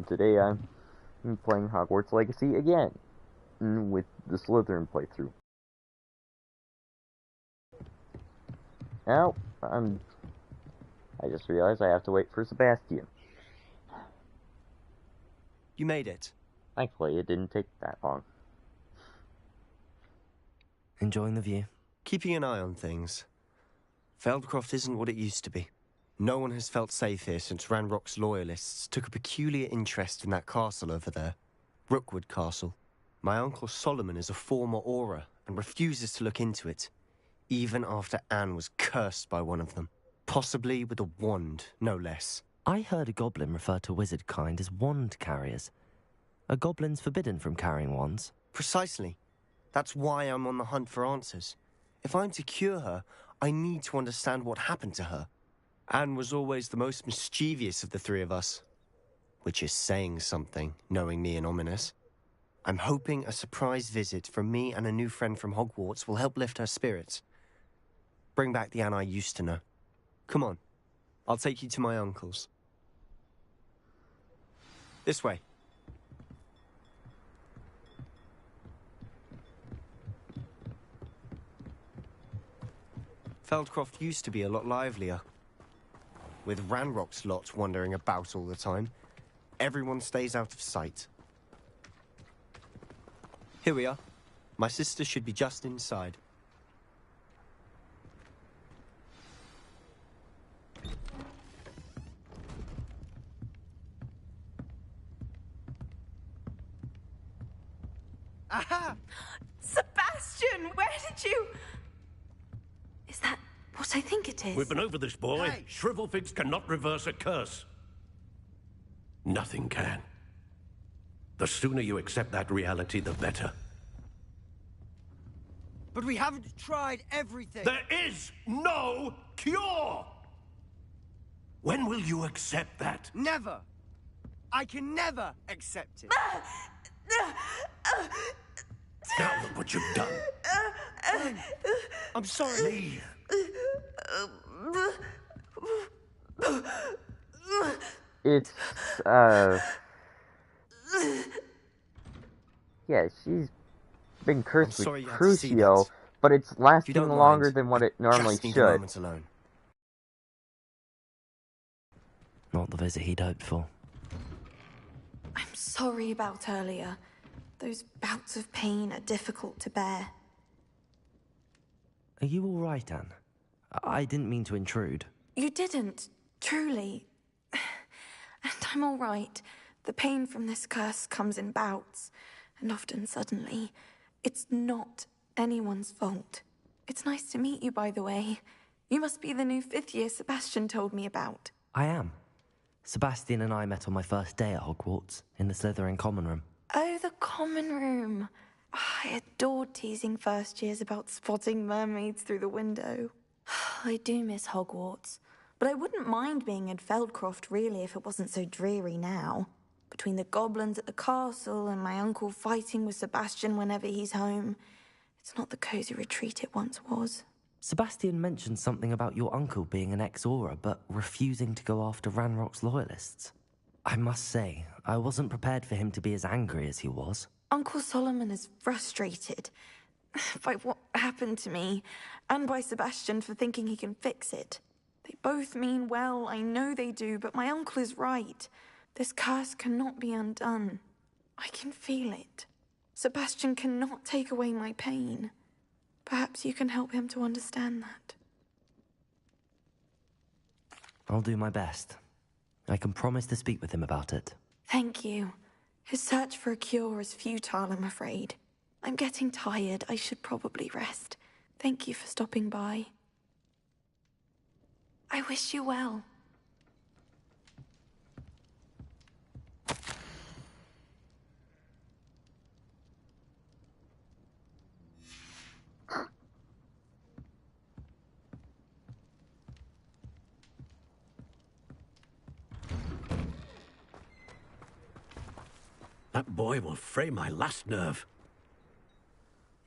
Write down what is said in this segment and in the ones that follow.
Today I'm playing Hogwarts Legacy again with the Slytherin playthrough. Now, I just realized I have to wait for Sebastian. You made it. Thankfully, it didn't take that long. Enjoying the view? Keeping an eye on things. Feldcroft isn't what it used to be. No one has felt safe here since Ranrock's loyalists took a peculiar interest in that castle over there. Rookwood Castle. My uncle Solomon is a former Auror and refuses to look into it, even after Anne was cursed by one of them. Possibly with a wand, no less. I heard a goblin refer to wizard kind as wand carriers. Are goblins forbidden from carrying wands? Precisely. That's why I'm on the hunt for answers. If I'm to cure her, I need to understand what happened to her. Anne was always the most mischievous of the three of us. Which is saying something, knowing me and Ominous. I'm hoping a surprise visit from me and a new friend from Hogwarts will help lift her spirits. Bring back the Anne I used to know. Come on. I'll take you to my uncle's. This way. Feldcroft used to be a lot livelier. With Ranrock's lot wandering about all the time, everyone stays out of sight. Here we are. My sister should be just inside. Aha! Sebastian, where did you... Is that what I think it is? We've been over this, boy. Hey. Shrivelfigs cannot reverse a curse. Nothing can. The sooner you accept that reality, the better. But we haven't tried everything. There is no cure! When will you accept that? Never. I can never accept it. Now look what you've done. I'm sorry. Leave. It's, yeah, she's been cursed with sorry you had to see Crucio, that. but it's lasting don't longer mind, than what it normally Just need a should. moment alone. Not the visit he'd hoped for. I'm sorry about earlier. Those bouts of pain are difficult to bear. Are you all right, Anne? I didn't mean to intrude. You didn't, truly. And I'm all right. The pain from this curse comes in bouts, and often suddenly. It's not anyone's fault. It's nice to meet you, by the way. You must be the new fifth year Sebastian told me about. I am. Sebastian and I met on my first day at Hogwarts, in the Slytherin common room. Oh, the common room. I adored teasing first years about spotting mermaids through the window. I do miss Hogwarts, but I wouldn't mind being in Feldcroft, really, if it wasn't so dreary now. Between the goblins at the castle and my uncle fighting with Sebastian whenever he's home, it's not the cozy retreat it once was. Sebastian mentioned something about your uncle being an ex-Auror, but refusing to go after Ranrock's loyalists. I must say, I wasn't prepared for him to be as angry as he was. Uncle Solomon is frustrated by what happened to me, and by Sebastian for thinking he can fix it. They both mean well, I know they do, but my uncle is right. This curse cannot be undone. I can feel it. Sebastian cannot take away my pain. Perhaps you can help him to understand that. I'll do my best. I can promise to speak with him about it. Thank you. His search for a cure is futile, I'm afraid. I'm getting tired. I should probably rest. Thank you for stopping by. I wish you well. That boy will fray my last nerve.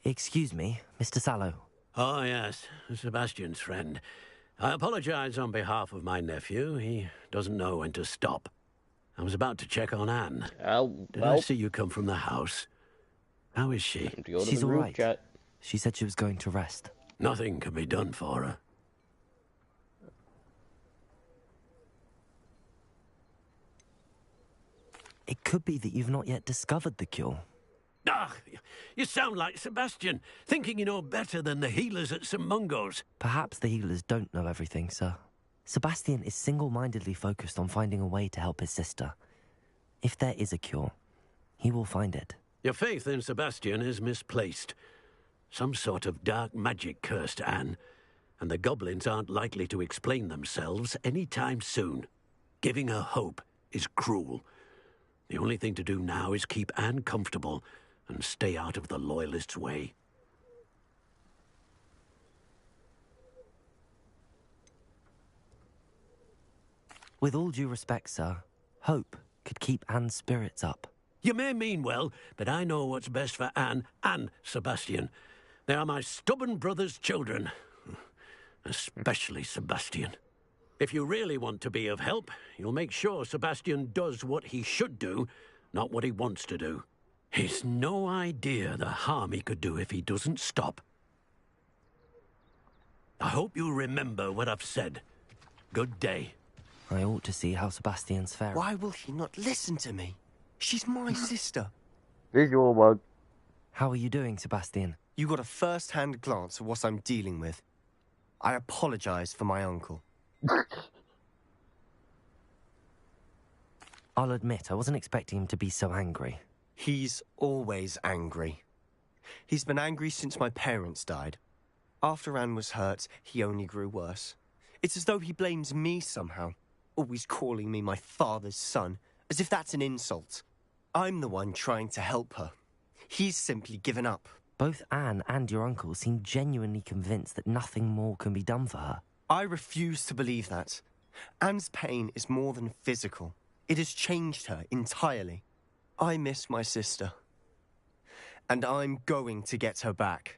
Excuse me, Mr. Sallow. Oh, yes, Sebastian's friend. I apologize on behalf of my nephew. He doesn't know when to stop. I was about to check on Anne. Did I Well, see you come from the house? How is she? go to She's the all group right. chat. She said she was going to rest. Nothing can be done for her. It could be that you've not yet discovered the cure. Ah, you sound like Sebastian, thinking you know better than the healers at St. Mungo's. Perhaps the healers don't know everything, sir. Sebastian is single-mindedly focused on finding a way to help his sister. If there is a cure, he will find it. Your faith in Sebastian is misplaced. Some sort of dark magic cursed Anne, and the goblins aren't likely to explain themselves any time soon. Giving her hope is cruel. The only thing to do now is keep Anne comfortable and stay out of the Loyalists' way. With all due respect, sir, hope could keep Anne's spirits up. You may mean well, but I know what's best for Anne and Sebastian. They are my stubborn brother's children. Especially Sebastian. If you really want to be of help, you'll make sure Sebastian does what he should do, not what he wants to do. He's no idea the harm he could do if he doesn't stop. I hope you remember what I've said. Good day. I ought to see how Sebastian's faring. Why will he not listen to me? She's my sister. Visual bug. How are you doing, Sebastian? You got a first-hand glance at what I'm dealing with. I apologize for my uncle. I'll admit, I wasn't expecting him to be so angry. He's always angry. He's been angry since my parents died. After Anne was hurt, he only grew worse. It's as though he blames me somehow, always calling me my father's son, as if that's an insult. I'm the one trying to help her. He's simply given up. Both Anne and your uncle seem genuinely convinced that nothing more can be done for her. I refuse to believe that. Anne's pain is more than physical. It has changed her entirely. I miss my sister. And I'm going to get her back.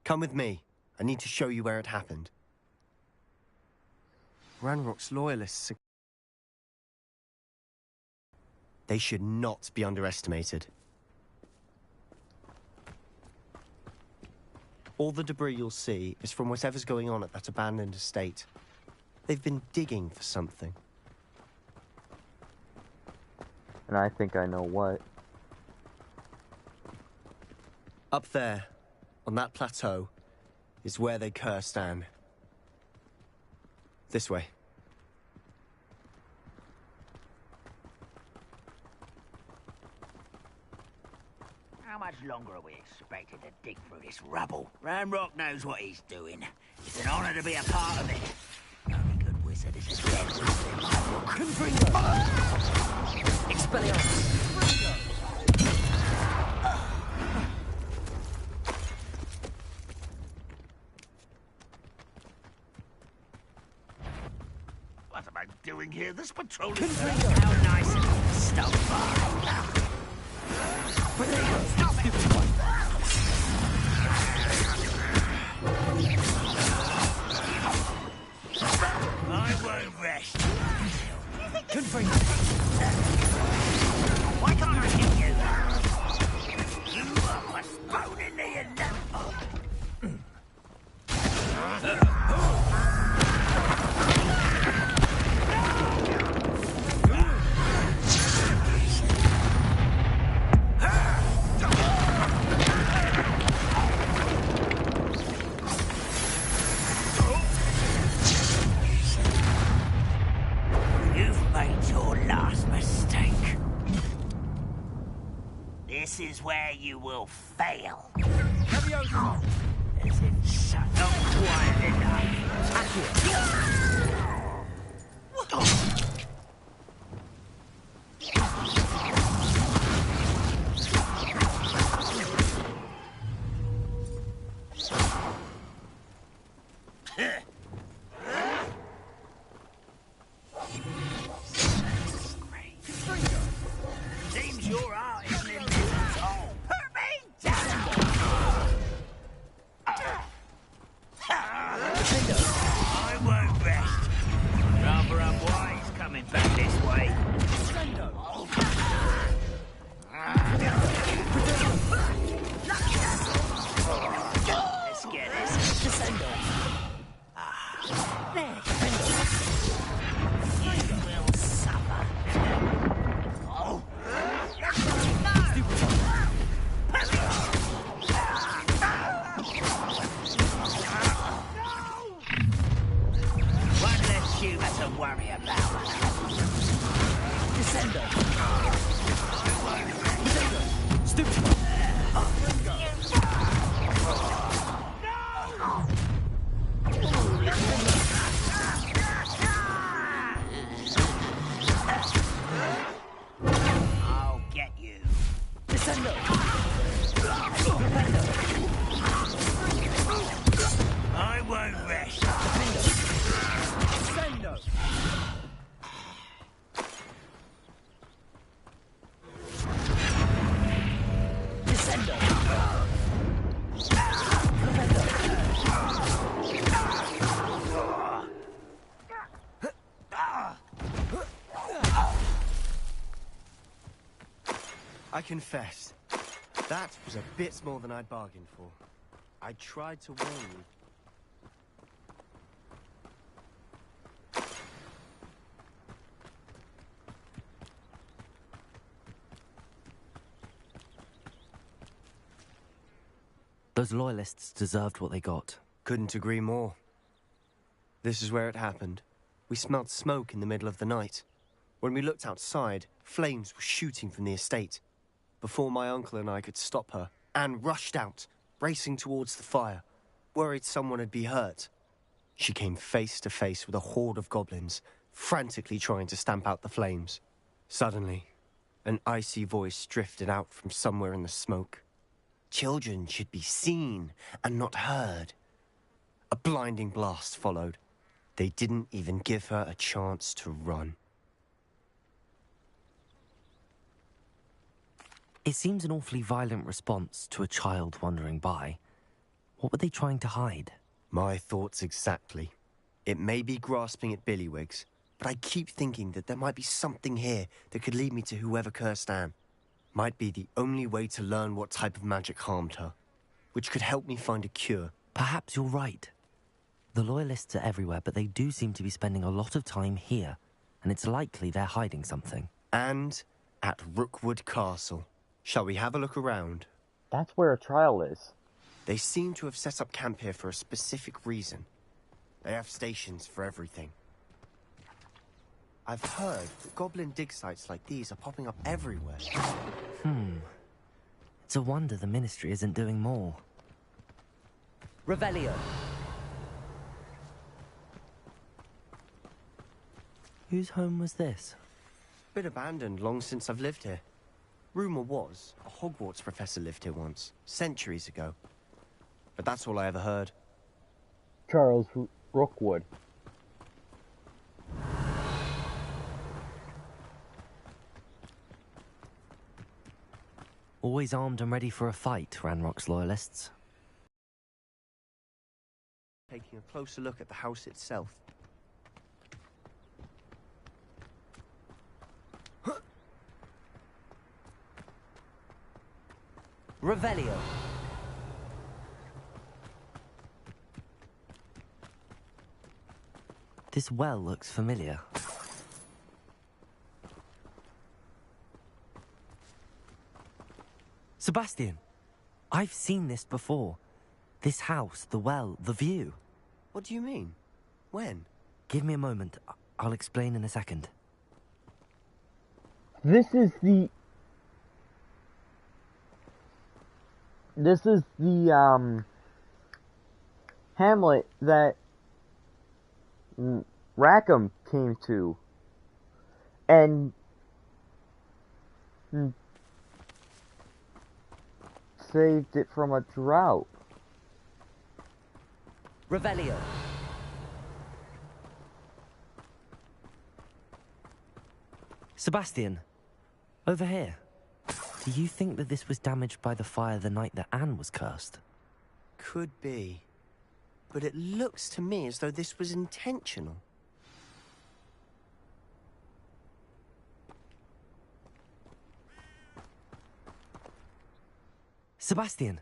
Come with me. I need to show you where it happened. Ranrock's loyalists... They should not be underestimated. All the debris you'll see is from whatever's going on at that abandoned estate. They've been digging for something. And I think I know what. Up there, on that plateau, is where they cursed Anne. This way. How much longer are we expected to dig through this rubble? Ranrock knows what he's doing. It's an honor to be a part of it. The only good wizard is his dead wizard in my book. Expelliarmus! What am I doing here? This patrol is... How nice of you to stop by. Stop it! I won't rest. Why can't I hit you? You are postponing the inevitable. You've made your last mistake. This is where you will fail. As in shut up quiet enough. Seems your art isn't in this at all. Put me down! I won't rest. Rather unwise coming back this way. I won't rest. Sendo! I confess, that was a bit more than I'd bargained for. I tried to warn you. Those loyalists deserved what they got. Couldn't agree more. This is where it happened. We smelled smoke in the middle of the night. When we looked outside, flames were shooting from the estate. Before my uncle and I could stop her, Anne rushed out, racing towards the fire, worried someone had been hurt. She came face to face with a horde of goblins, frantically trying to stamp out the flames. Suddenly, an icy voice drifted out from somewhere in the smoke. Children should be seen and not heard. A blinding blast followed. They didn't even give her a chance to run. It seems an awfully violent response to a child wandering by. What were they trying to hide? My thoughts exactly. It may be grasping at Billywigs, but I keep thinking that there might be something here that could lead me to whoever cursed Anne. Might be the only way to learn what type of magic harmed her, which could help me find a cure. Perhaps you're right. The Loyalists are everywhere, but they do seem to be spending a lot of time here, and it's likely they're hiding something. And at Rookwood Castle. Shall we have a look around? That's where a trial is. They seem to have set up camp here for a specific reason. They have stations for everything. I've heard that goblin dig sites like these are popping up everywhere. It's a wonder the Ministry isn't doing more. Revelio. Whose home was this? Been abandoned long since I've lived here. Rumour was, a Hogwarts professor lived here once, centuries ago. But that's all I ever heard. Charles Rookwood. Always armed and ready for a fight, Ranrock's Loyalists. Taking a closer look at the house itself. Revelio. This well looks familiar. Sebastian, I've seen this before. This house, the well, the view. What do you mean? When? Give me a moment. I'll explain in a second. This is the hamlet that Rackham came to, and saved it from a drought. Revelio. Sebastian, over here. Do you think that this was damaged by the fire the night that Anne was cursed? Could be. But it looks to me as though this was intentional. Sebastian,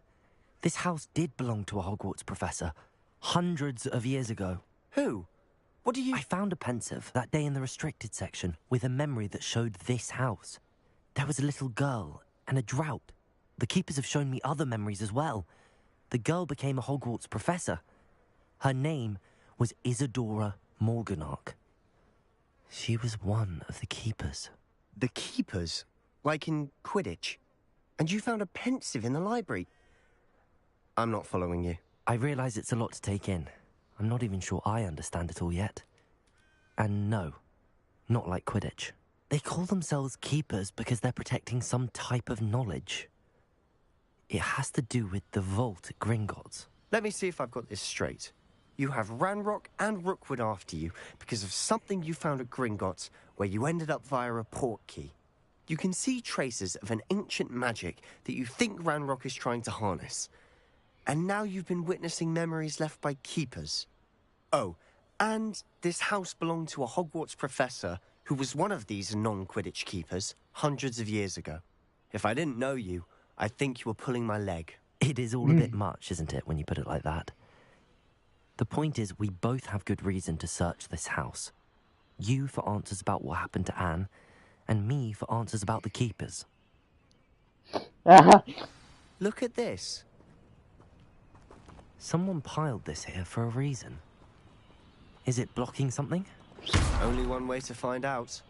this house did belong to a Hogwarts professor, hundreds of years ago. Who? What do you... I found a pensive that day in the restricted section with a memory that showed this house. There was a little girl and a drought. The keepers have shown me other memories as well. The girl became a Hogwarts professor. Her name was Isadora Morganach. She was one of the keepers. The keepers? Like in Quidditch? And you found a pensive in the library? I'm not following you. I realize it's a lot to take in. I'm not even sure I understand it all yet. And no, not like Quidditch. They call themselves keepers because they're protecting some type of knowledge. It has to do with the vault at Gringotts. Let me see if I've got this straight. You have Ranrock and Rookwood after you because of something you found at Gringotts where you ended up via a port key. You can see traces of an ancient magic that you think Ranrock is trying to harness. And now you've been witnessing memories left by keepers. Oh, and this house belonged to a Hogwarts professor who was one of these non-Quidditch keepers hundreds of years ago. If I didn't know you, I'd think you were pulling my leg. It is all a bit much, isn't it, when you put it like that? The point is, we both have good reason to search this house. You for answers about what happened to Anne, and me for answers about the keepers. Look at this. Someone piled this here for a reason. Is it blocking something? Only one way to find out.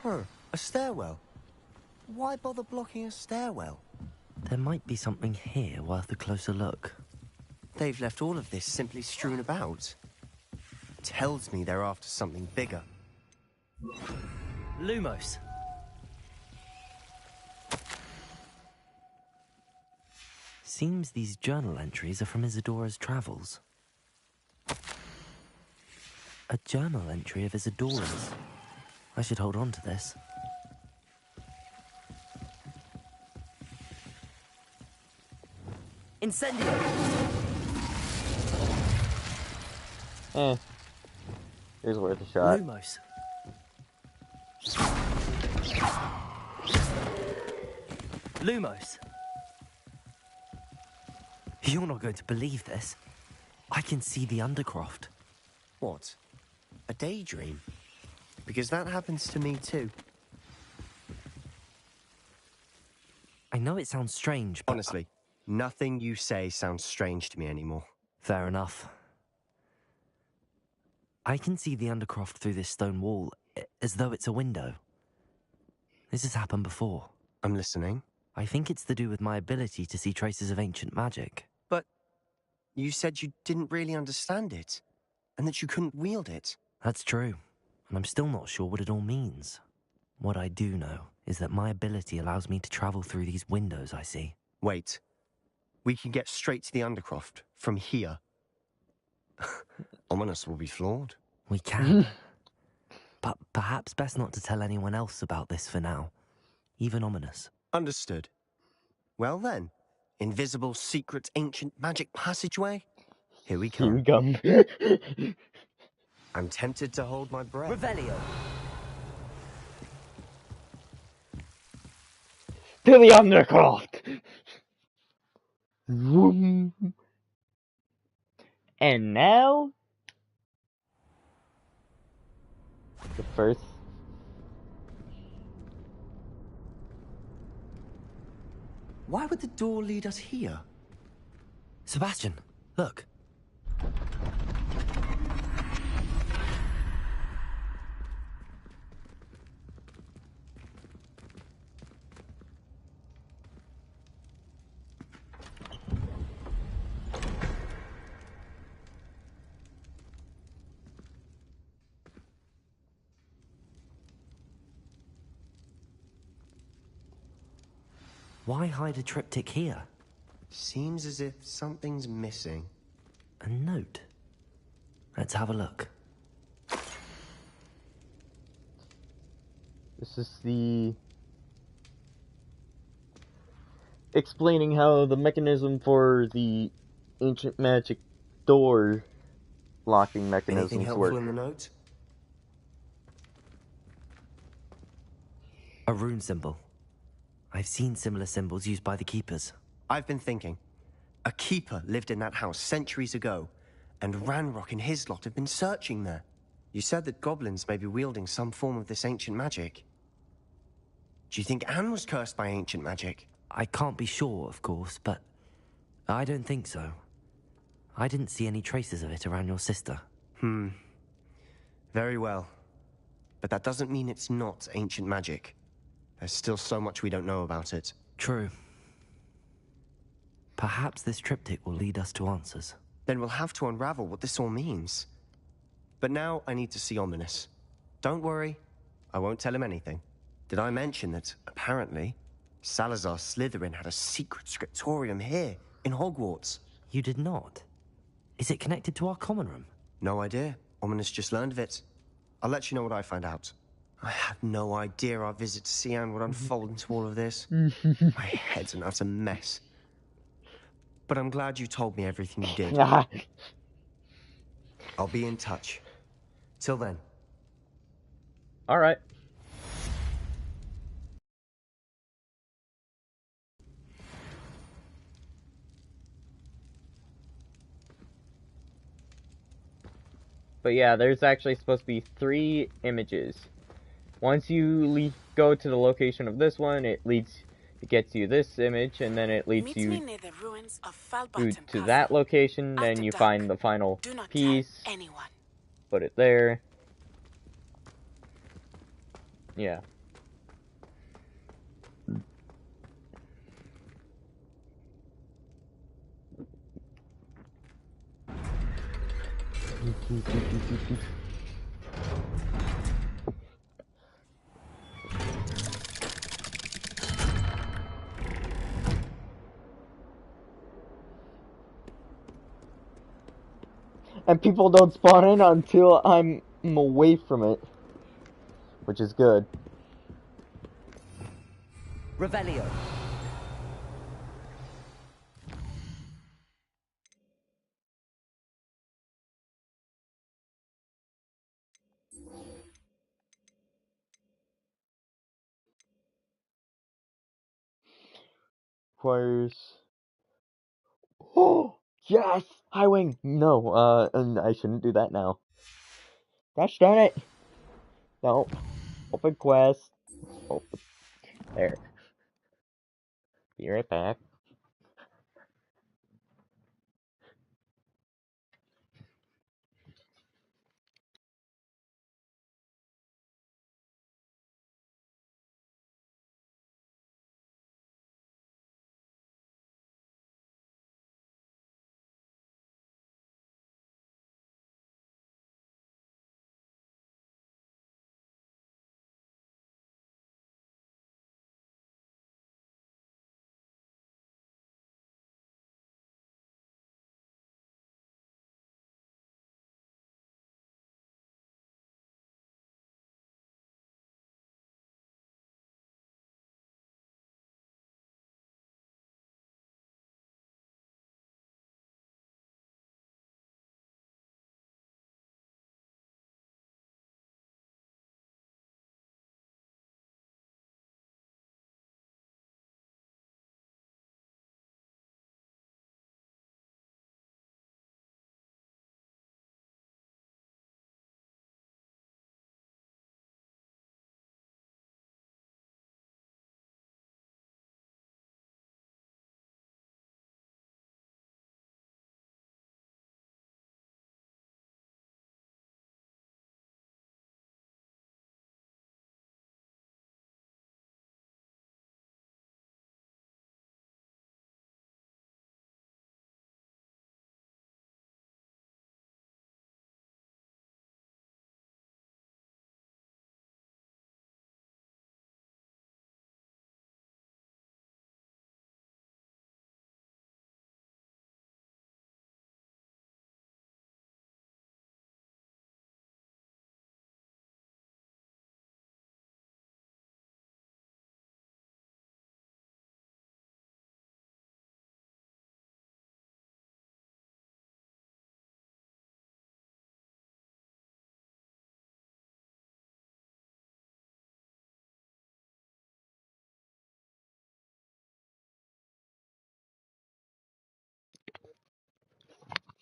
Huh, a stairwell. Why bother blocking a stairwell? There might be something here worth a closer look. They've left all of this simply strewn about. Tells me they're after something bigger. Lumos. Seems these journal entries are from Isadora's travels. A journal entry of Isadora's. I should hold on to this. Incendio! It was worth a shot. Lumos. Lumos. You're not going to believe this. I can see the Undercroft. What? A daydream? Because that happens to me too. I know it sounds strange, but... Honestly, nothing you say sounds strange to me anymore. Fair enough. I can see the Undercroft through this stone wall, as though it's a window. This has happened before. I'm listening. I think it's to do with my ability to see traces of ancient magic. But you said you didn't really understand it, and that you couldn't wield it. That's true, and I'm still not sure what it all means. What I do know is that my ability allows me to travel through these windows I see. Wait. We can get straight to the Undercroft from here. Ominous will be floored. We can. But perhaps best not to tell anyone else about this for now. Even Ominous. Understood. Well then, invisible, secret, ancient magic passageway? Here we come. Here we come. I'm tempted to hold my breath. Revelio. To the Undercroft! Vroom. And now... the first... Why would the door lead us here? Sebastian, look. Why hide a triptych here? Seems as if something's missing. A note. Let's have a look. This is the... explaining how the mechanism for the ancient magic door locking Anything mechanisms helpful work. in the note? A rune symbol. I've seen similar symbols used by the keepers. I've been thinking. A keeper lived in that house centuries ago, and Ranrock and his lot have been searching there. You said that goblins may be wielding some form of this ancient magic. Do you think Anne was cursed by ancient magic? I can't be sure, of course, but I don't think so. I didn't see any traces of it around your sister. Very well. But that doesn't mean it's not ancient magic. There's still so much we don't know about it. True. Perhaps this triptych will lead us to answers. Then we'll have to unravel what this all means. But now I need to see Ominous. Don't worry, I won't tell him anything. Did I mention that, apparently, Salazar Slytherin had a secret scriptorium here, in Hogwarts? You did not? Is it connected to our common room? No idea. Ominous just learned of it. I'll let you know what I find out. I had no idea our visit to Cian would unfold into all of this. My head's an utter mess. But I'm glad you told me everything you did. I'll be in touch. Till then. Alright. But yeah, there's actually supposed to be 3 images. Once you go to the location of this one, it gets you this image, and then it leads you to that location, then you find the final piece, put it there. Yeah. And people don't spawn in until I'm away from it, which is good. Revelio. Requires... Oh! Yes! High wing! No, and I shouldn't do that now. Gosh darn it! No. Open quest. Open. There. Be right back.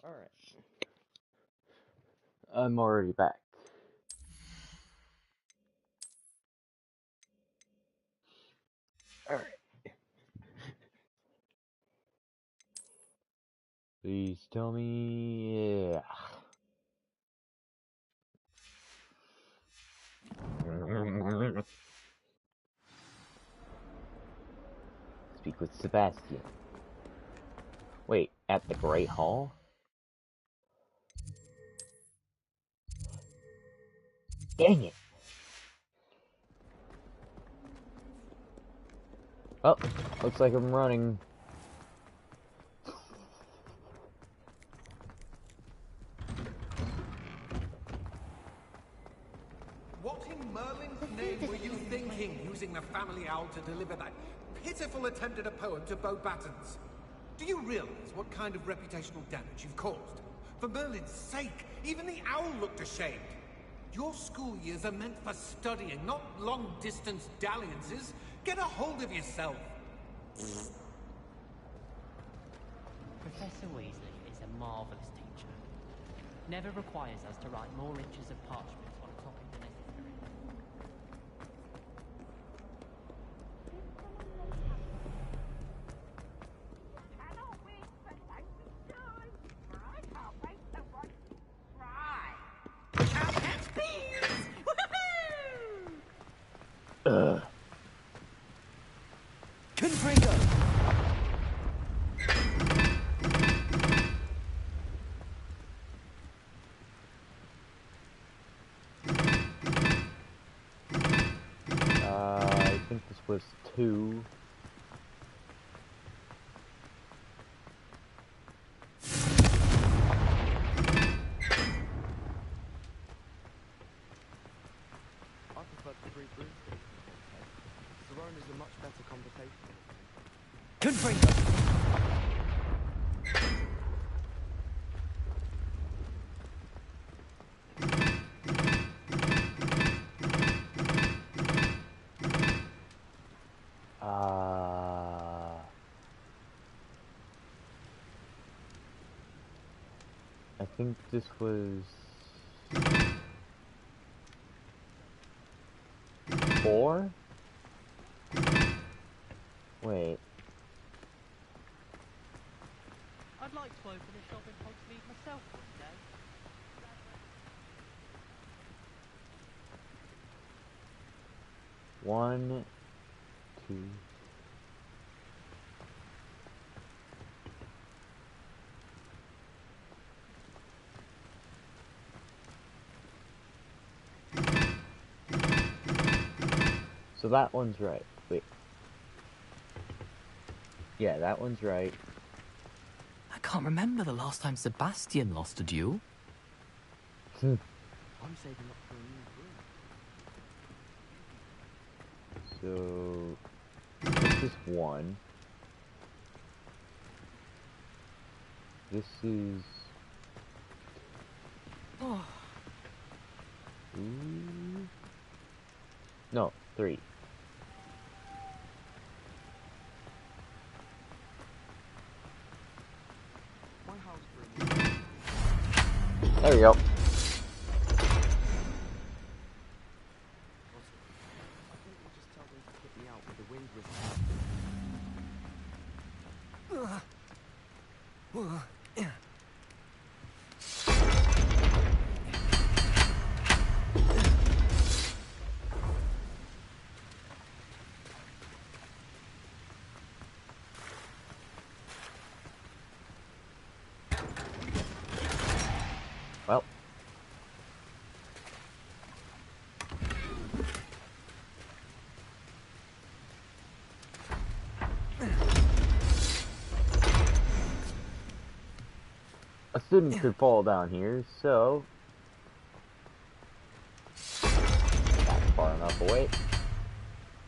Alright. I'm already back. Alright. Please tell me... Yeah. Speak with Sebastian. Wait, at the Great Hall? Dang it! Well, looks like I'm running. What in Merlin's name were you thinking, using the family owl to deliver that pitiful attempt at a poem to Beauxbatons? Do you realize what kind of reputational damage you've caused? For Merlin's sake, even the owl looked ashamed. Your school years are meant for studying, not long-distance dalliances. Get a hold of yourself. Professor Weasley is a marvellous teacher. Never requires us to write more inches of parchment on a topic than necessary. Confringo! I think this was 2. I prefer the 3 broomsticks. Sarone is a much better conversation. Confringo! I think this was 4? Wait. I'd like to open a shop in Hogsmeade myself one day. One, 2. So that one's right. Wait. Yeah, that one's right. I can't remember the last time Sebastian lost a duel. I'm saving up for a new broom. So this is 1. This is 2. No, 3. My house broom. There we go. I think we'll just tell them to kick me out with the wind whistle. Well. A student could fall down here, so that's far enough away.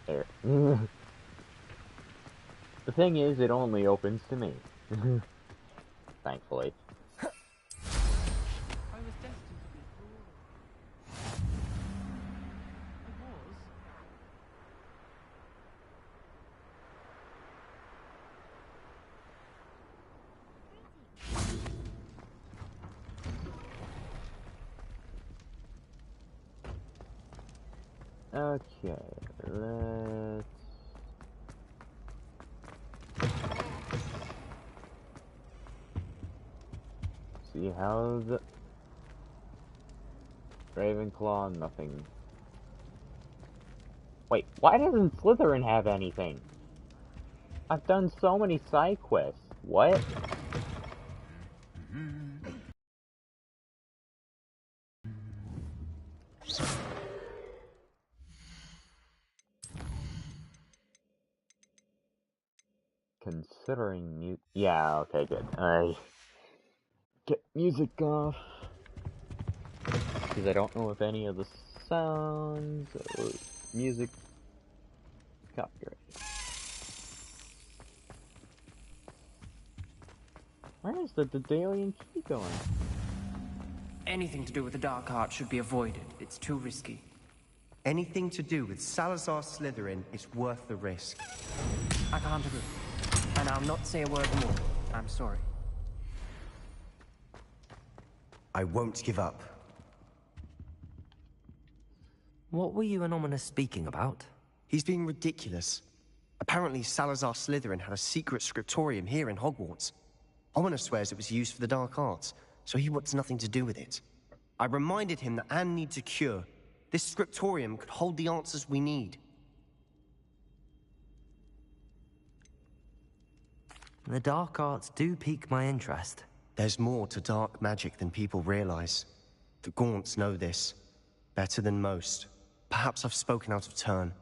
There. The thing is, it only opens to me. Thankfully. I was destined to be cruel. I was. Okay, let's see how the Ravenclaw, nothing. Wait, why doesn't Slytherin have anything? I've done so many side quests. What? considering mute. Yeah, okay, good. I get music off because I don't know if any of the sounds or music copyright. Where is the Daedalian key going? Anything to do with the dark art should be avoided. It's too risky. Anything to do with Salazar Slytherin is worth the risk. I can't agree. And I'll not say a word more. I'm sorry. I won't give up. What were you and Ominous speaking about? He's being ridiculous. Apparently Salazar Slytherin had a secret scriptorium here in Hogwarts. Ominous swears it was used for the dark arts, so he wants nothing to do with it. I reminded him that Anne needs a cure. This scriptorium could hold the answers we need. The dark arts do pique my interest. There's more to dark magic than people realize. The Gaunts know this. Better than most. Perhaps I've spoken out of turn.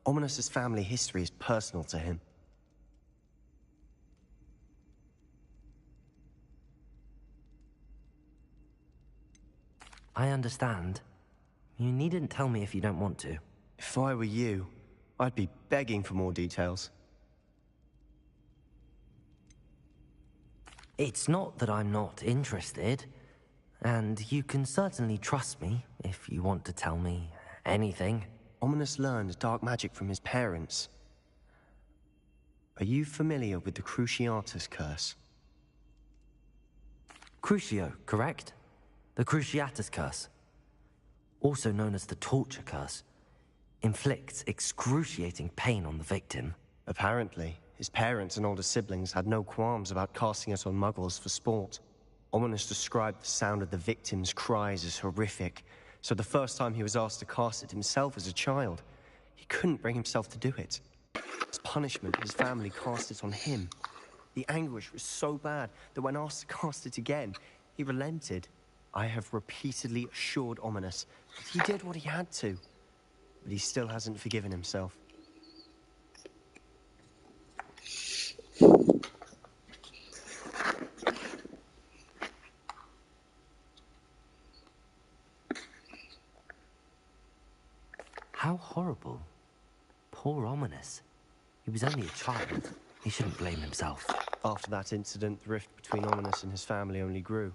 Ominous's family history is personal to him. I understand. You needn't tell me if you don't want to. If I were you, I'd be begging for more details. It's not that I'm not interested, and you can certainly trust me if you want to tell me anything. Ominous learned dark magic from his parents. Are you familiar with the Cruciatus curse? Crucio, correct? The Cruciatus curse, also known as the torture curse, inflicts excruciating pain on the victim. Apparently, his parents and older siblings had no qualms about casting it on muggles for sport. Ominous described the sound of the victim's cries as horrific, so the first time he was asked to cast it himself as a child, he couldn't bring himself to do it. As punishment, his family cast it on him. The anguish was so bad that when asked to cast it again, he relented. I have repeatedly assured Ominous that he did what he had to, but he still hasn't forgiven himself. How horrible. Poor Ominous. He was only a child. He shouldn't blame himself. After that incident, the rift between Ominous and his family only grew.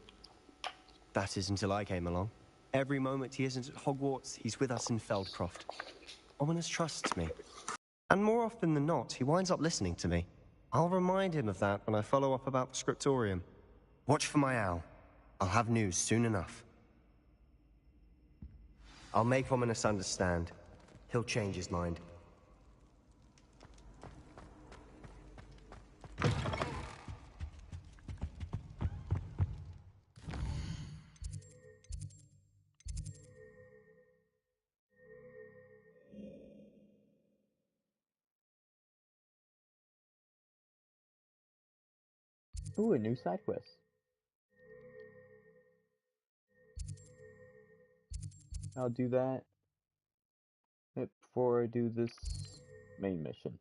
That is until I came along. Every moment he isn't at Hogwarts, he's with us in Feldcroft. Ominous trusts me. And more often than not, he winds up listening to me. I'll remind him of that when I follow up about the scriptorium. Watch for my owl. I'll have news soon enough. I'll make Ominous understand. He'll change his mind. Ooh, a new side quest. I'll do that before I do this main mission.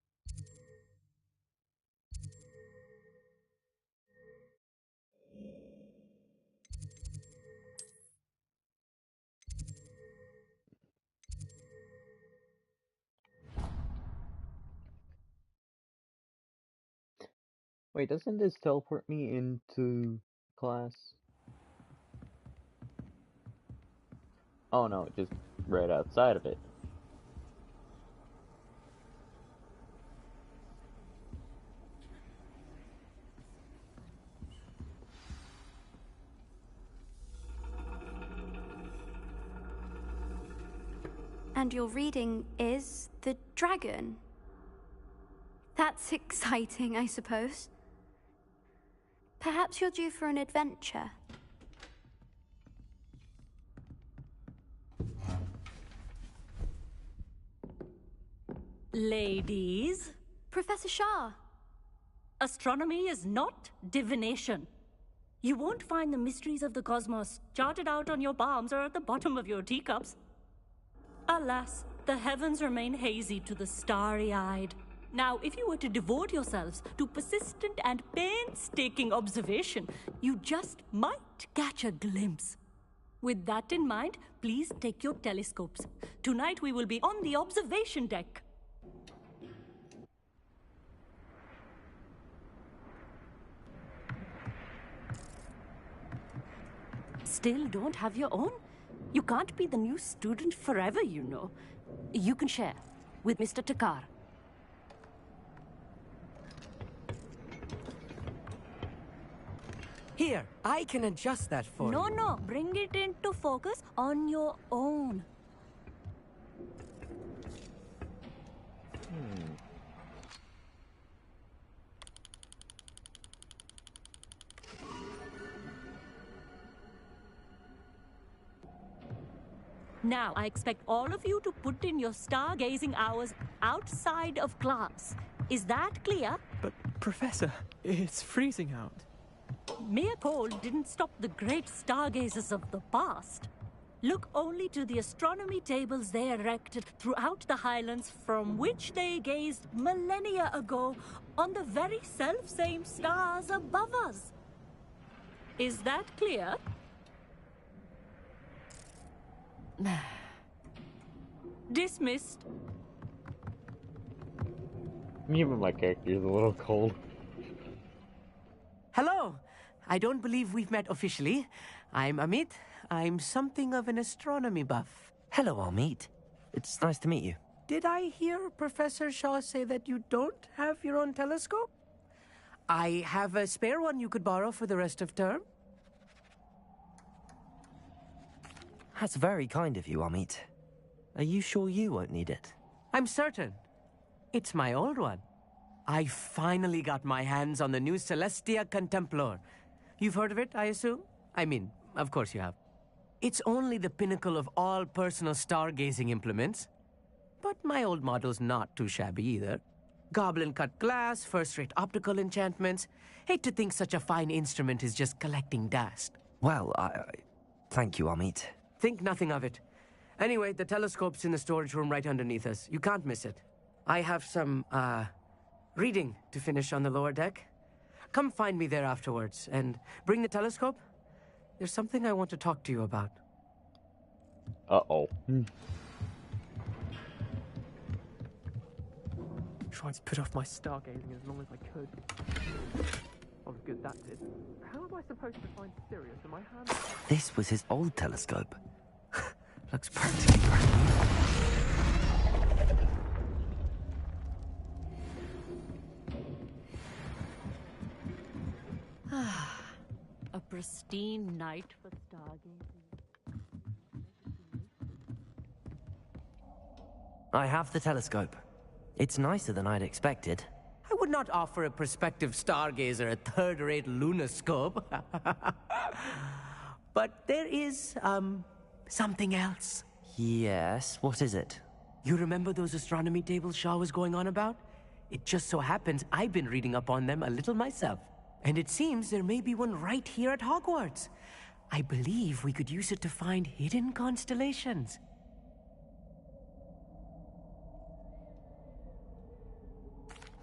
Wait, doesn't this teleport me into class? Oh no, just right outside of it. And your reading is the dragon. That's exciting, I suppose. Perhaps you're due for an adventure. Ladies, Professor Shah. astronomy is not divination. You won't find the mysteries of the cosmos charted out on your palms or at the bottom of your teacups. Alas, the heavens remain hazy to the starry-eyed. Now, if you were to devote yourselves to persistent and painstaking observation, you just might catch a glimpse. With that in mind, please take your telescopes. Tonight we will be on the observation deck. Still don't have your own? You can't be the new student forever, you know. You can share with Mr. Takar. Here, I can adjust that for you. No, bring it into focus on your own. Now, I expect all of you to put in your stargazing hours outside of class. Is that clear? But, Professor, it's freezing out. Mere cold didn't stop the great stargazers of the past. Look only to the astronomy tables they erected throughout the Highlands from which they gazed millennia ago on the very self-same stars above us. Is that clear? Dismissed. Even my character is a little cold. Hello. I don't believe we've met officially. I'm Amit. I'm something of an astronomy buff. Hello, Amit. It's nice to meet you. Did I hear Professor Shaw say that you don't have your own telescope? I have a spare one you could borrow for the rest of term. That's very kind of you, Amit. Are you sure you won't need it? I'm certain. It's my old one. I finally got my hands on the new Celestia Contemplar. You've heard of it, I assume? I mean, of course you have. It's only the pinnacle of all personal stargazing implements. But my old model's not too shabby either. Goblin-cut glass, first-rate optical enchantments. Hate to think such a fine instrument is just collecting dust. Well, thank you, Amit. Think nothing of it. Anyway, the telescope's in the storage room right underneath us. You can't miss it. I have some, reading to finish on the lower deck. Come find me there afterwards, and bring the telescope. There's something I want to talk to you about. Uh-oh. Tried to put off my stargazing as long as I could. Oh, good, that did. How am I supposed to find Sirius in my hand? This was his old telescope. Looks practically brand new. A pristine night for stargazing. I have the telescope. It's nicer than I'd expected. I would not offer a prospective stargazer a third-rate lunoscope. But there is, something else. Yes, what is it? You remember those astronomy tables Shaw was going on about? It just so happens I've been reading up on them a little myself. And it seems there may be one right here at Hogwarts. I believe we could use it to find hidden constellations.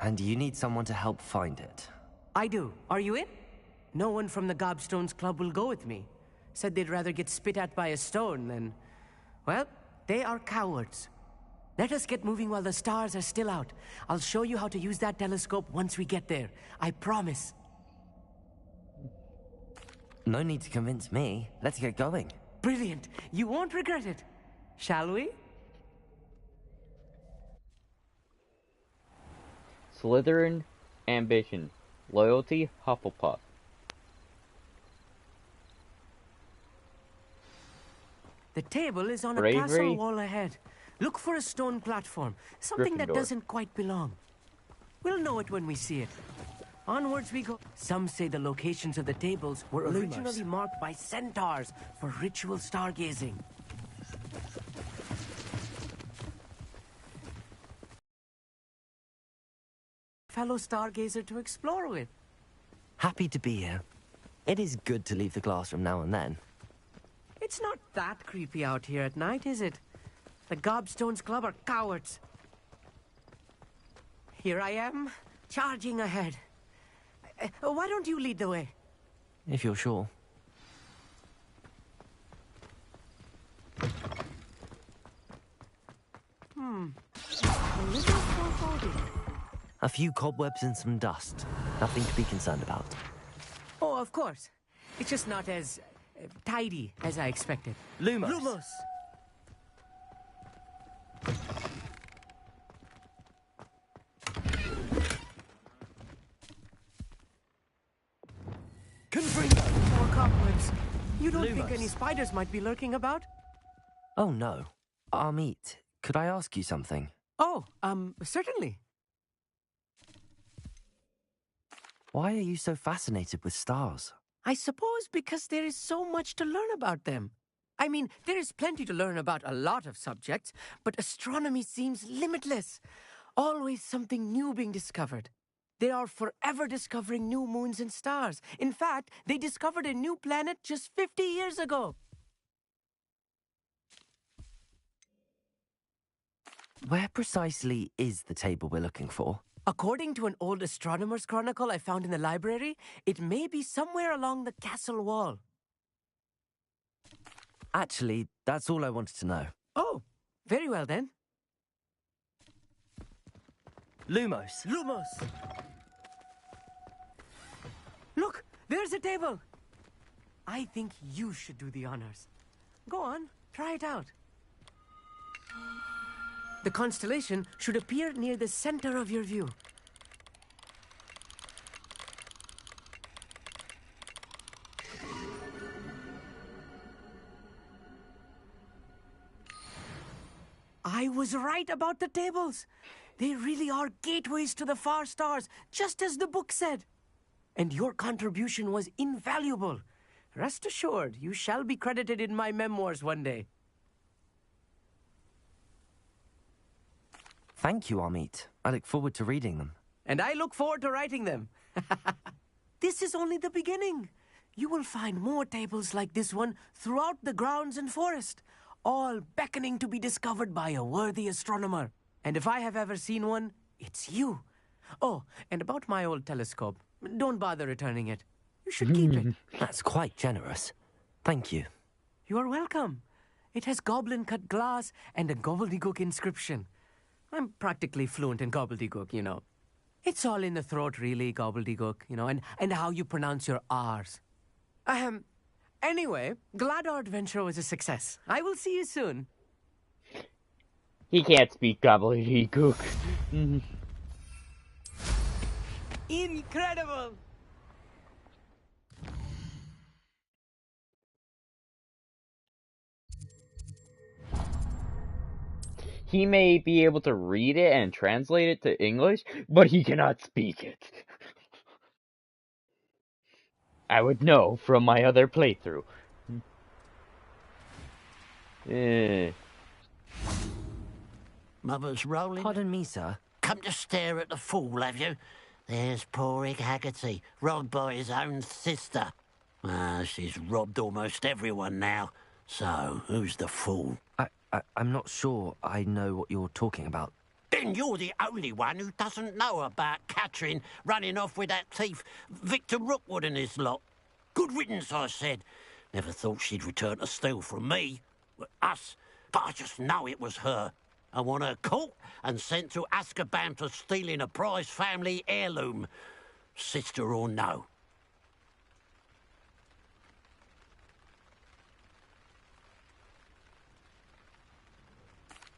And you need someone to help find it. I do. Are you in? No one from the Gobstones Club will go with me. Said they'd rather get spit at by a stone than... Well, they are cowards. Let us get moving while the stars are still out. I'll show you how to use that telescope once we get there. I promise. No need to convince me. Let's get going. Brilliant. You won't regret it. Shall we? Slytherin, ambition. Loyalty, Hufflepuff. The table is on Bravery. a castle wall ahead. Look for a stone platform. Something that Gryffindor. doesn't quite belong. We'll know it when we see it. Onwards we go. Some say the locations of the tables were originally marked by centaurs for ritual stargazing. Fellow stargazer to explore with. Happy to be here. It is good to leave the classroom now and then. It's not that creepy out here at night, is it? The Gobstones Club are cowards. here I am, charging ahead. Why don't you lead the way? If you're sure. A little foreboding. A few cobwebs and some dust. Nothing to be concerned about. Oh, of course. It's just not as tidy as I expected. Lumos. Lumos! Confringo! More cobwebs. You don't think Lumos. any spiders might be lurking about? Oh no. Amit, could I ask you something? Oh, certainly. Why are you so fascinated with stars? I suppose because there is so much to learn about them. I mean, there is plenty to learn about a lot of subjects, but astronomy seems limitless. Always something new being discovered. They are forever discovering new moons and stars. In fact, they discovered a new planet just 50 years ago. Where precisely is the table we're looking for? According to an old astronomer's chronicle I found in the library, it may be somewhere along the castle wall. Actually, that's all I wanted to know. Oh, very well then. Lumos. Lumos! Look, there's a table. I think you should do the honors. Go on, try it out. The constellation should appear near the center of your view. I was right about the tables. They really are gateways to the far stars, just as the book said. And your contribution was invaluable. Rest assured, you shall be credited in my memoirs one day. Thank you, Amit. I look forward to reading them. And I look forward to writing them. This is only the beginning. You will find more tables like this one throughout the grounds and forest, all beckoning to be discovered by a worthy astronomer. And if I have ever seen one, it's you. Oh, and about my old telescope, don't bother returning it. You should keep it. That's quite generous. Thank you. You are welcome. It has goblin-cut glass and a gobbledygook inscription. I'm practically fluent in gobbledygook, you know. It's all in the throat, really, gobbledygook, you know, and how you pronounce your R's. Anyway, glad our adventure was a success. I will see you soon. He can't speak gobbledygook. Incredible! He may be able to read it and translate it to English, but he cannot speak it. I would know from my other playthrough. Mother's rolling. Pardon me, sir. Come to stare at the fool, have you? There's poor Egg Haggerty, robbed by his own sister. She's robbed almost everyone now. So, who's the fool? I'm not sure I know what you're talking about. Then you're the only one who doesn't know about Catherine running off with that thief, Victor Rookwood and his lot. Good riddance, I said. Never thought she'd return to steal from me. Us. But I just know it was her. I want her caught and sent to Azkaban for stealing a prize family heirloom. Sister or no.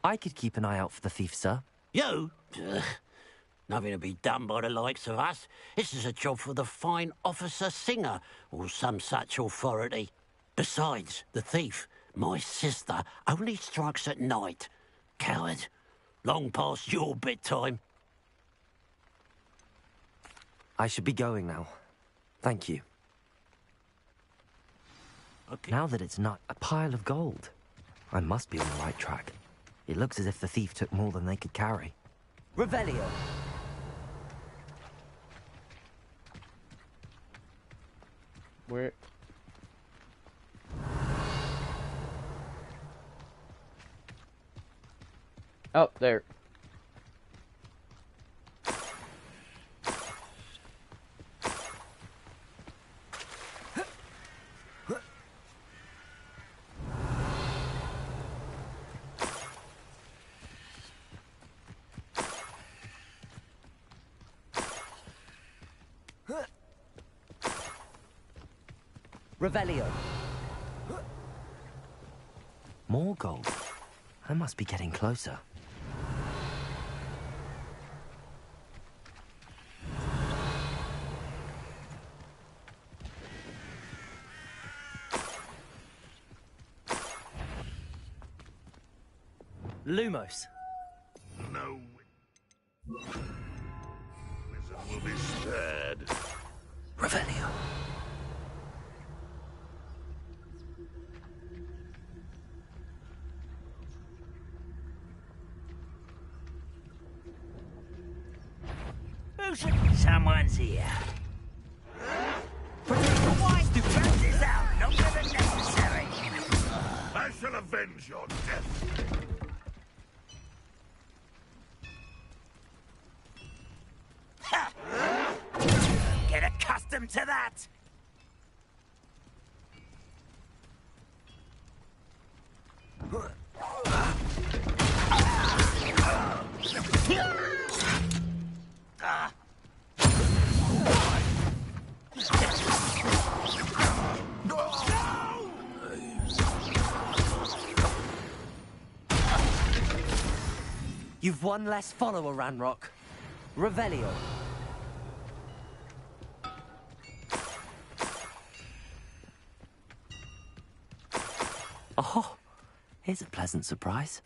I could keep an eye out for the thief, sir. You? Nothing to be done by the likes of us. This is a job for the fine officer Singer, or some such authority. Besides, the thief, my sister, only strikes at night. Coward. Long past your bedtime. I should be going now. Thank you. Okay. Now that it's not a pile of gold, I must be on the right track. It looks as if the thief took more than they could carry. Revelio! Where? Oh, there. Revelio. More gold. I must be getting closer. Lumos. No. Wizard will be spared. Revelio. Someone's here. The burst is out longer than necessary. I shall avenge your death. Ha! Get accustomed to that. You've one less follower, Ranrock. Revelio. Oh, here's a pleasant surprise.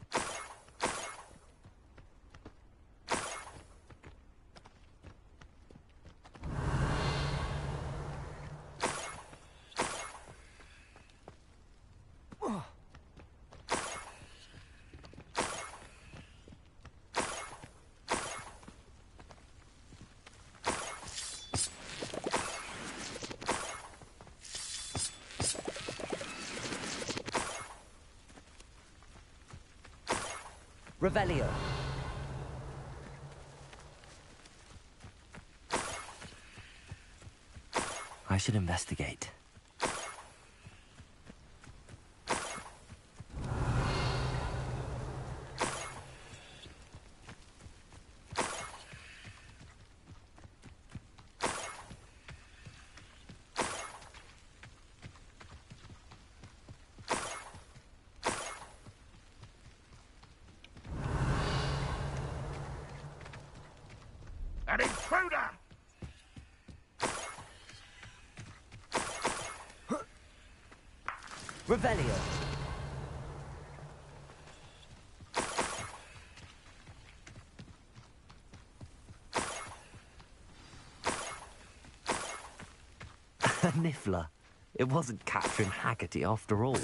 Revelio. I should investigate. An intruder! Revelio. A Niffler. It wasn't Catherine Haggerty after all.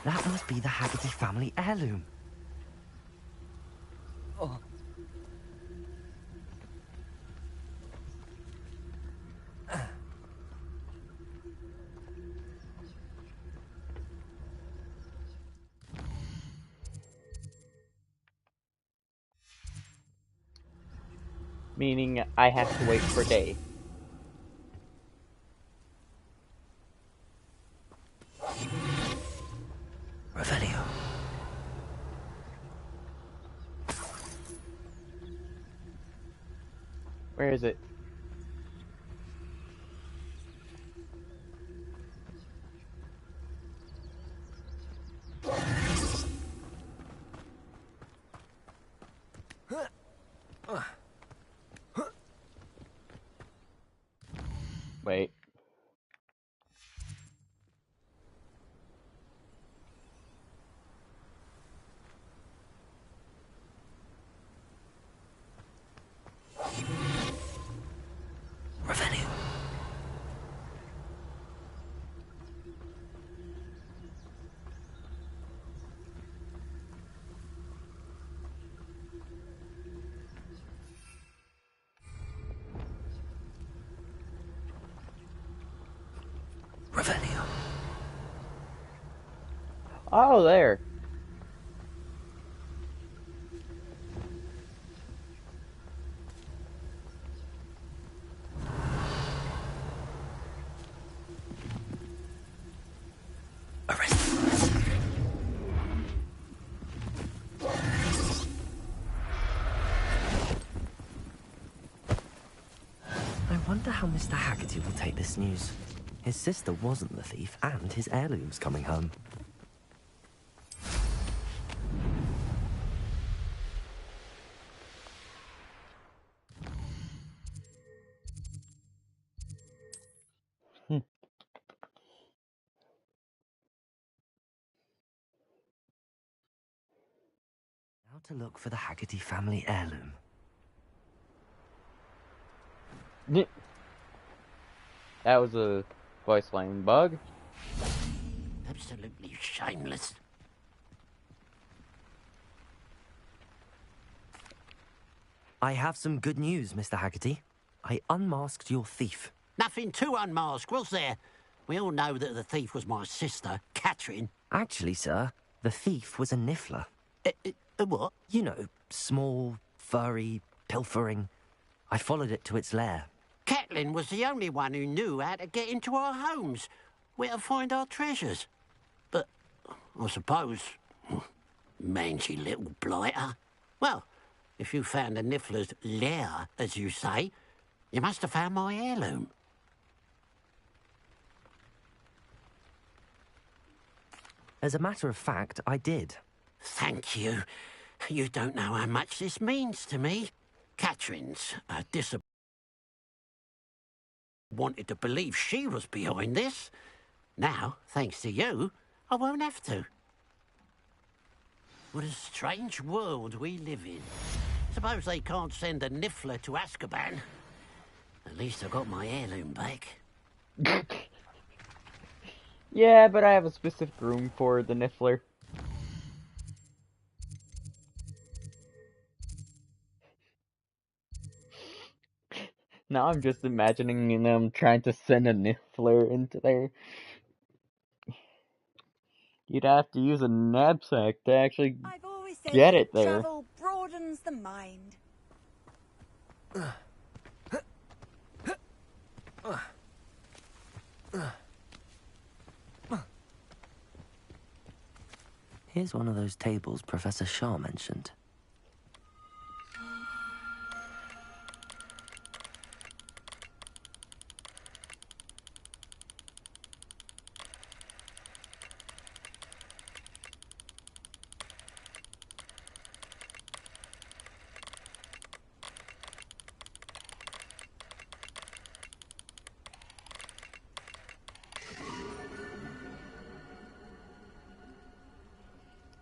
That must be the Haggerty family heirloom. Oh. Meaning I have to wait for day. Revelio. Where is it? Wait. Revelio. Revelio. Oh, there. I wonder how Mr. Haggerty will take this news. His sister wasn't the thief, and his heirloom's coming home. Now to look for the Haggerty family heirloom. That was a voice line bug. Absolutely shameless. I have some good news, Mr. Haggerty. I unmasked your thief. Nothing to unmask, was there? We all know that the thief was my sister, Catherine. Actually, sir, the thief was a niffler. A what? You know, small, furry, pilfering. I followed it to its lair. Catelyn was the only one who knew how to get into our homes, where to find our treasures. But, I suppose, mangy little blighter. Well, if you found the niffler's lair, as you say, you must have found my heirloom. As a matter of fact, I did. Thank you. You don't know how much this means to me. Catherine's wanted to believe she was behind this. Now, thanks to you, I won't have to. What a strange world we live in. Suppose they can't send a niffler to Azkaban. At least I got my heirloom back. Yeah, but I have a specific room for the niffler. Now I'm just imagining them trying to send a niffler into there. You'd have to use a knapsack to actually get it there. Travel broadens the mind. Here's one of those tables Professor Shah mentioned.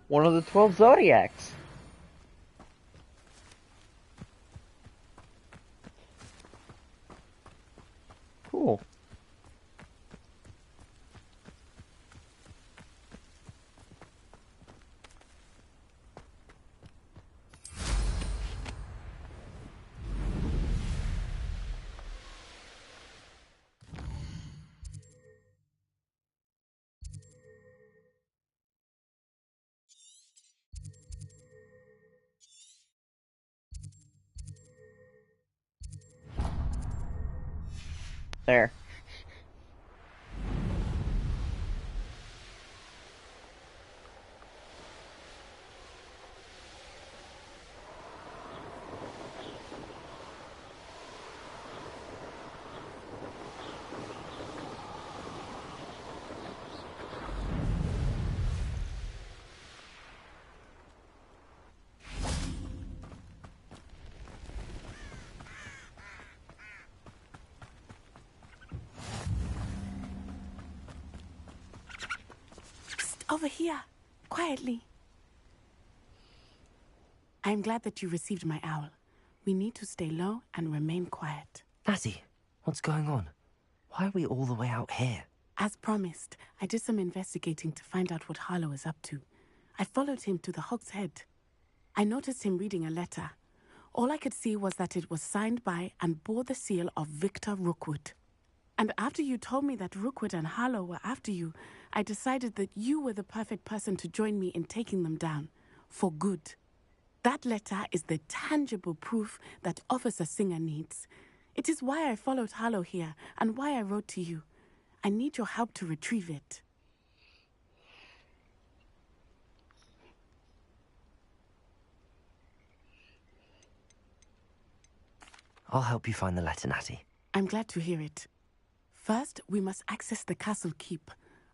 One of the 12 Zodiacs. Cool. There. Over here, quietly. I'm glad that you received my owl. We need to stay low and remain quiet. Nazzy, what's going on? Why are we all the way out here? As promised, I did some investigating to find out what Harlow is up to. I followed him to the Hog's Head. I noticed him reading a letter. All I could see was that it was signed by and bore the seal of Victor Rookwood. And after you told me that Rookwood and Harlow were after you, I decided that you were the perfect person to join me in taking them down. For good. That letter is the tangible proof that Officer Singer needs. It is why I followed Harlow here and why I wrote to you. I need your help to retrieve it. I'll help you find the letter, Natty. I'm glad to hear it. First, we must access the castle keep.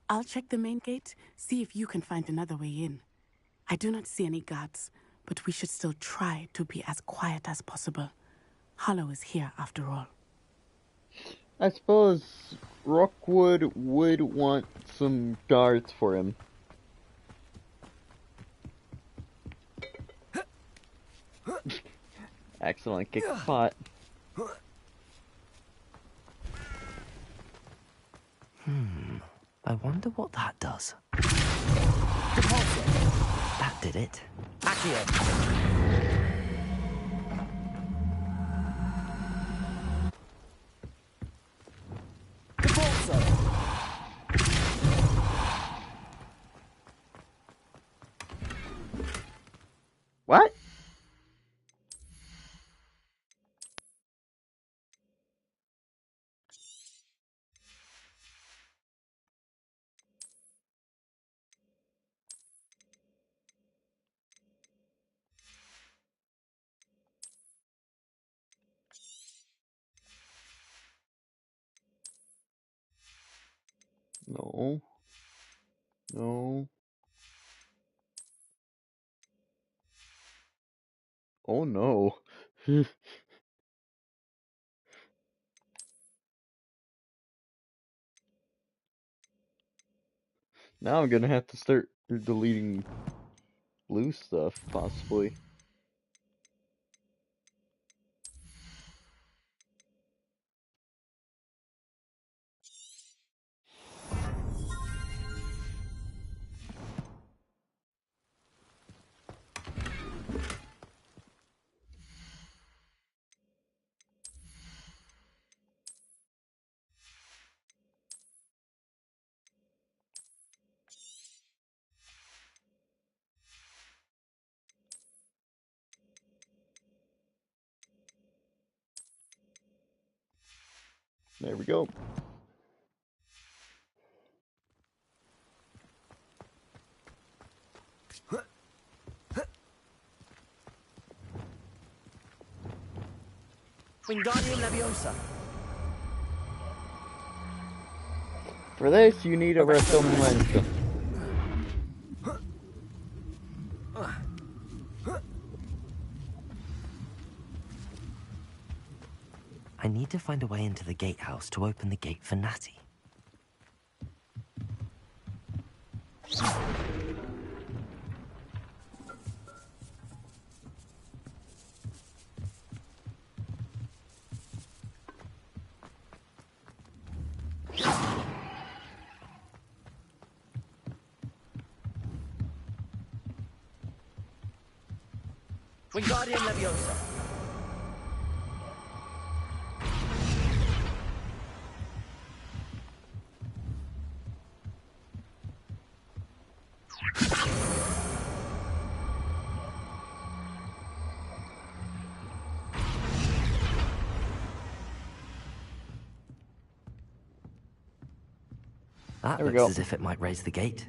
I'll check the main gate, see if you can find another way in. I do not see any guards, but we should still try to be as quiet as possible. Harlow is here after all. I suppose Rookwood would want some guards for him. Excellent kick spot. I wonder what that does. That did it. What? No. No. Oh no. Now I'm gonna have to start deleting blue stuff, possibly. There we go. Wingardium Leviosa. For this, you need a resto momentum. I need to find a way into the gatehouse to open the gate for Natty. Wingardium Leviosa. That looks as if it might raise the gate.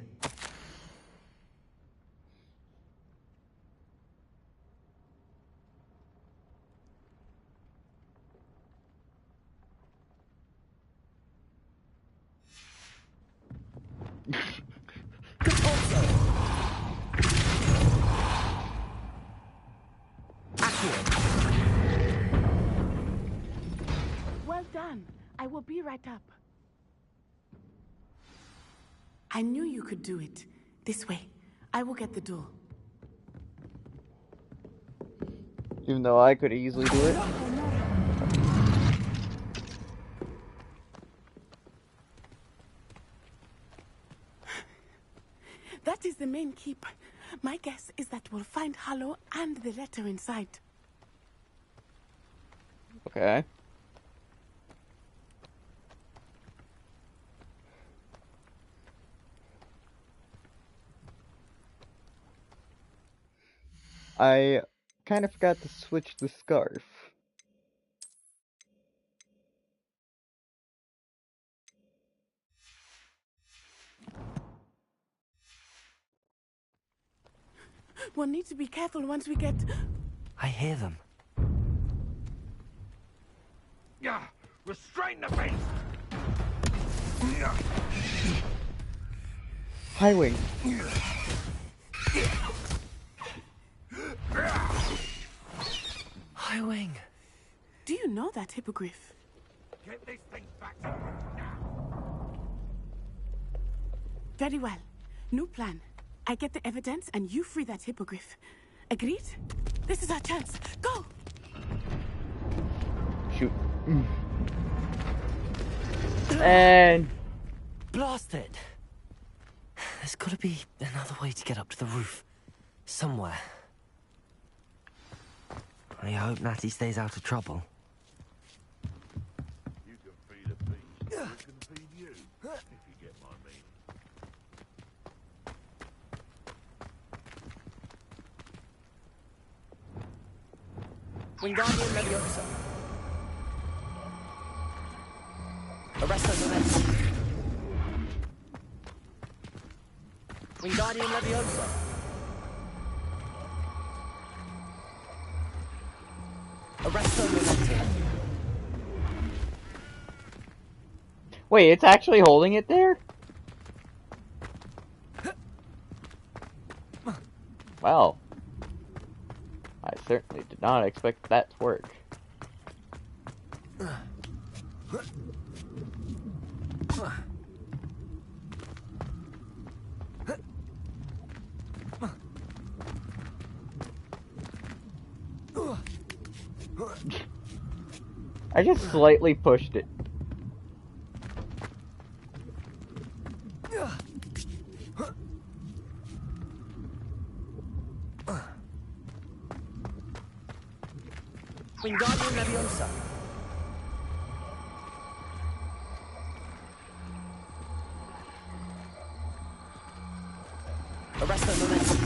Well done. I will be right up. I knew you could do it. This way. I will get the door. Even though I could easily do it. That is the main keep. My guess is that we'll find Harlow and the letter inside. Okay. I kind of forgot to switch the scarf. We'll need to be careful once we get... I hear them. Yeah, restrain the beast. High Wing. High Wing. Do you know that hippogriff? Get this thing back to now. Very well. New plan. I get the evidence and you free that hippogriff. Agreed? This is our chance. Go! Shoot. And... Blast it! There's gotta be another way to get up to the roof. Somewhere. I hope Natty stays out of trouble. You can feed a beast. We can feed you, if you get my meaning. Wingardium Leviosa. Arresto Momentum. Wingardium Leviosa. Arresto Momentum. Wait, it's actually holding it there? Well, I certainly did not expect that to work. I just slightly pushed it. Wingardium Leviosa. Arresto Momentum.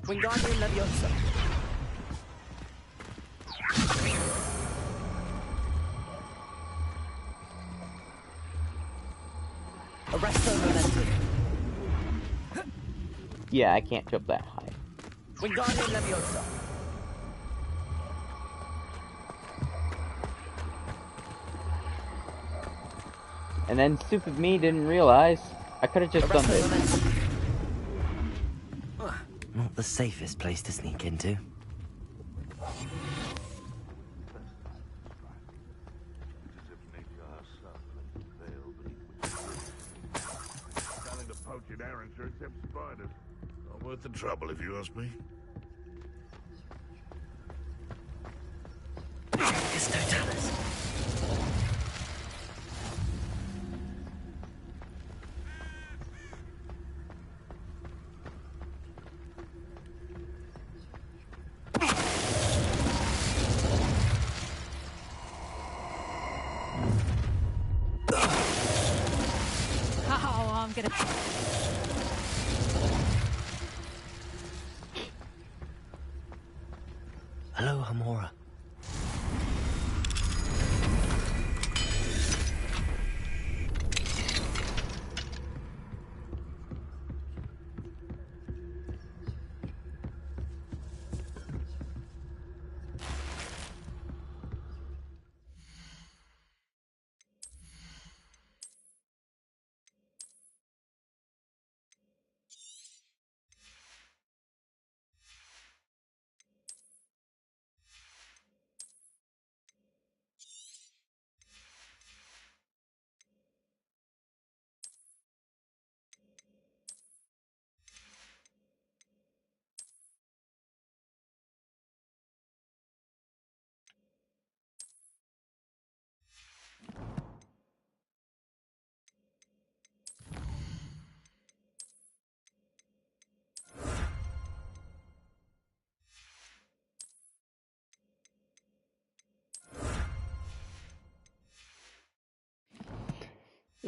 Wingardium Leviosa. Arresto Momentum. Yeah, I can't jump that high. Wingardium Leviosa. And then stupid me didn't realize I could have just done this. Not the safest place to sneak into. Telling to poach in Arrowshire except spiders. Not worth the trouble, if you ask me. It's no Dallas. Oh, I'm gonna... Hello, Hamora.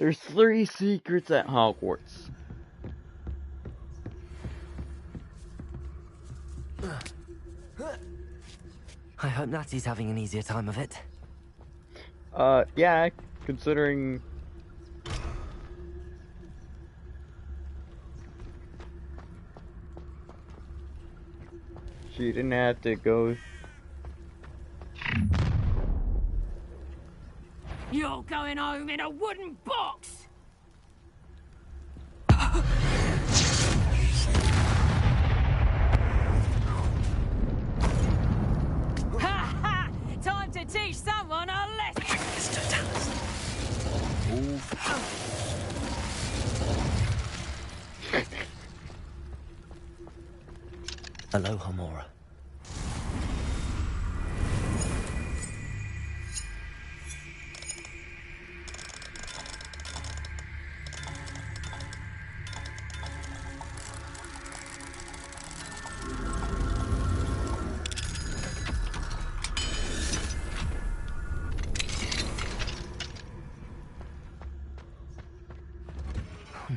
There's 3 secrets at Hogwarts. I hope Natty's having an easier time of it. Yeah, considering... she didn't have to go... You're going home in a wooden box! Ha ha! Time to teach someone a lesson! Mr. Dallas. Move. Aloha, Mora.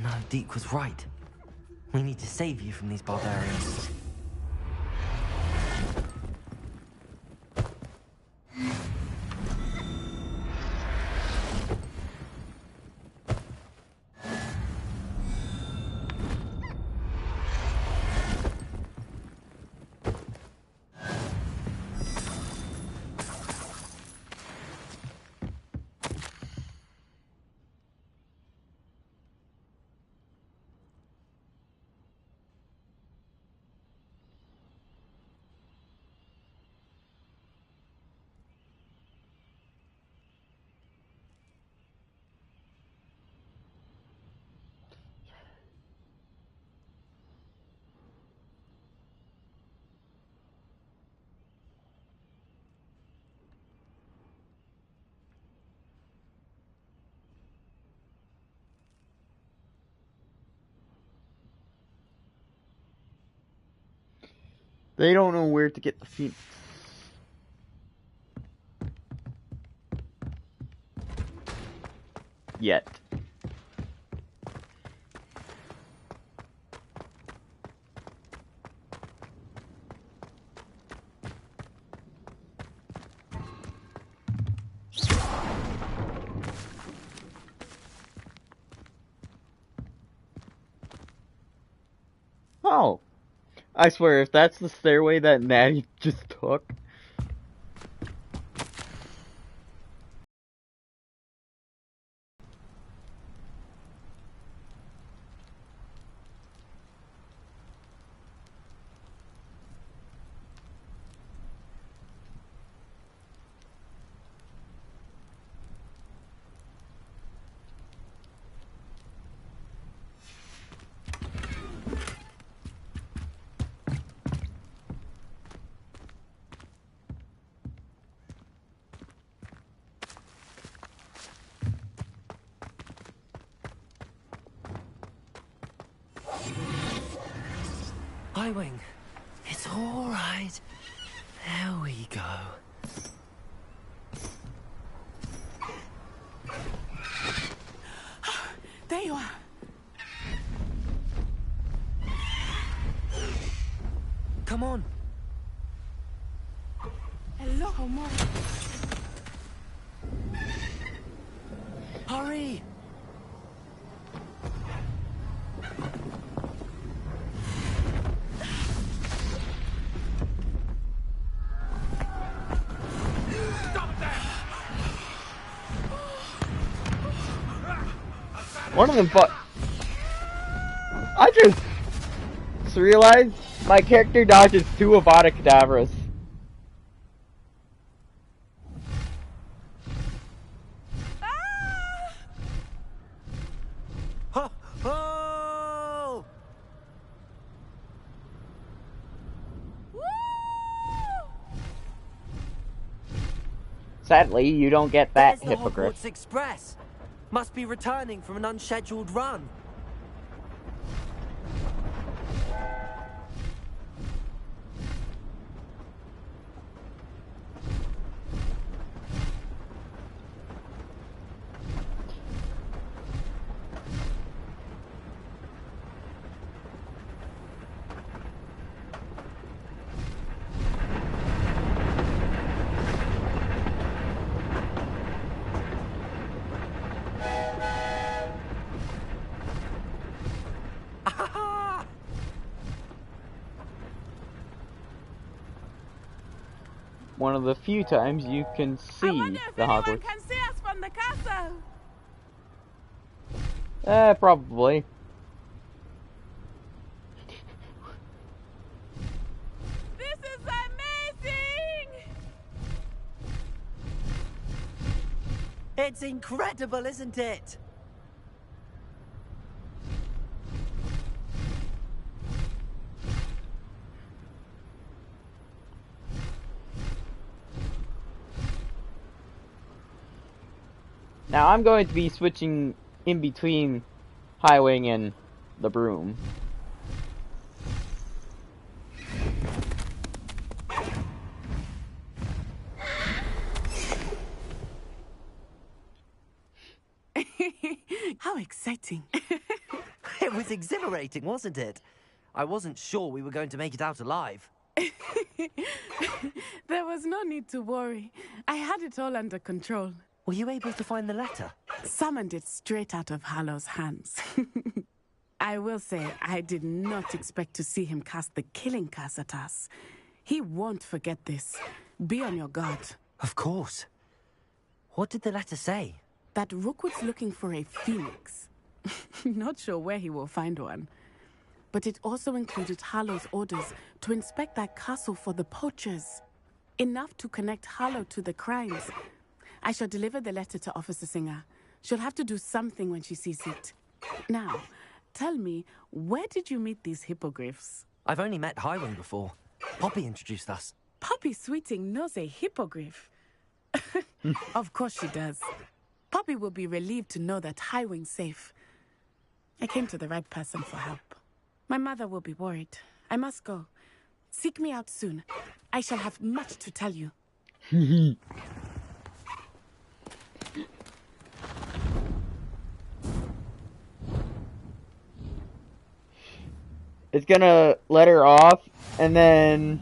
No, Deke was right. We need to save you from these barbarians. They don't know where to get the Phoenix. Yet. Oh. I swear, if that's the stairway that Natty just took... Wing, it's all right. There we go. There you are. Come on. Hello, Mom. Hurry! One of them I just realized my character dodges 2 Avada Kedavras. Oh! Sadly, you don't get that, There's the Hippogriff. Hogwarts Express. Must be returning from an unscheduled run. one of the few times you can see the Hogwarts. Can see us from the castle. Probably. This is amazing! It's incredible, isn't it? Now I'm going to be switching in between Highwing and the broom. How exciting. It was exhilarating, wasn't it? I wasn't sure we were going to make it out alive. There was no need to worry. I had it all under control. Were you able to find the letter? Summoned it straight out of Hallow's hands. I will say, I did not expect to see him cast the killing curse at us. He won't forget this. Be on your guard. Of course. What did the letter say? That Rookwood's looking for a phoenix. Not sure where he will find one. But it also included Hallow's orders to inspect that castle for the poachers. Enough to connect Hallow to the crimes. I shall deliver the letter to Officer Singer. She'll have to do something when she sees it. Now, tell me, where did you meet these hippogriffs? I've only met Highwing before. Poppy introduced us. Poppy Sweeting knows a hippogriff. Of course she does. Poppy will be relieved to know that Highwing's safe. I came to the right person for help. My mother will be worried. I must go. Seek me out soon. I shall have much to tell you. It's gonna let her off, and then...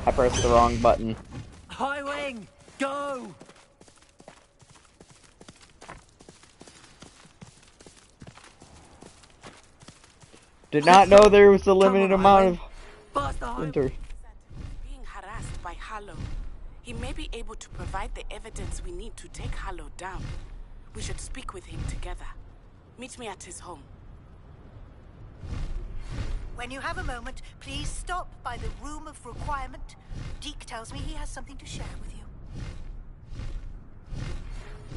I pressed the wrong button. Highwing, go! Did not know there was a limited amount of winter. Being harassed by Hallow. He may be able to provide the evidence we need to take Hallow down. We should speak with him together. Meet me at his home. When you have a moment, please stop by the Room of Requirement. Deke tells me he has something to share with you.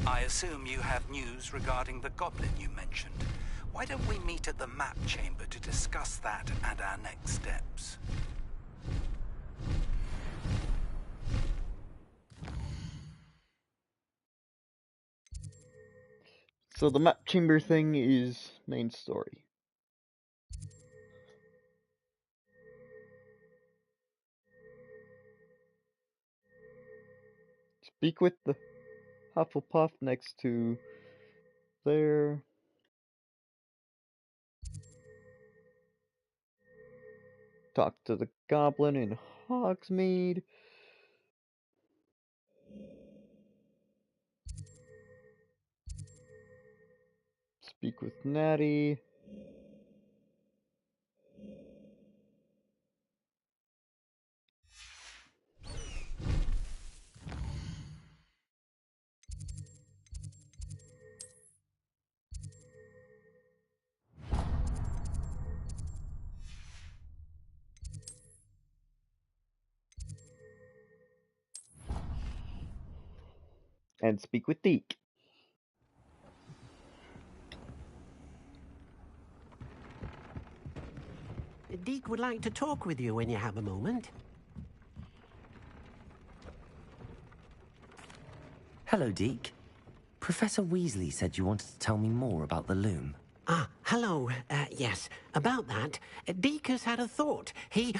I assume you have news regarding the goblin you mentioned. Why don't we meet at the map chamber to discuss that and our next steps? So the map chamber thing is main story. Speak with the Hufflepuff next to there. Talk to the goblin in Hogsmeade. Speak with Natty. And speak with Deke. Deke would like to talk with you when you have a moment. Hello, Deke. Professor Weasley said you wanted to tell me more about the loom. Ah, hello. Yes, about that. Deke has had a thought. He...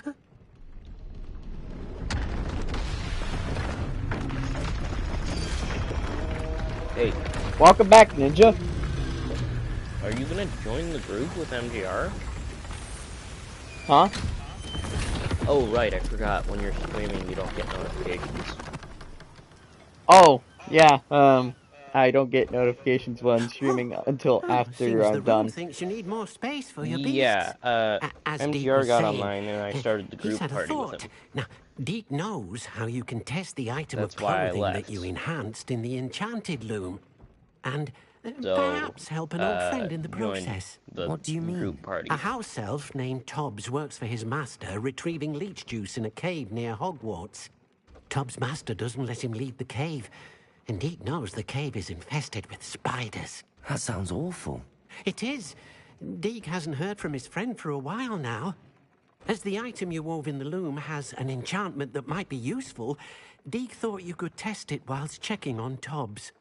Hey, welcome back, Ninja. Are you gonna join the group with MGR? Huh? Oh, right, I forgot. When you're streaming, you don't get notifications. Oh, yeah, I don't get notifications when I'm streaming until after Seems the I'm room done. thinks you need more space for your beasts. Yeah, As Deke MGR was got saying, online and I started the he's group had a party with thought. him. Now, Deke knows how you can test the item That's of why I clothing that left. you enhanced in the enchanted loom. And So, perhaps help an old friend in the join process. the What do you mean? group party. A house elf named Tobbs works for his master, retrieving leech juice in a cave near Hogwarts. Tobbs' master doesn't let him leave the cave, and Deke knows the cave is infested with spiders. That sounds awful. It is. Deke hasn't heard from his friend for a while now. As the item you wove in the loom has an enchantment that might be useful, Deke thought you could test it whilst checking on Tobbs.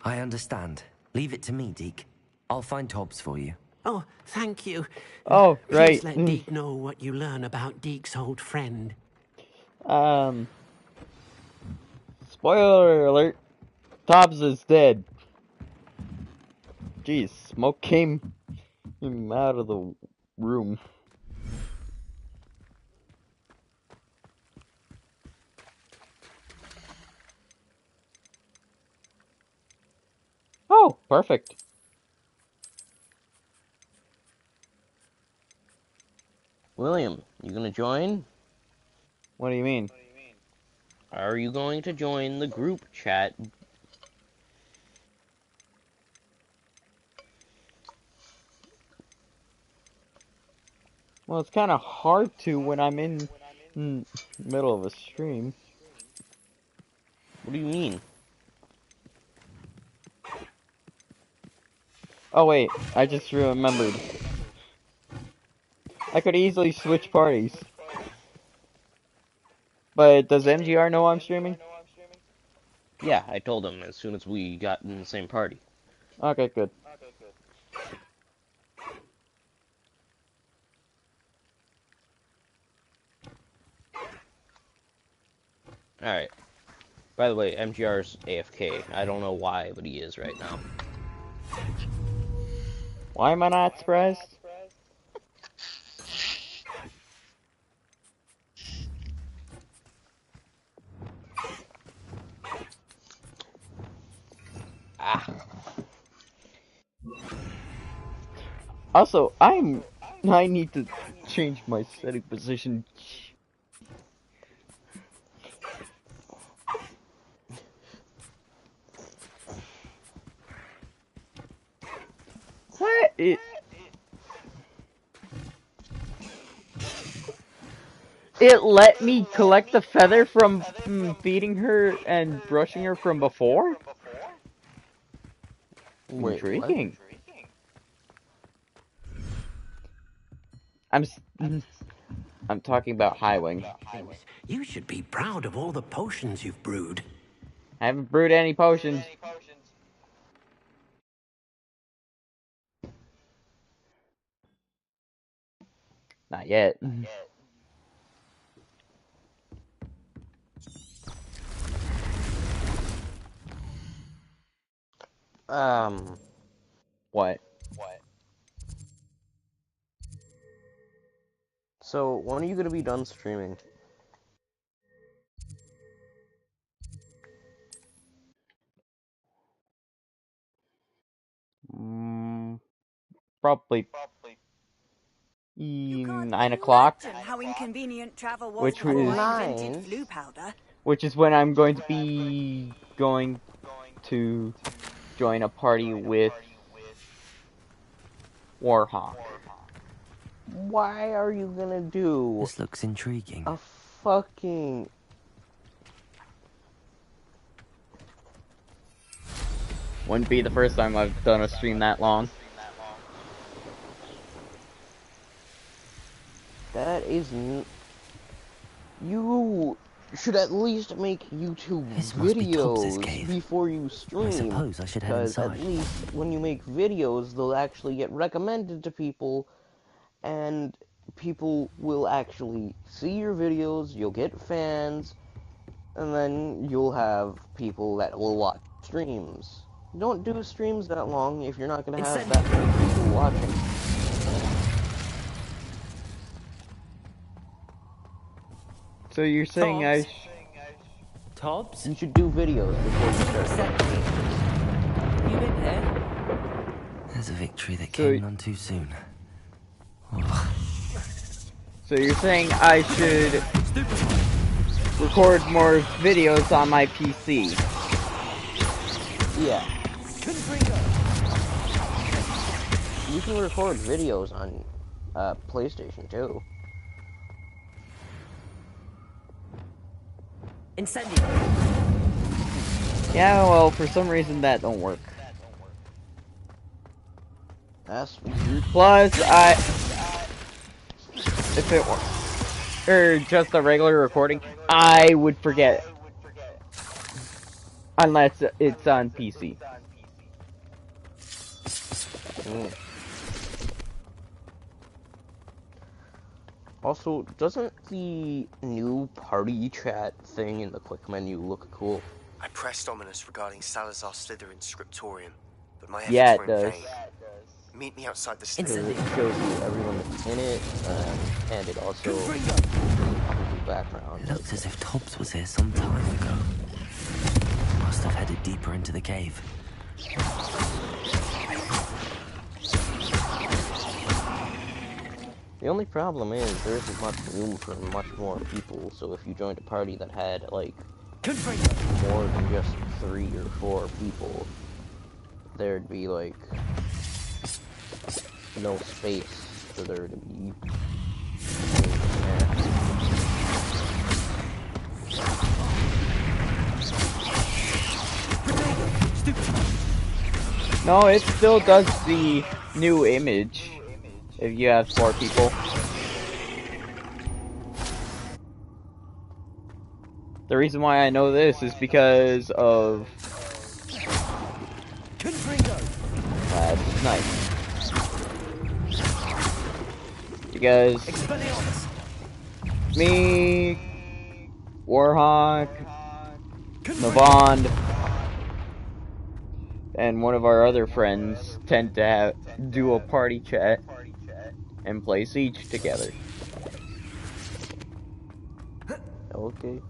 I understand. Leave it to me, Deke. I'll find Tobbs for you. Oh, thank you. Oh, Please right. let Deke know what you learn about Deke's old friend. Spoiler alert. Tobbs is dead. Jeez, smoke came out of the room. Oh, perfect. William, you gonna join? What do you mean? Are you going to join the group chat? Well, it's kind of hard to when I'm in middle of a stream. What do you mean? Oh wait, I just remembered. I could easily switch parties. But does MGR know I'm streaming? Yeah, I told him as soon as we got in the same party. Okay, good. Alright. By the way, MGR's AFK. I don't know why, but he is right now. Why am I not surprised? Also, I need to change my setting position. What? It let me collect the feather from feeding her and brushing her from before? Wait, Intriguing. what? I'm talking about Highwing. You should be proud of all the potions you've brewed. I haven't brewed any potions. Not yet. What? So, when are you gonna be done streaming? Probably 9 o'clock. How inconvenient travel was Which before was I invented flu powder. Which is when I'm going to be going to join a party with Warhawk. Why are you gonna do... This looks intriguing. A fucking... Wouldn't be the first time I've done a stream that long. That is... You should at least make YouTube videos before you stream. I suppose I should head inside. Because at least when you make videos, they'll actually get recommended to people, and people will actually see your videos, you'll get fans, and then you'll have people that will watch streams. Don't do streams that long if you're not going to have that many people watching. So you're saying Tobbs? You should do videos before you start playing. You in here? There's a victory that came none too soon. Oh. So you're saying I should record more videos on my PC? Yeah. You can record videos on PlayStation too. Incendio. Yeah, well, for some reason that don't work. That's weird. Plus, if it were, or just a regular recording, I would forget. Unless it's on PC. Also, doesn't the new party chat thing in the quick menu look cool? I pressed ominous regarding Salazar Slytherin's scriptorium, but my efforts were in vain. Meet me outside the Slytherin. It shows you everyone that's in it, and it also shows you background. It looks as if Tobbs was here some time ago. Must have headed deeper into the cave. The only problem is there isn't much room for much more people, so if you joined a party that had, like, more than just 3 or 4 people, there'd be, like, no space for there to be. No, it still does the new image if you have 4 people. The reason why I know this is because of... That's nice. Because me, Warhawk, Navand, and one of our other friends tend to do a party chat and play Siege together. Okay.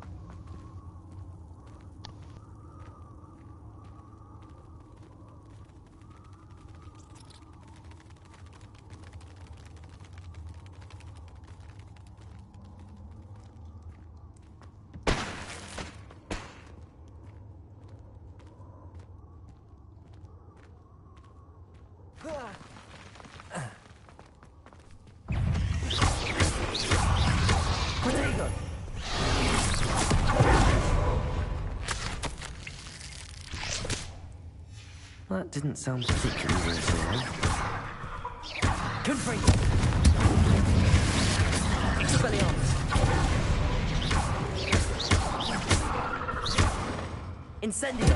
That didn't sound particularly reassuring. Incendio.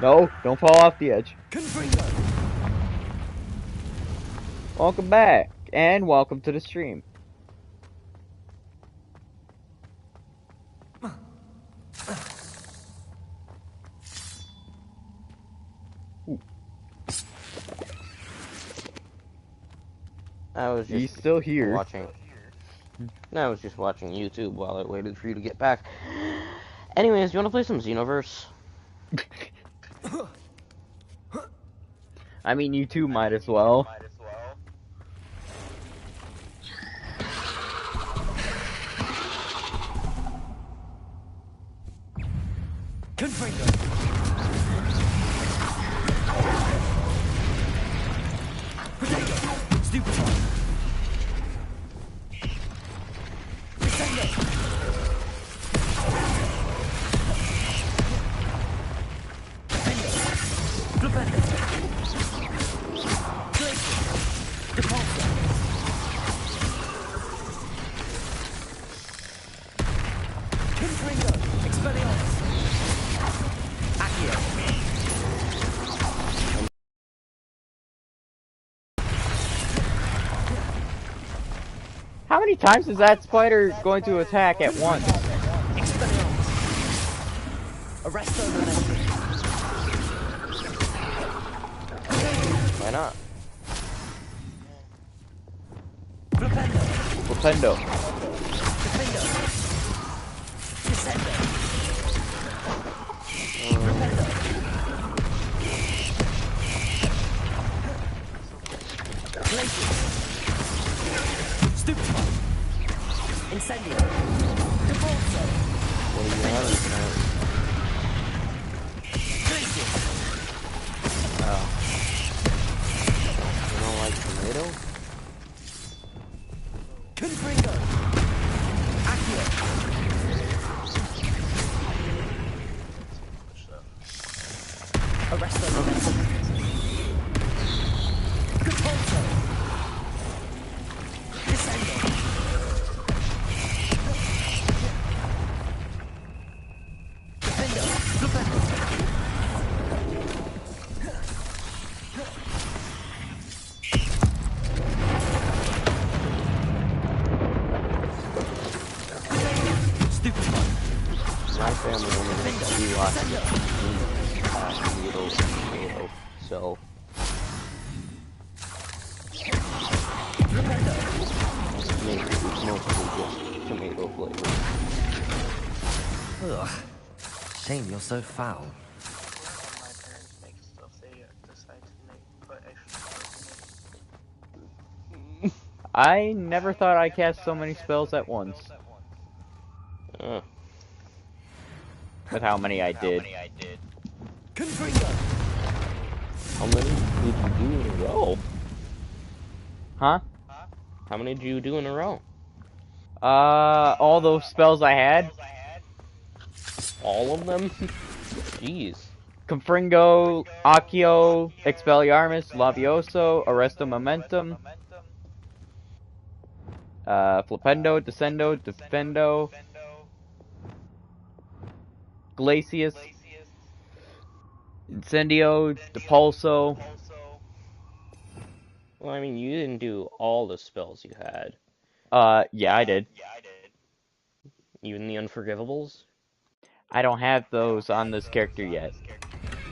No, don't fall off the edge. Welcome back, and welcome to the stream. Ooh. I was just He's still here. Watching. I was just watching YouTube while I waited for you to get back. Anyways, do you want to play some Xenoverse? I mean, you two might as well. many times is that spider going to attack at once? Arresto momentum. Why not? Flipendo. Descendo. Stupefy. Incendio. Devolso. What do you have in that? Oh. You don't like tomato? Confringo. Accio. Arresto momentum. Capolto. Descendo. Defendo. Flipendo. My family only makes 2 lots of noodles and tomato, so... Mostly just tomato flavor. Ugh. Shame you're so foul. I never thought I cast so many spells at once. With how many I did. How many did you do in a row? Huh? How many did you do in a row? All those spells I had. All of them? Jeez. Confringo, Accio, Expelliarmus, Lavioso, Arresto Momentum, Flipendo, Descendo, Defendo, Glacius, Incendio, Depulso. Well, I mean, you didn't do all the spells you had. Yeah, I did. Even the Unforgivables? I don't have those on this character yet.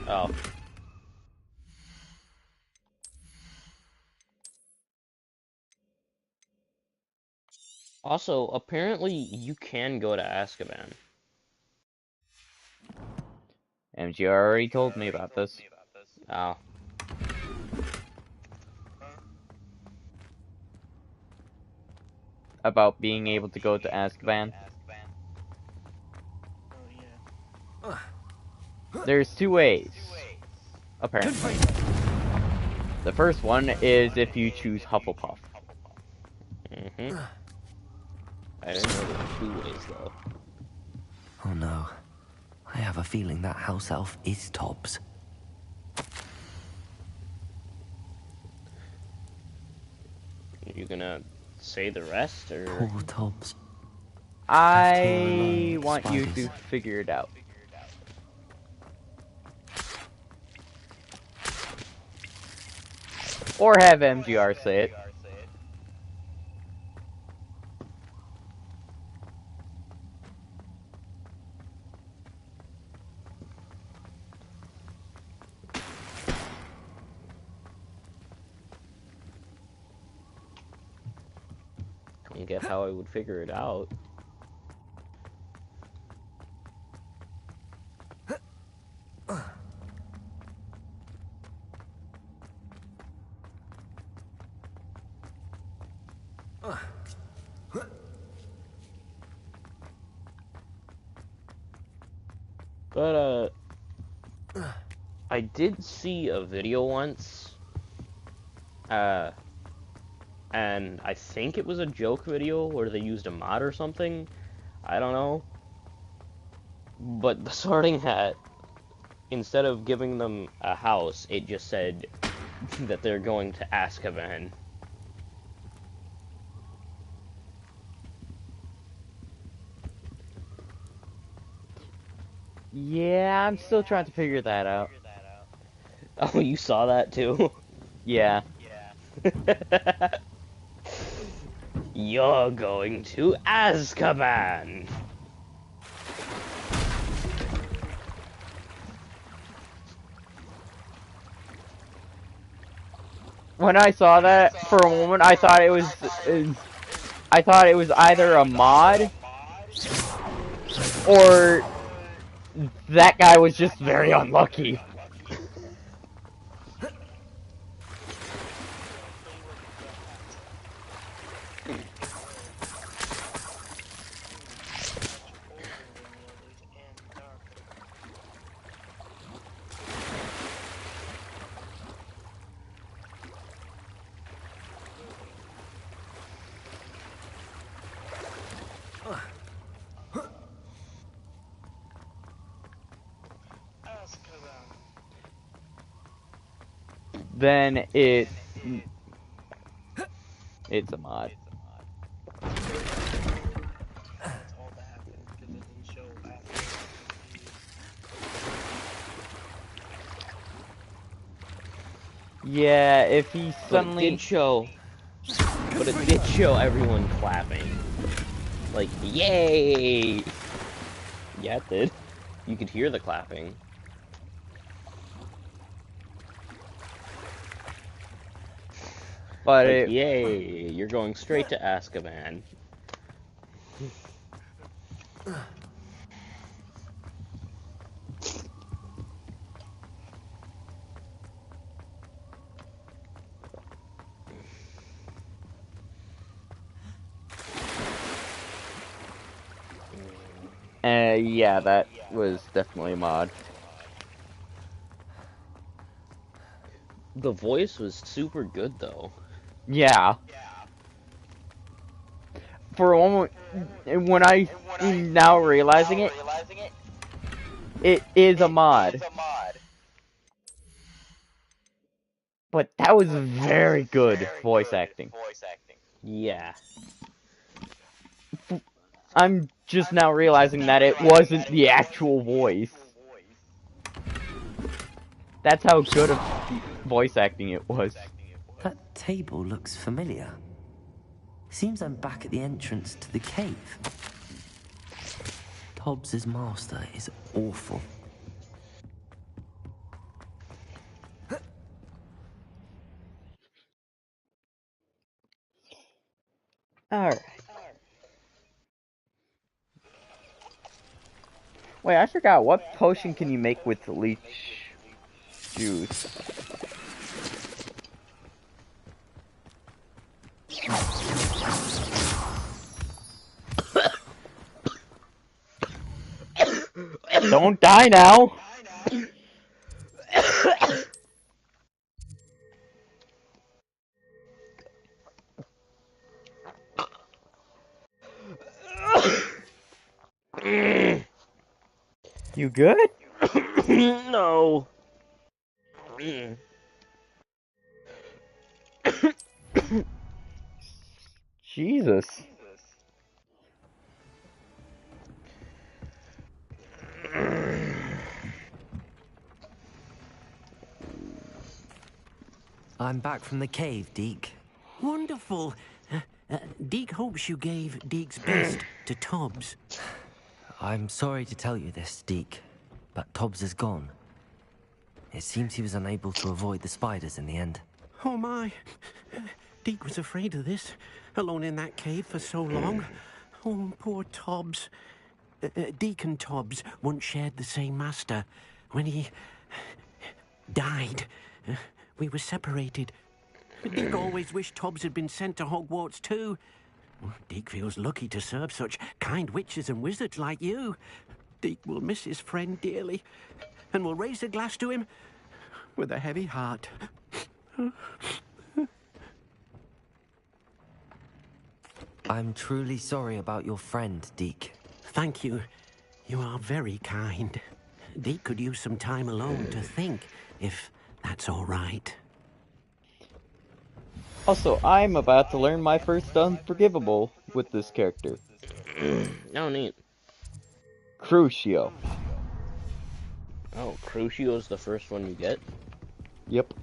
Oh. Also, apparently, you can go to Azkaban. MG already told me about this. Oh. About being able to go to Azkaban. There's 2 ways, apparently. The first one is if you choose Hufflepuff. Mm-hmm. I didn't know there were 2 ways, though. Oh no. I have a feeling that house elf is Tobbs. Are you gonna say the rest, or...? Poor Tobbs. I want you to figure it out. Or have MGR say it. Don't get how I would figure it out. But, I did see a video once, and I think it was a joke video where they used a mod or something. I don't know. But the Sorting Hat, instead of giving them a house, it just said that they're going to Azkaban. Yeah, I'm still trying to figure that out. Oh, you saw that too? Yeah. You're going to Azkaban. When I saw that, for a moment, I thought it was either a mod or that guy was just very unlucky. Then it's a mod. Yeah, if he suddenly... But it did show everyone clapping. Like, yay! Yeah, it did. You could hear the clapping. But like, yay, you're going straight to Azkaban. Yeah, that was definitely a mod. The voice was super good, though. Yeah. For a moment, when I now realizing it, it is a mod. But that was very good voice acting. Yeah. I'm just now realizing that it wasn't the actual voice. That's how good of voice acting it was. That table looks familiar. Seems I'm back at the entrance to the cave. Tobbs's master is awful. Alright. Wait, I forgot. What potion can you make with the leech juice? Don't die now! You good? No. Jesus. I'm back from the cave, Deke. Wonderful. Deke hopes you gave Deke's best to Tobbs. I'm sorry to tell you this, Deke, but Tobbs is gone. It seems he was unable to avoid the spiders in the end. Oh my. Deke was afraid of this, alone in that cave for so long. Oh, poor Tobbs. Deke and Tobbs once shared the same master. When he died, we were separated. Deke always wished Tobbs had been sent to Hogwarts too. Deke feels lucky to serve such kind witches and wizards like you. Deke will miss his friend dearly, and will raise a glass to him with a heavy heart. I'm truly sorry about your friend, Deke. Thank you. You are very kind. Deke could use some time alone to think, if that's all right. Also, I'm about to learn my first unforgivable with this character. Oh, neat. Crucio. Oh, Crucio's the first one you get? Yep.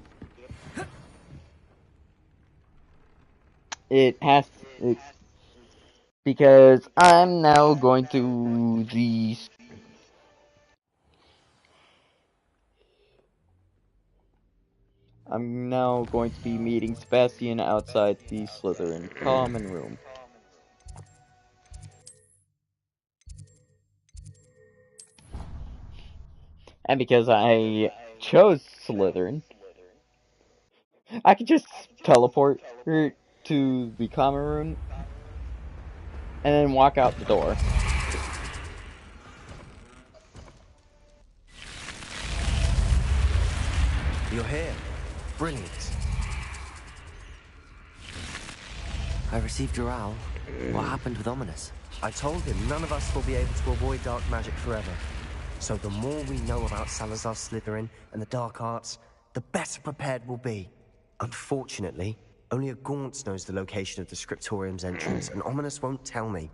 It has... Because I'm now going to the... I'm now going to be meeting Sebastian outside the Slytherin common room. And because I chose Slytherin, I could just teleport her to the common room and then walk out the door. You're here. Brilliant. I received your owl. What happened with Ominous? I told him none of us will be able to avoid dark magic forever. So the more we know about Salazar Slytherin and the dark arts, the better prepared we'll be. Unfortunately, only a Gaunt knows the location of the Scriptorium's entrance, and Ominous won't tell me.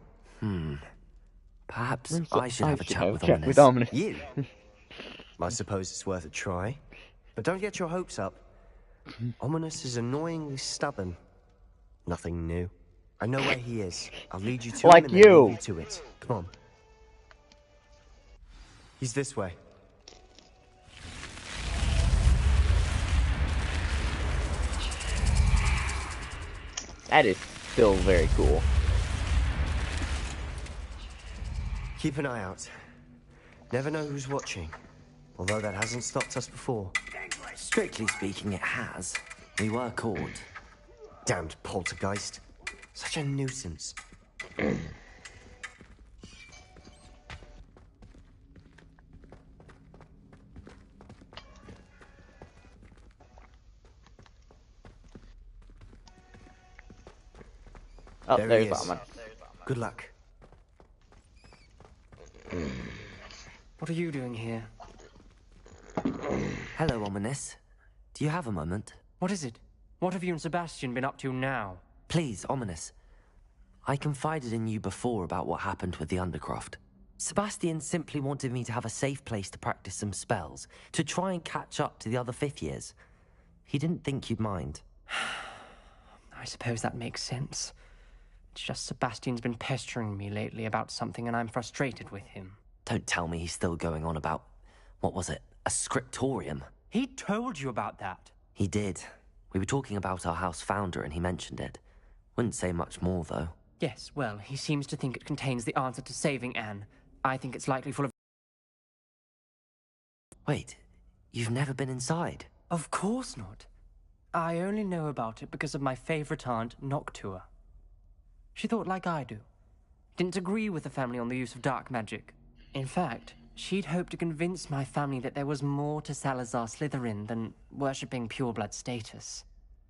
Perhaps I should have a chat with Ominous. You? I suppose it's worth a try. But don't get your hopes up. Ominous is annoyingly stubborn. Nothing new. I know where he is. I'll lead you to him and then lead you to it. Come on. He's this way. That is still very cool. Keep an eye out. Never know who's watching. Although that hasn't stopped us before. Strictly speaking, it has. We were caught. Damned poltergeist. Such a nuisance. Oh, there there's he is. Ominous. Good luck. What are you doing here? Hello, Ominous. Do you have a moment? What is it? What have you and Sebastian been up to now? Please, Ominous. I confided in you before about what happened with the Undercroft. Sebastian simply wanted me to have a safe place to practice some spells, to try and catch up to the other fifth years. He didn't think you'd mind. I suppose that makes sense. It's just Sebastian's been pestering me lately about something and I'm frustrated with him. Don't tell me he's still going on about, what was it, a scriptorium? He told you about that? He did. We were talking about our house founder and he mentioned it. Wouldn't say much more, though. Yes, well, he seems to think it contains the answer to saving Anne. I think it's likely full of... Wait, you've never been inside? Of course not. I only know about it because of my favorite aunt, Noctua. She thought like I do. Didn't agree with the family on the use of dark magic. In fact, she'd hoped to convince my family that there was more to Salazar Slytherin than worshipping pureblood status.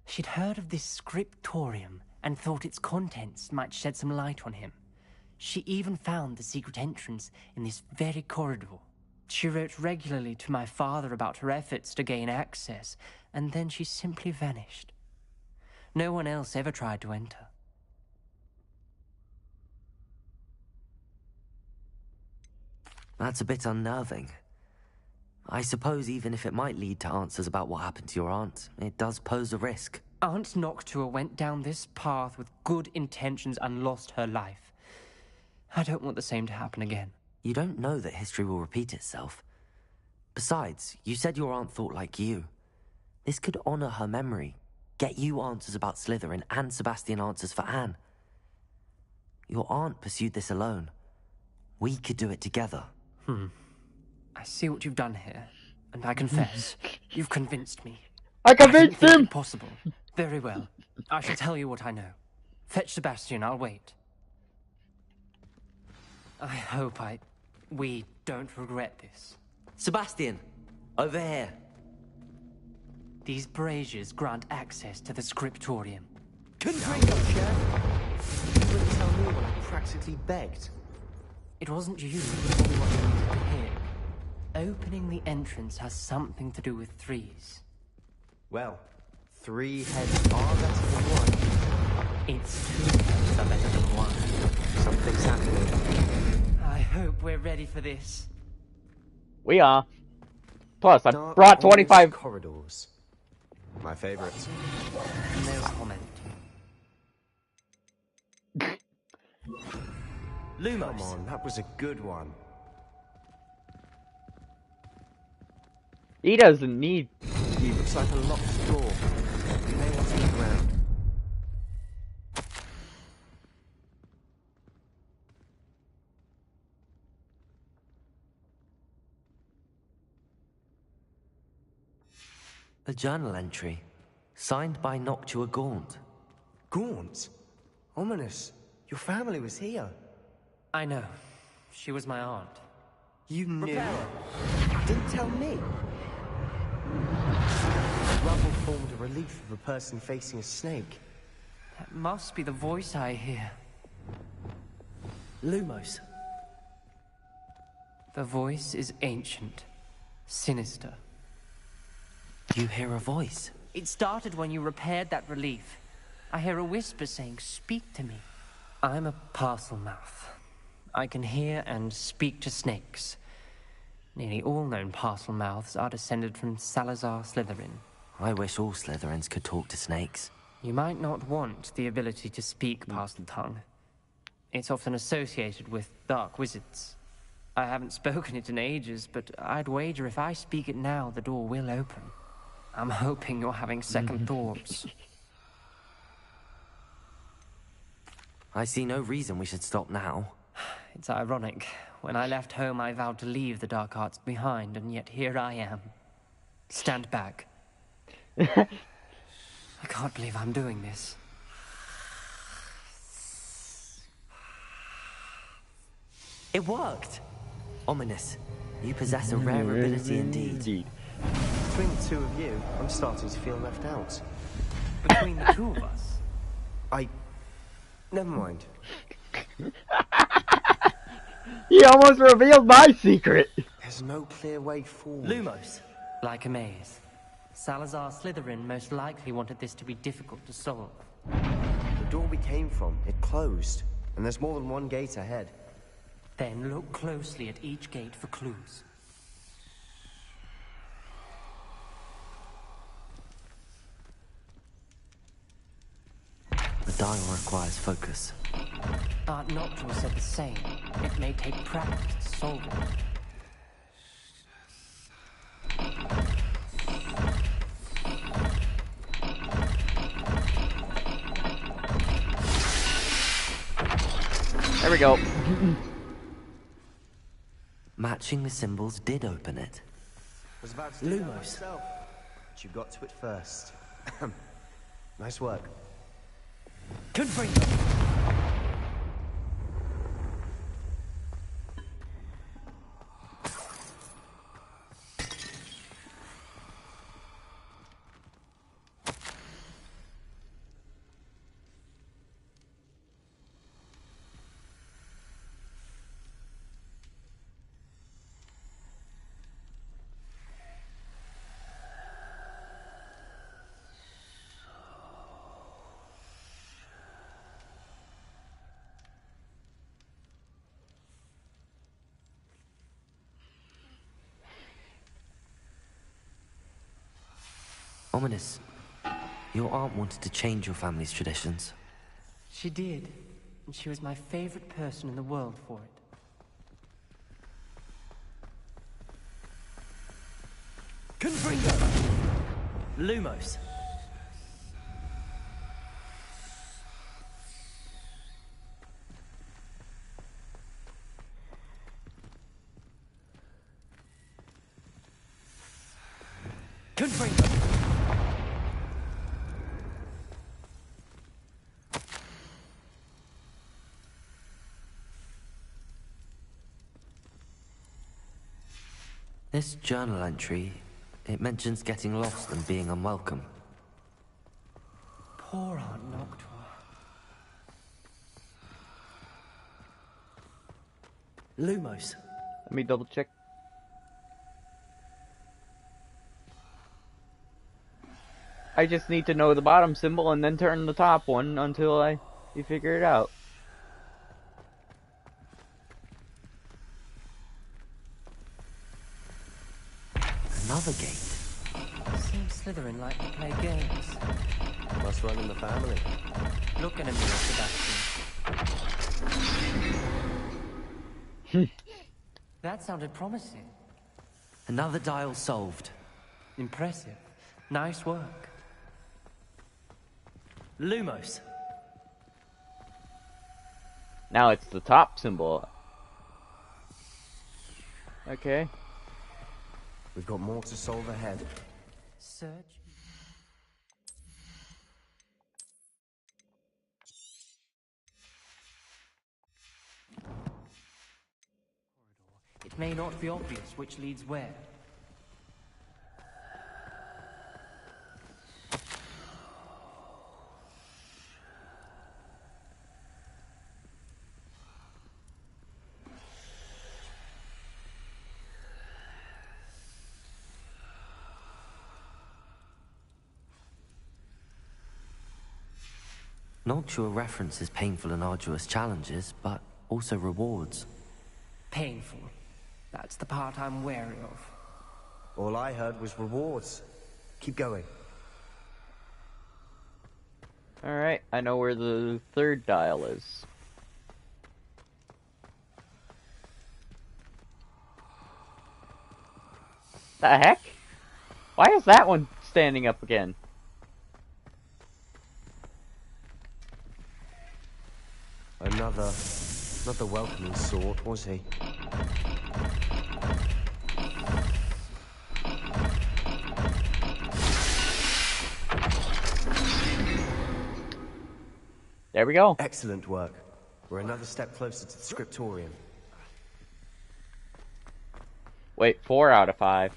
She'd heard of this scriptorium and thought its contents might shed some light on him. She even found the secret entrance in this very corridor. She wrote regularly to my father about her efforts to gain access, and then she simply vanished. No one else ever tried to enter. That's a bit unnerving. I suppose even if it might lead to answers about what happened to your aunt, it does pose a risk. Aunt Noctua went down this path with good intentions and lost her life. I don't want the same to happen again. You don't know that history will repeat itself. Besides, you said your aunt thought like you. This could honor her memory, get you answers about Slytherin and Sebastian answers for Anne. Your aunt pursued this alone. We could do it together. I see what you've done here, and I confess, you've convinced me. I convinced him! Impossible. Very well. I shall tell you what I know. Fetch Sebastian, I'll wait. I hope we don't regret this. Sebastian, over here. These braziers grant access to the scriptorium. Couldn't drink up, Chef. You wouldn't tell me when I practically begged. It wasn't you who told me what you needed to hear. Opening the entrance has something to do with threes. Well, 3 heads are better than 1. It's 2 heads are better than 1. Something's happening. I hope we're ready for this. We are. Plus, I Dark brought 25 corridors. My favorite. No comment. Lumos. Come on, that was a good one. He doesn't need. Looks like a locked door. You may want to look around. A journal entry, signed by Noctua Gaunt. Gaunt? Ominous. Your family was here. I know. She was my aunt. You knew? Reparo. Didn't tell me. The rubble formed a relief of a person facing a snake. That must be the voice I hear. Lumos. The voice is ancient, sinister. You hear a voice? It started when you repaired that relief. I hear a whisper saying, "Speak to me." I'm a parcel mouth. I can hear and speak to snakes. Nearly all known parcel mouths are descended from Salazar Slytherin. I wish all Slytherins could talk to snakes. You might not want the ability to speak parcel tongue. It's often associated with dark wizards. I haven't spoken it in ages, but I'd wager if I speak it now, the door will open. I'm hoping you're having second thoughts. I see no reason we should stop now. It's ironic. When I left home, I vowed to leave the dark arts behind, and yet here I am. Stand back. I can't believe I'm doing this. It worked! Ominous. You possess a rare ability indeed. Between the two of you, I'm starting to feel left out. Between the two of us? Never mind. He almost revealed my secret! There's no clear way forward. Lumos. Like a maze. Salazar Slytherin most likely wanted this to be difficult to solve. The door we came from, it closed. And there's more than one gate ahead. Then look closely at each gate for clues. The dial requires focus. Aunt Noctua said the same. It may take practice to solve it. There we go. Matching the symbols did open it. Was about to do that myself, but you got to it first. Nice work. Confirm. Ominous. Your aunt wanted to change your family's traditions. She did. And she was my favorite person in the world for it. Confringo! Lumos. Confringo! This journal entry, it mentions getting lost and being unwelcome. Poor Aunt Noctua. Lumos. Let me double check. I just need to know the bottom symbol and then turn the top one until you figure it out. Another gate. Seems Slytherin like to play games. Must run in the family. Look in a mirror, Sebastian. That sounded promising. Another dial solved. Impressive. Nice work. Lumos. Now it's the top symbol. Okay. We've got more to solve ahead. Search. It may not be obvious which leads where. Noctua references painful and arduous challenges, but also rewards. Painful. That's the part I'm wary of. All I heard was rewards. Keep going. Alright, I know where the third dial is. The heck? Why is that one standing up again? Another welcoming sort, was he? There we go. Excellent work. We're another step closer to the scriptorium. Wait, 4 out of 5.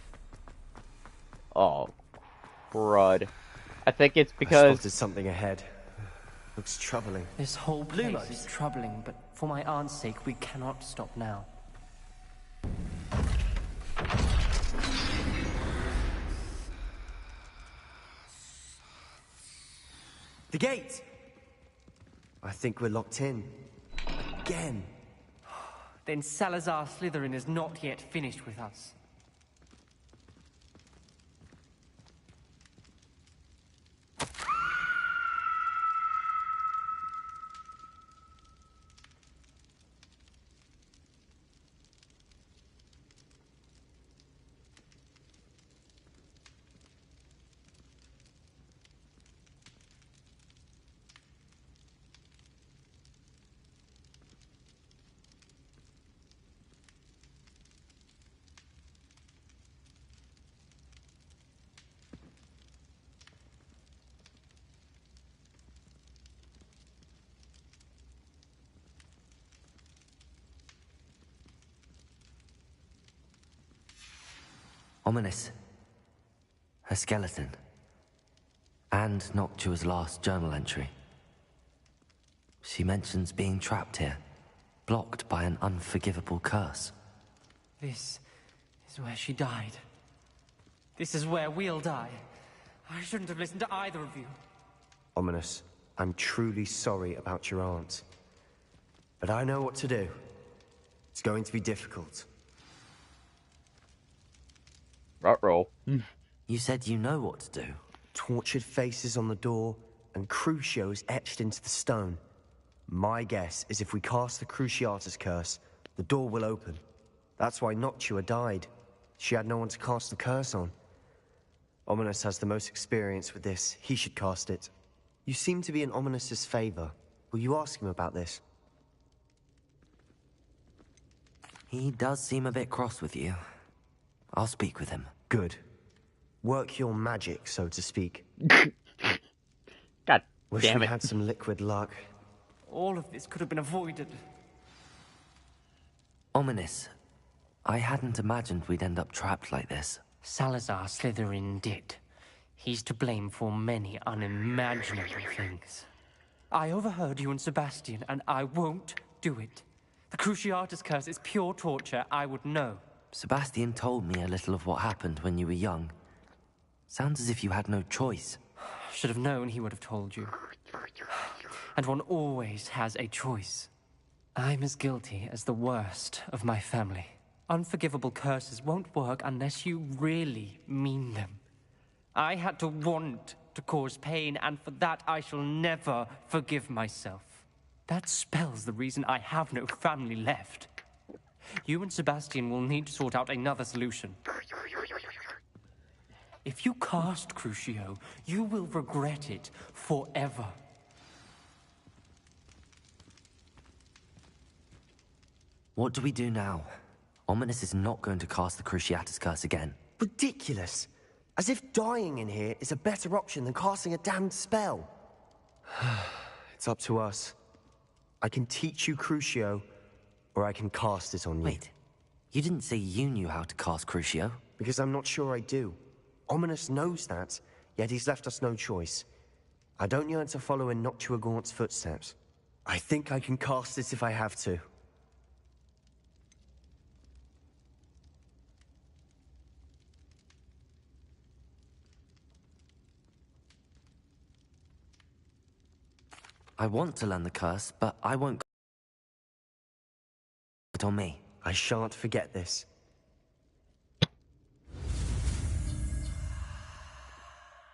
Oh, crud. I think it's because... I spotted something ahead. Looks troubling. This whole place is troubling, but for my aunt's sake, we cannot stop now. The gate! I think we're locked in. Again. Then Salazar Slytherin is not yet finished with us. Ominous. A skeleton. And Noctua's last journal entry. She mentions being trapped here, blocked by an unforgivable curse. This is where she died. This is where we'll die. I shouldn't have listened to either of you. Ominous, I'm truly sorry about your aunt. But I know what to do. It's going to be difficult. Ruh-roh. You said you know what to do. Tortured faces on the door, and Crucios etched into the stone. My guess is if we cast the Cruciatus curse, the door will open. That's why Noctua died. She had no one to cast the curse on. Ominous has the most experience with this. He should cast it. You seem to be in Ominous's favor. Will you ask him about this? He does seem a bit cross with you. I'll speak with him. Good. Work your magic, so to speak. God Wish damn we it. had some liquid luck. All of this could have been avoided. Ominous. I hadn't imagined we'd end up trapped like this. Salazar Slytherin did. He's to blame for many unimaginable things. I overheard you and Sebastian, and I won't do it. The Cruciatus curse is pure torture. I would know. Sebastian told me a little of what happened when you were young. Sounds as if you had no choice. Should have known he would have told you. And one always has a choice. I'm as guilty as the worst of my family. Unforgivable curses won't work unless you really mean them. I had to want to cause pain, and for that I shall never forgive myself. That spells the reason I have no family left. You and Sebastian will need to sort out another solution. If you cast Crucio, you will regret it forever. What do we do now? Ominous is not going to cast the Cruciatus Curse again. Ridiculous. As if dying in here is a better option than casting a damned spell. It's up to us. I can teach you Crucio, or I can cast it on you. Wait, you didn't say you knew how to cast Crucio? Because I'm not sure I do. Ominous knows that, yet he's left us no choice. I don't yearn to follow in Noctuagaunt's footsteps. I think I can cast it if I have to. I want to learn the curse, but I won't it on me. I shan't forget this.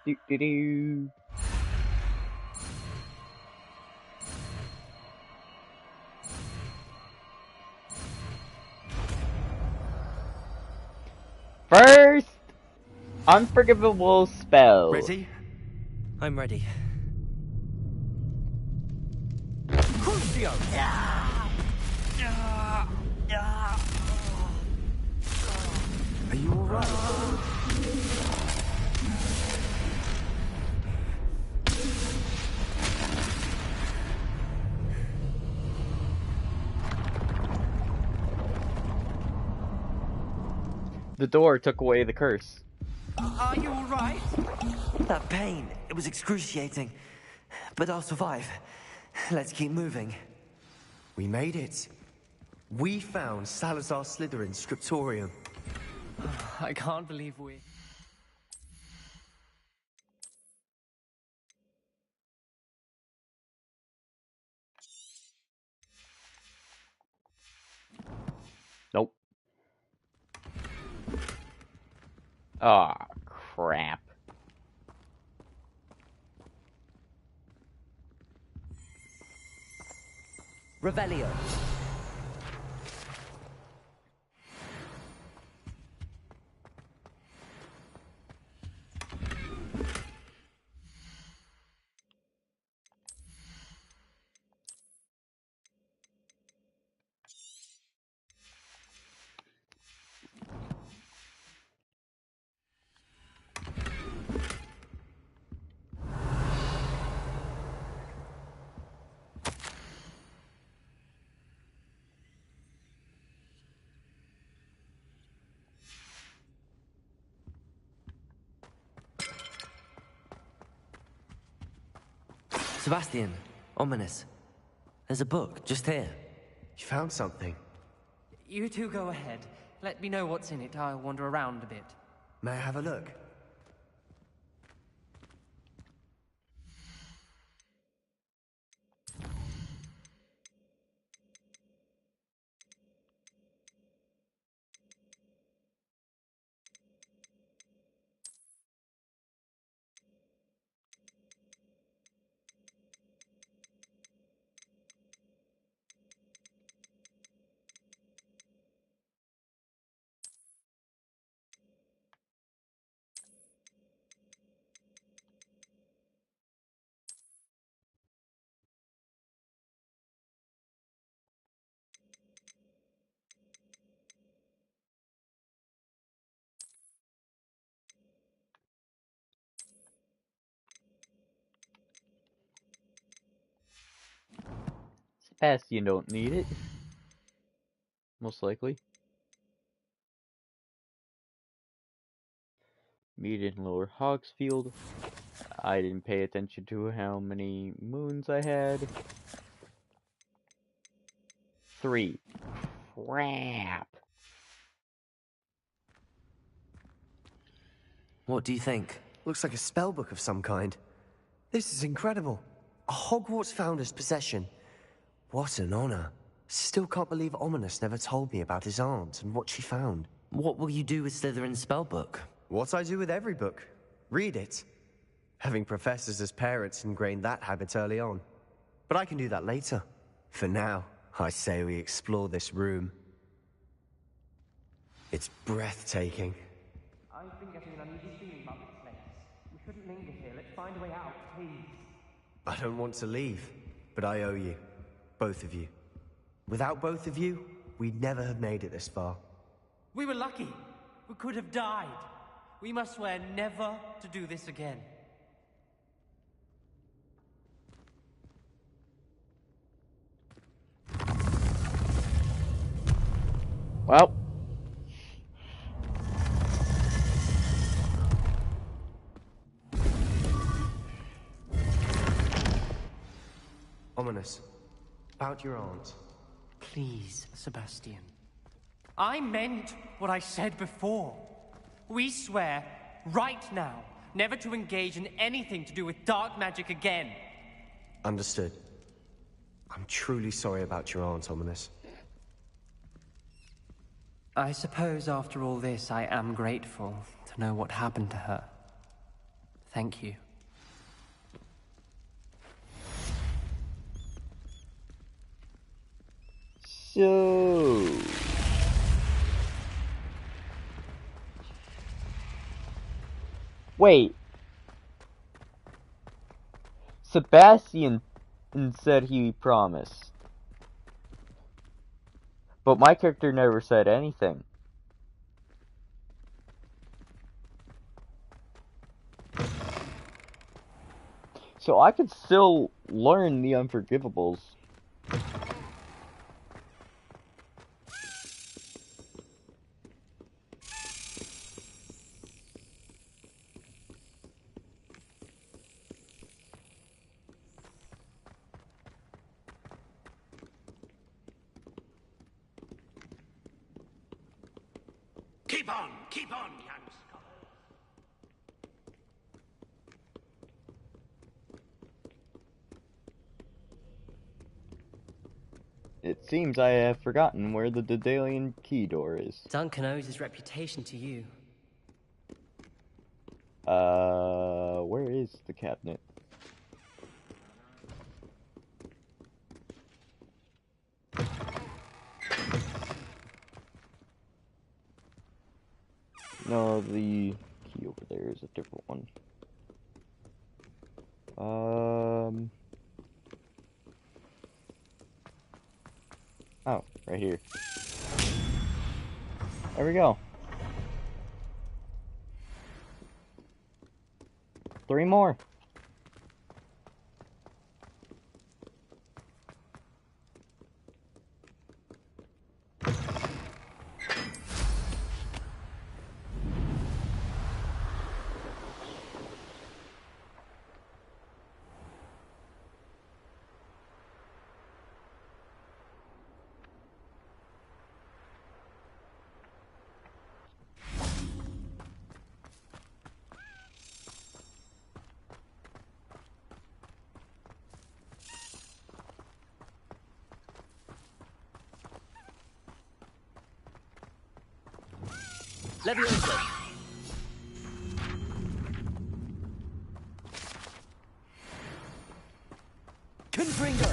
Do. First, unforgivable spell. Ready? I'm ready. Crucio! Are you alright? The door took away the curse. Are you alright? That pain, it was excruciating. But I'll survive. Let's keep moving. We made it. We found Salazar Slytherin's scriptorium. I can't believe we... Nope. Aw, crap. Revelio. Sebastian, Ominous. There's a book just here. You found something? You two go ahead. Let me know what's in it. I'll wander around a bit. May I have a look? Sebastian don't need it. Most likely. Meet in Lower Hogsfield. I didn't pay attention to how many moons I had. 3. Crap. What do you think? Looks like a spellbook of some kind. This is incredible. A Hogwarts founder's possession. What an honor. Still can't believe Ominous never told me about his aunt and what she found. What will you do with Slytherin's spellbook? What I do with every book. Read it. Having professors as parents ingrained that habit early on. But I can do that later. For now, I say we explore this room. It's breathtaking. I've been getting an uneasy feeling about this place. We shouldn't linger here. Let's find a way out, please. I don't want to leave, but I owe you. Both of you. Without both of you, we'd never have made it this far. We were lucky. We could have died. We must swear never to do this again. Well. Ominous. About your aunt. Please, Sebastian. I meant what I said before. We swear, right now, never to engage in anything to do with dark magic again. Understood. I'm truly sorry about your aunt, Ominous. I suppose after all this, I am grateful to know what happened to her. Thank you. So... Wait. Sebastian said he promised. But my character never said anything. So I could still learn the unforgivables. Keep on, young scholars. It seems I have forgotten where the Daedalian key door is. Duncan owes his reputation to you. Where is the cabinet? No, the key over there is a different one. Oh, right here. There we go. 3 more. Leviosa. Confringo.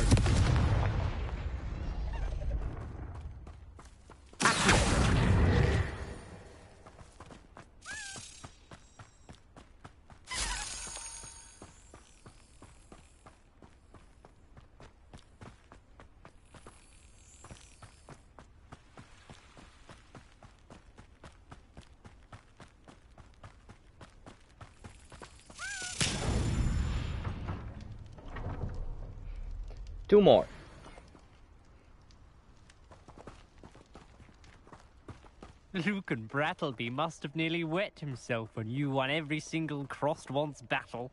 Two more. Lucan Brattleby must have nearly wet himself when you won every single crossed once battle.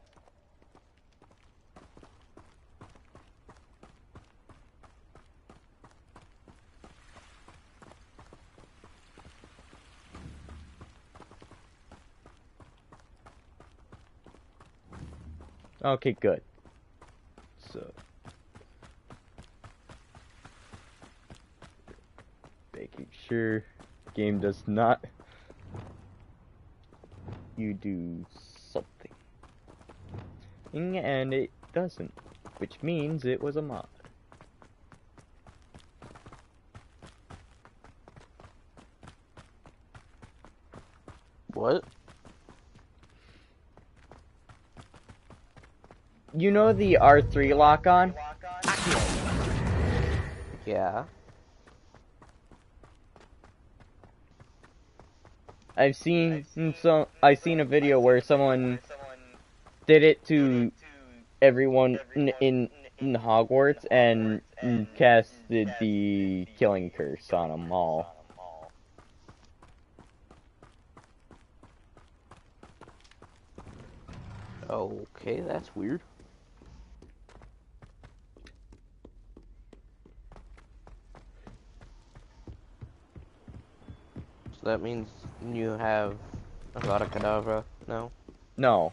Okay, good. So... making sure the game does not... You do something. And it doesn't. Which means it was a mod. What? You know the R3 lock-on? Yeah. I've seen a video where someone did it to everyone in Hogwarts and casted the killing curse on them all. Okay, that's weird. So that means you have Avada Kedavra now? No.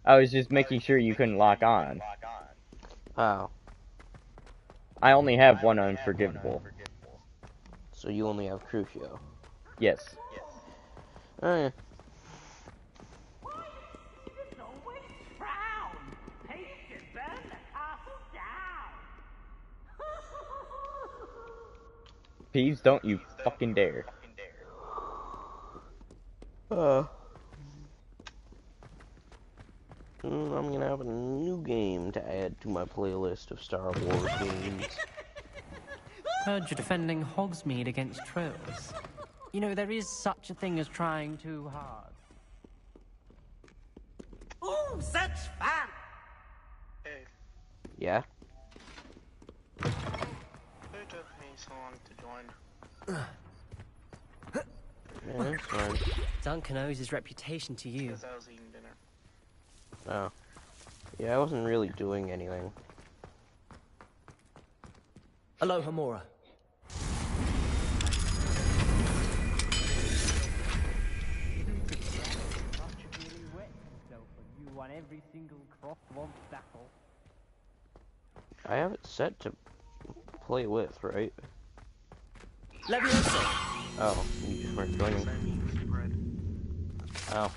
I was just making sure you couldn't lock on. Oh. I only have one unforgivable. So you only have Crucio? Yes. Oh, yeah. Peeves, don't you fucking dare. I'm gonna have a new game to add to my playlist of Star Wars games. Heard you're defending Hogsmeade against trolls. You know, there is such a thing as trying too hard. Ooh, such fun! Yeah? Who took me so long to join? Yeah, that's fine. Duncan owes his reputation to you. Because I was eating dinner. Oh. Yeah, I wasn't really doing anything. Aloha, Mora. Every single crossword battle. I have it set to play with, right? Leviosa! Oh, you just weren't joining. Oh.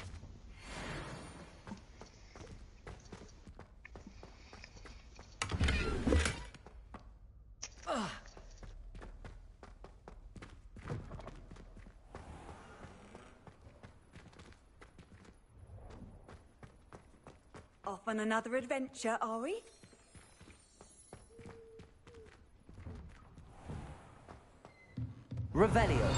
Off on another adventure, are we? Revelio.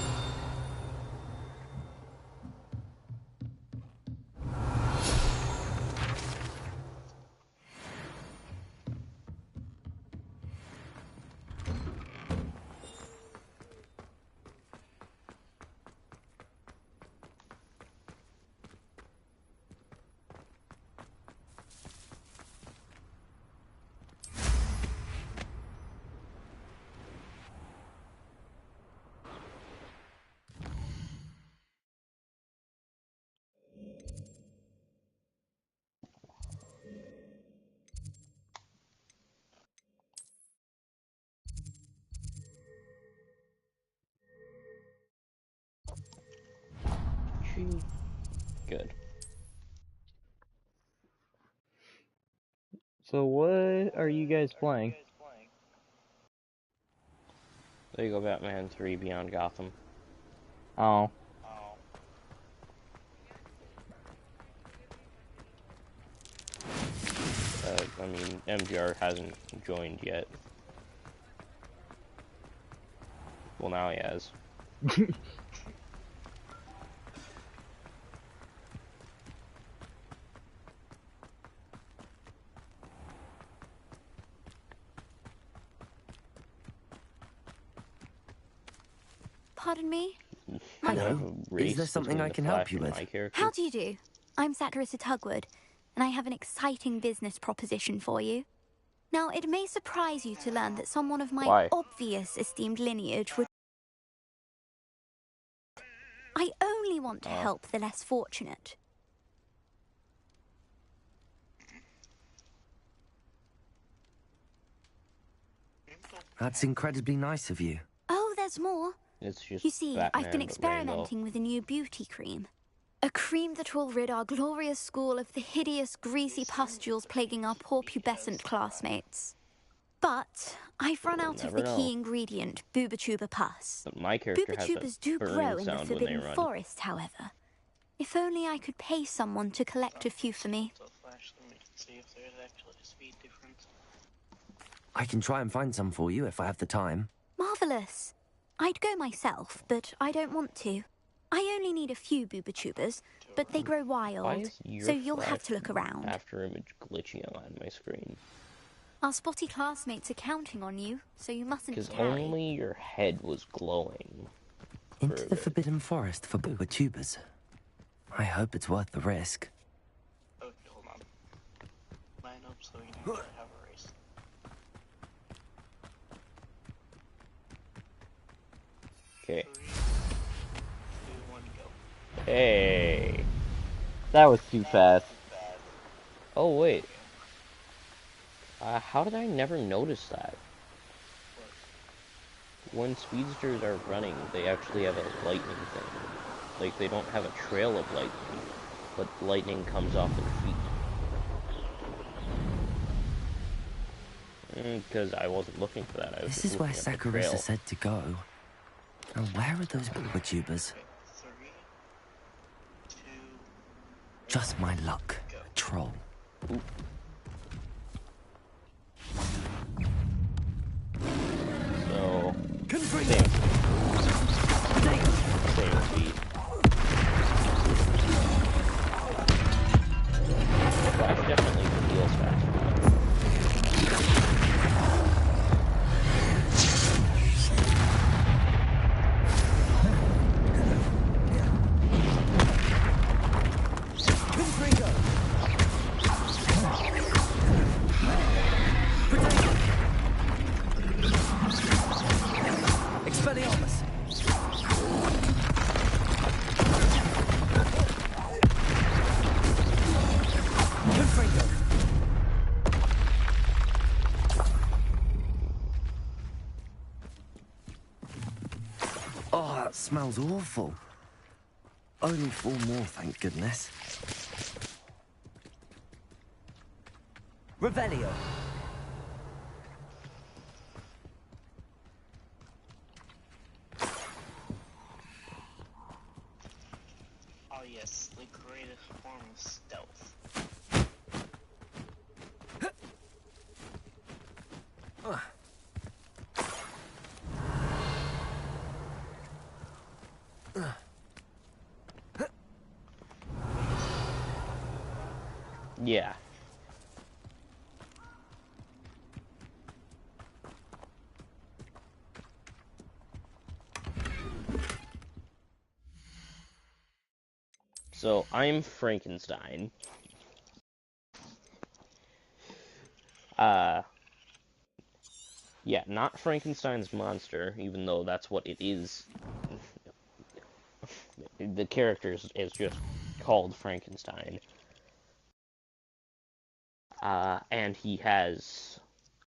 Good. So what are you guys playing? There you go, Batman 3 Beyond Gotham. Oh. I mean, MGR hasn't joined yet. Well, now he has. Pardon me? Hello. Is there something I can help you with? How do you do? I'm Satirissa Tugwood, and I have an exciting business proposition for you. Now, it may surprise you to learn that someone of my obvious esteemed lineage would... I only want to help the less fortunate. That's incredibly nice of you. Oh, there's more. It's just You see, I've been Batman, but rainbow. experimenting with a new beauty cream. A cream that will rid our glorious school of the hideous, greasy pustules plaguing our poor pubescent classmates. But I've run out of the key ingredient, Booba Tuba pus. But my character Booba has tubas a do burn grow in the sound when they Forbidden run. Forest, however, If only I could pay someone to collect a few for me. I can try and find some for you if I have the time. Marvellous. I'd go myself, but I don't want to. I only need a few Booba-Tubers, but they grow Why wild, is your so you'll have flash to look around. after image glitching on my screen? Our spotty classmates are counting on you, so you mustn't Because tarry. only your head was glowing. Into the Forbidden Forest for Booba-Tubers. I hope it's worth the risk. Okay, hold on. Line up so you can have a race. Okay. 3, 2, 1, go. Hey. That was too fast. Oh, wait. How did I never notice that? When speedsters are running, they actually have a lightning thing. Like, they don't have a trail of lightning, but lightning comes off their feet. Because I wasn't looking for that. I was This just is where looking at the Sakurisa trail. said to go. Now, where are those Booba-Tubers? 3, 2, Just my luck. A troll. Ooh. So, same speed. Flash definitely feels faster. Expelliarmus! Confringo! Oh, that smells awful. Only 4 more, thank goodness. Revelio! oh yes, the greatest form of stealth. Yeah. So, I'm Frankenstein. Yeah, not Frankenstein's monster, even though that's what it is. The character is just called Frankenstein. And he has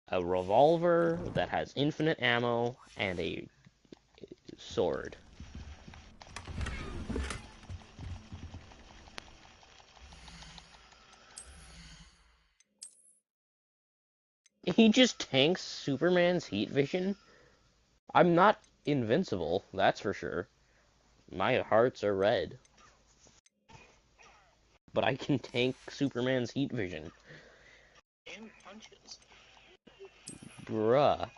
a revolver that has infinite ammo and a sword. He just tanks Superman's heat vision? I'm not invincible, that's for sure. My hearts are red. But I can tank Superman's heat vision. And punches. Bruh.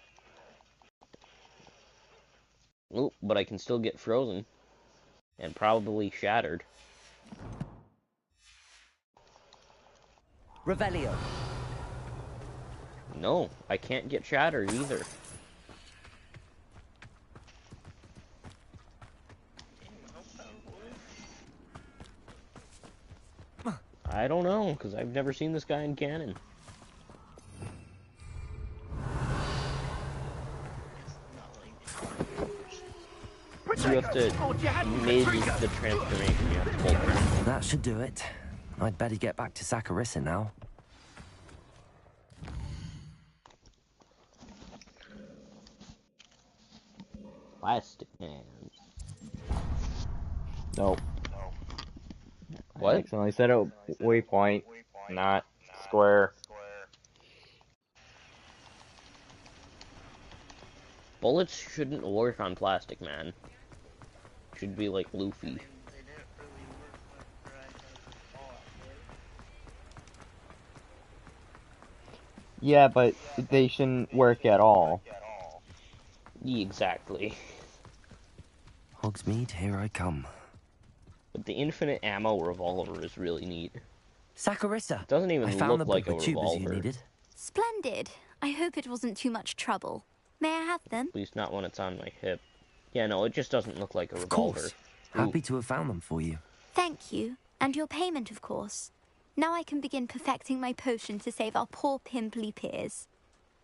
Oh, but I can still get frozen. And probably shattered. Revelio! No, I can't get shattered either. I don't know, because I've never seen this guy in canon. You have to, mid the transformation, you have to hold down. That should do it. I'd better get back to Sakurisa now. Plastic Man. Nope. What? I accidentally set a waypoint, not square. Bullets shouldn't work on Plastic Man. Should be like Luffy. Yeah, but they shouldn't work at all. Exactly. Hogsmeade, here I come. But the infinite ammo revolver is really neat. Saccharissa! It doesn't even I found look the like book a with tubers you revolver. needed. Splendid. I hope it wasn't too much trouble. May I have them? At least not when it's on my hip. Yeah, no, it just doesn't look like a revolver. Of course. Happy to have found them for you. Thank you. And your payment, of course. Now I can begin perfecting my potion to save our poor pimply peers.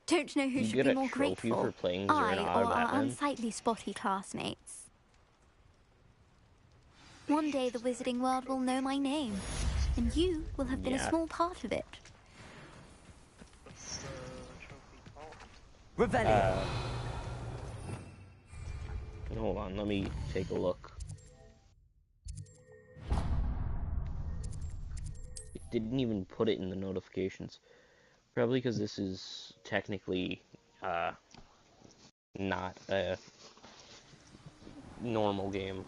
Don't know who You should get be a more trophy grateful, for playing I Zerna or our Batman? unsightly spotty classmates. One day the wizarding world will know my name, and you will have been a small part of it. Revelio. Hold on, let me take a look. It didn't even put it in the notifications. Probably because this is technically not a normal game.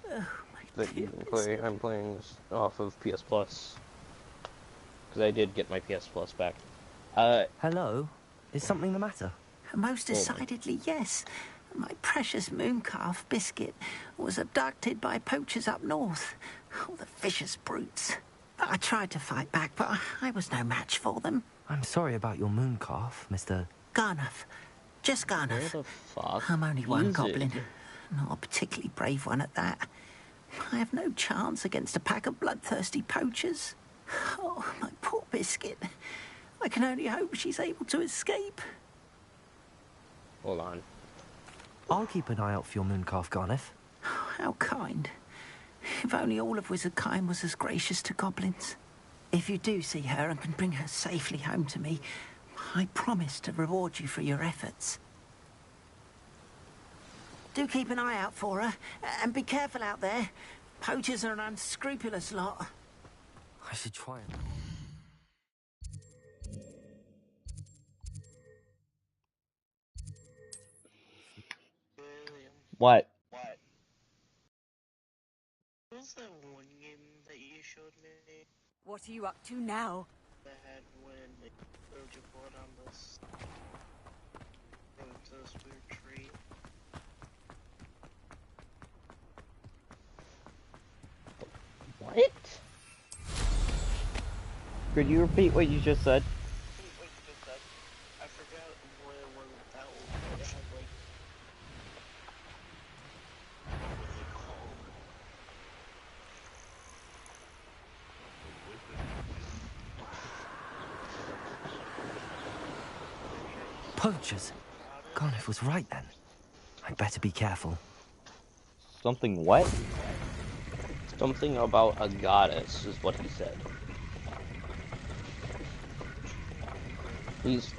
Oh, That you can play. I'm playing this off of PS Plus. Because I did get my PS Plus back. Hello? Is something the matter? Most decidedly, yes. My precious mooncalf, Biscuit, was abducted by poachers up north. Oh, the vicious brutes. I tried to fight back, but I was no match for them. I'm sorry about your mooncalf, Mr. Garnuff. Just Garnuff. Where the fuck I'm only one is goblin. it? Not a particularly brave one at that. I have no chance against a pack of bloodthirsty poachers. Oh, my poor Biscuit. I can only hope she's able to escape. Hold on. I'll keep an eye out for your mooncalf, Garniff. How kind. If only all of Wizardkind was as gracious to goblins. If you do see her and can bring her safely home to me, I promise to reward you for your efforts. Do keep an eye out for her, and be careful out there. Poachers are an unscrupulous lot. I should try and... What? What was that one game that you showed me? What are you up to now? That had when they rode your board on this weird tree. What? Could you repeat what you just said? I forgot what it was that one. It had like, what was it called? Poachers? Garniff was right then. I'd better be careful. Something what? Something about a goddess is what he said. He's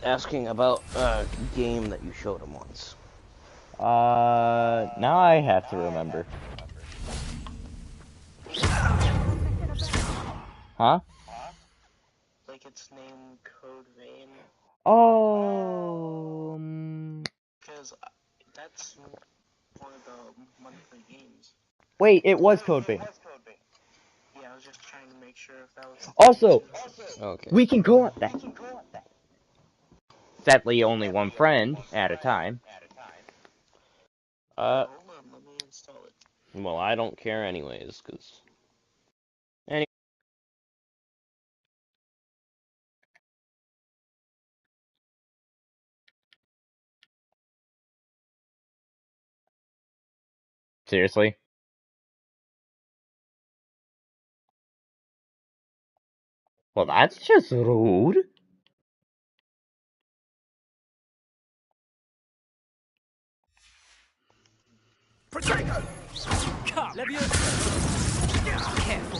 asking about a game that you showed him once. Now I have to remember. Huh? Like its name, Code Vein. Oh. Because that's one of the monthly games. Wait, it was Code Vein. Yeah, I was just trying to make sure if that was. Also, okay. We can go on that. Sadly, only one friend at a time. Hold on, let me install it. Well, I don't care anyways, because... Anyway. Seriously? Well, that's just rude. Protego! Come! Careful.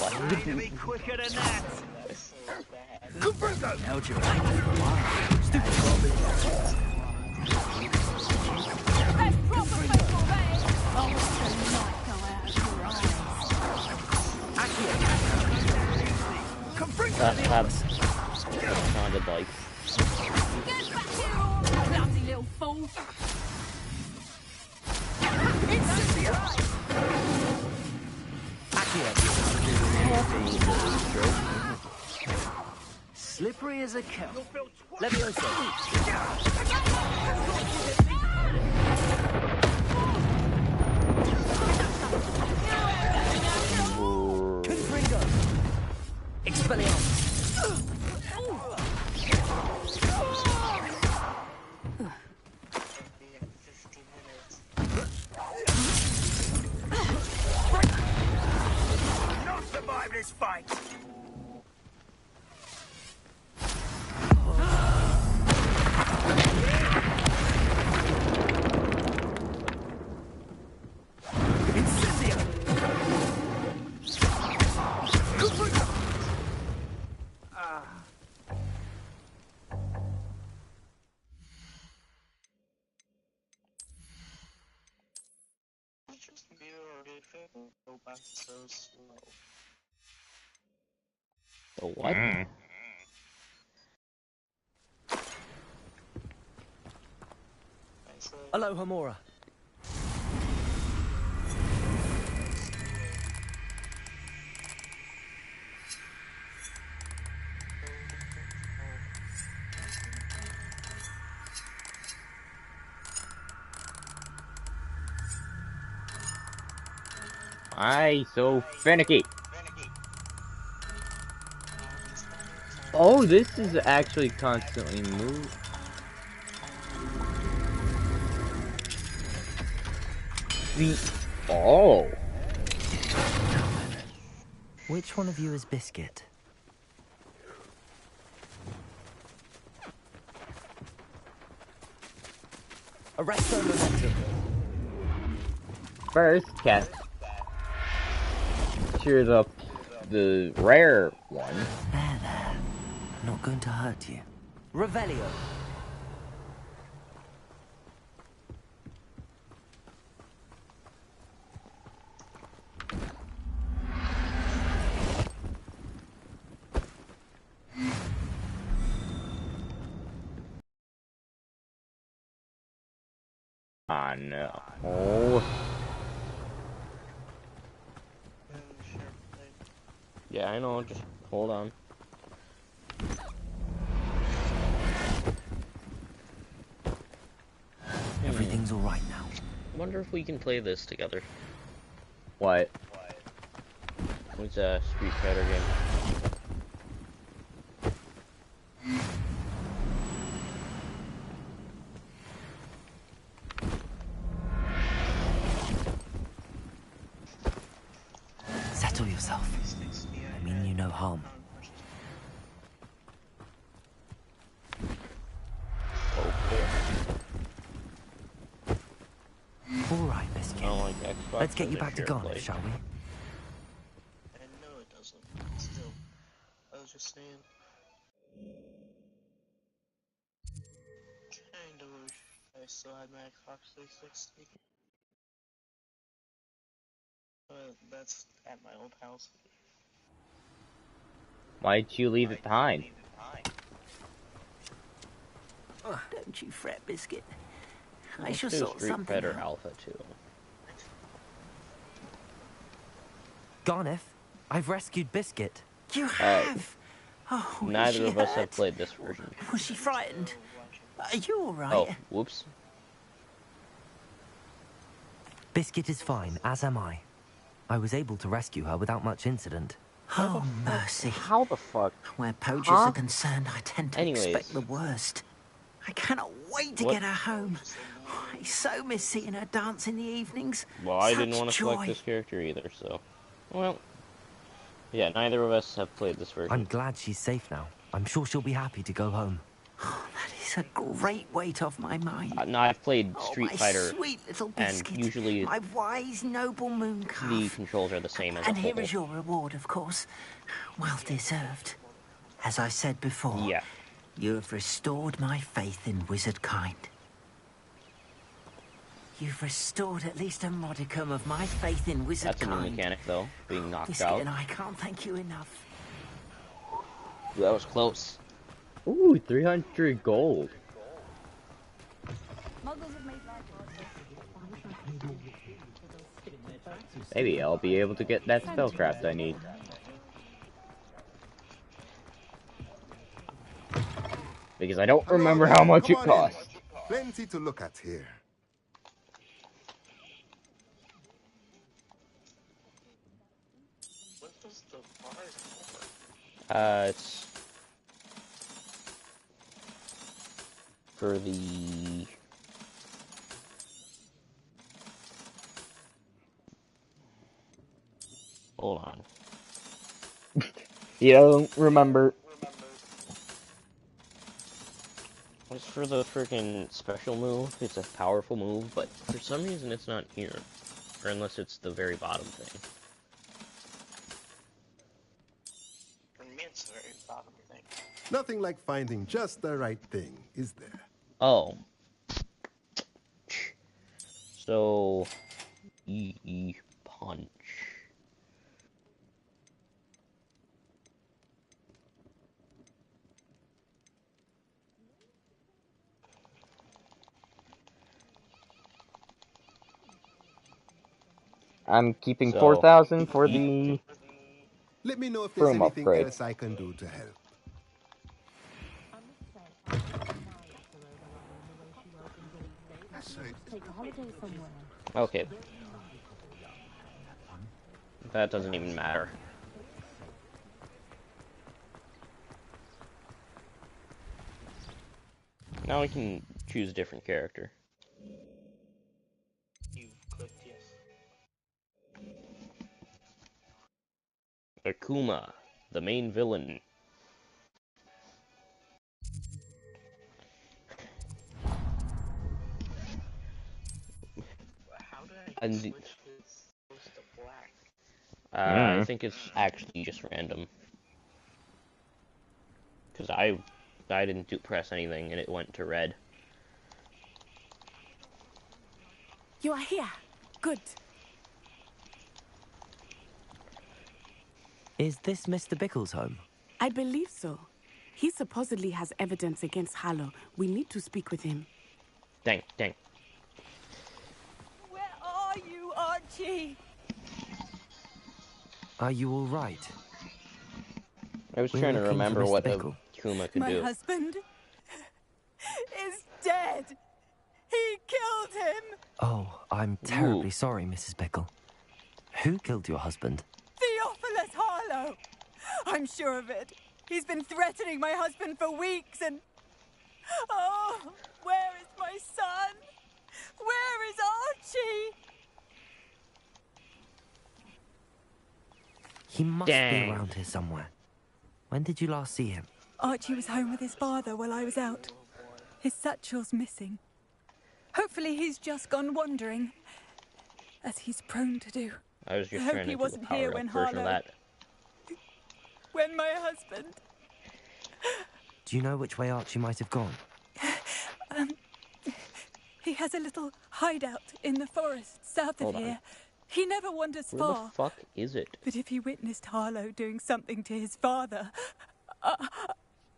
What? Need to be quicker than that. Held your life for a while. Stupid. That sounded like... Clumsy little fool. slippery as a kelp. Levioso. Confringo. Expelliarmus. Not survive this fight. Go back so slow. The what? Hello, Hamura. Aye, so finicky. Oh, this is actually constantly moving. Oh. Which one of you is Biscuit? Arresto momentum. First, cast. Cheers up the rare one. There, there. I'm not going to hurt you. Revelio. Ah, no. Oh. Yeah, I know, just hold on. Everything's all right now. I wonder if we can play this together. What? It's a Street Fighter game. Settle yourself. I mean you no harm. All right, Biscuit. I don't like Xbox. Let's get you back to Garnet, shall we? And no, it doesn't. Still, I was just saying. Kinda wish I still had my Xbox 360. But that's at my old house. Why'd you leave it behind? Oh, don't you fret, Biscuit. I Let's shall do sort Street something Fighter out. Alpha 2. Garneth, I've rescued Biscuit. You have? Oh, Neither of us have played this version. Was she frightened? Are you alright? Oh, whoops. Biscuit is fine, as am I. I was able to rescue her without much incident. Oh, mercy. How the fuck? Where poachers are concerned, I tend to Anyways. expect the worst. I cannot wait to get her home. I so miss seeing her dance in the evenings. Well, I didn't Such want to joy. select this character either, so... Well... Yeah, neither of us have played this version. I'm glad she's safe now. I'm sure she'll be happy to go home. Oh, that is a great weight off my mind. No, I've played Street my Fighter, sweet little and Biscuit, usually my wise, noble moon calf. the controls are the same as a And here whole. is your reward, of course. Well deserved. As I said before, Yeah. you have restored my faith in wizard kind. You've restored at least a modicum of my faith in wizard That's a new kind. mechanic, though, being knocked Biscuit out. and I can't thank you enough. That was close. Ooh, 300 gold. Maybe I'll be able to get that spellcraft I need. because I don't remember how much it cost. Plenty to look at here. What was the bar for? It's for the hold on. You don't remember. It's for the freaking special move. It's a powerful move, but for some reason it's not here. Or unless it's the very bottom thing. For me, it's the very bottom thing. Nothing like finding just the right thing, is there? Oh. So, punch. I'm keeping 4,000 for the Let me know if there's room anything upgrade. else I can do to help. Okay. That doesn't even matter. Now we can choose a different character. You clicked yes. Akuma, the main villain. How did I And switch this close to black? I think it's actually just random. Because I didn't press anything and it went to red. You are here. Good. Is this Mr. Bickle's home? I believe so. He supposedly has evidence against Harlow. We need to speak with him. Dang. Where are you, Archie? Are you all right? I was We're trying to looking for remember Mr. what Bickle. Akuma could My do. husband is dead. He killed him. Oh, I'm terribly sorry, Mrs. Bickle. Who killed your husband? Theophilus Harlow. I'm sure of it. He's been threatening my husband for weeks and... Oh, where is my son? Where is Archie? He must be around here somewhere. When did you last see him? Archie was home with his father while I was out. His satchel's missing. Hopefully he's just gone wandering, as he's prone to do. I was just I hope trying he to do wasn't a powered here up when version of Harlow... that. When my husband... Do you know which way Archie might have gone? He has a little hideout in the forest south of Hold on. here. He never wanders Where far. the fuck is it? But if he witnessed Harlow doing something to his father,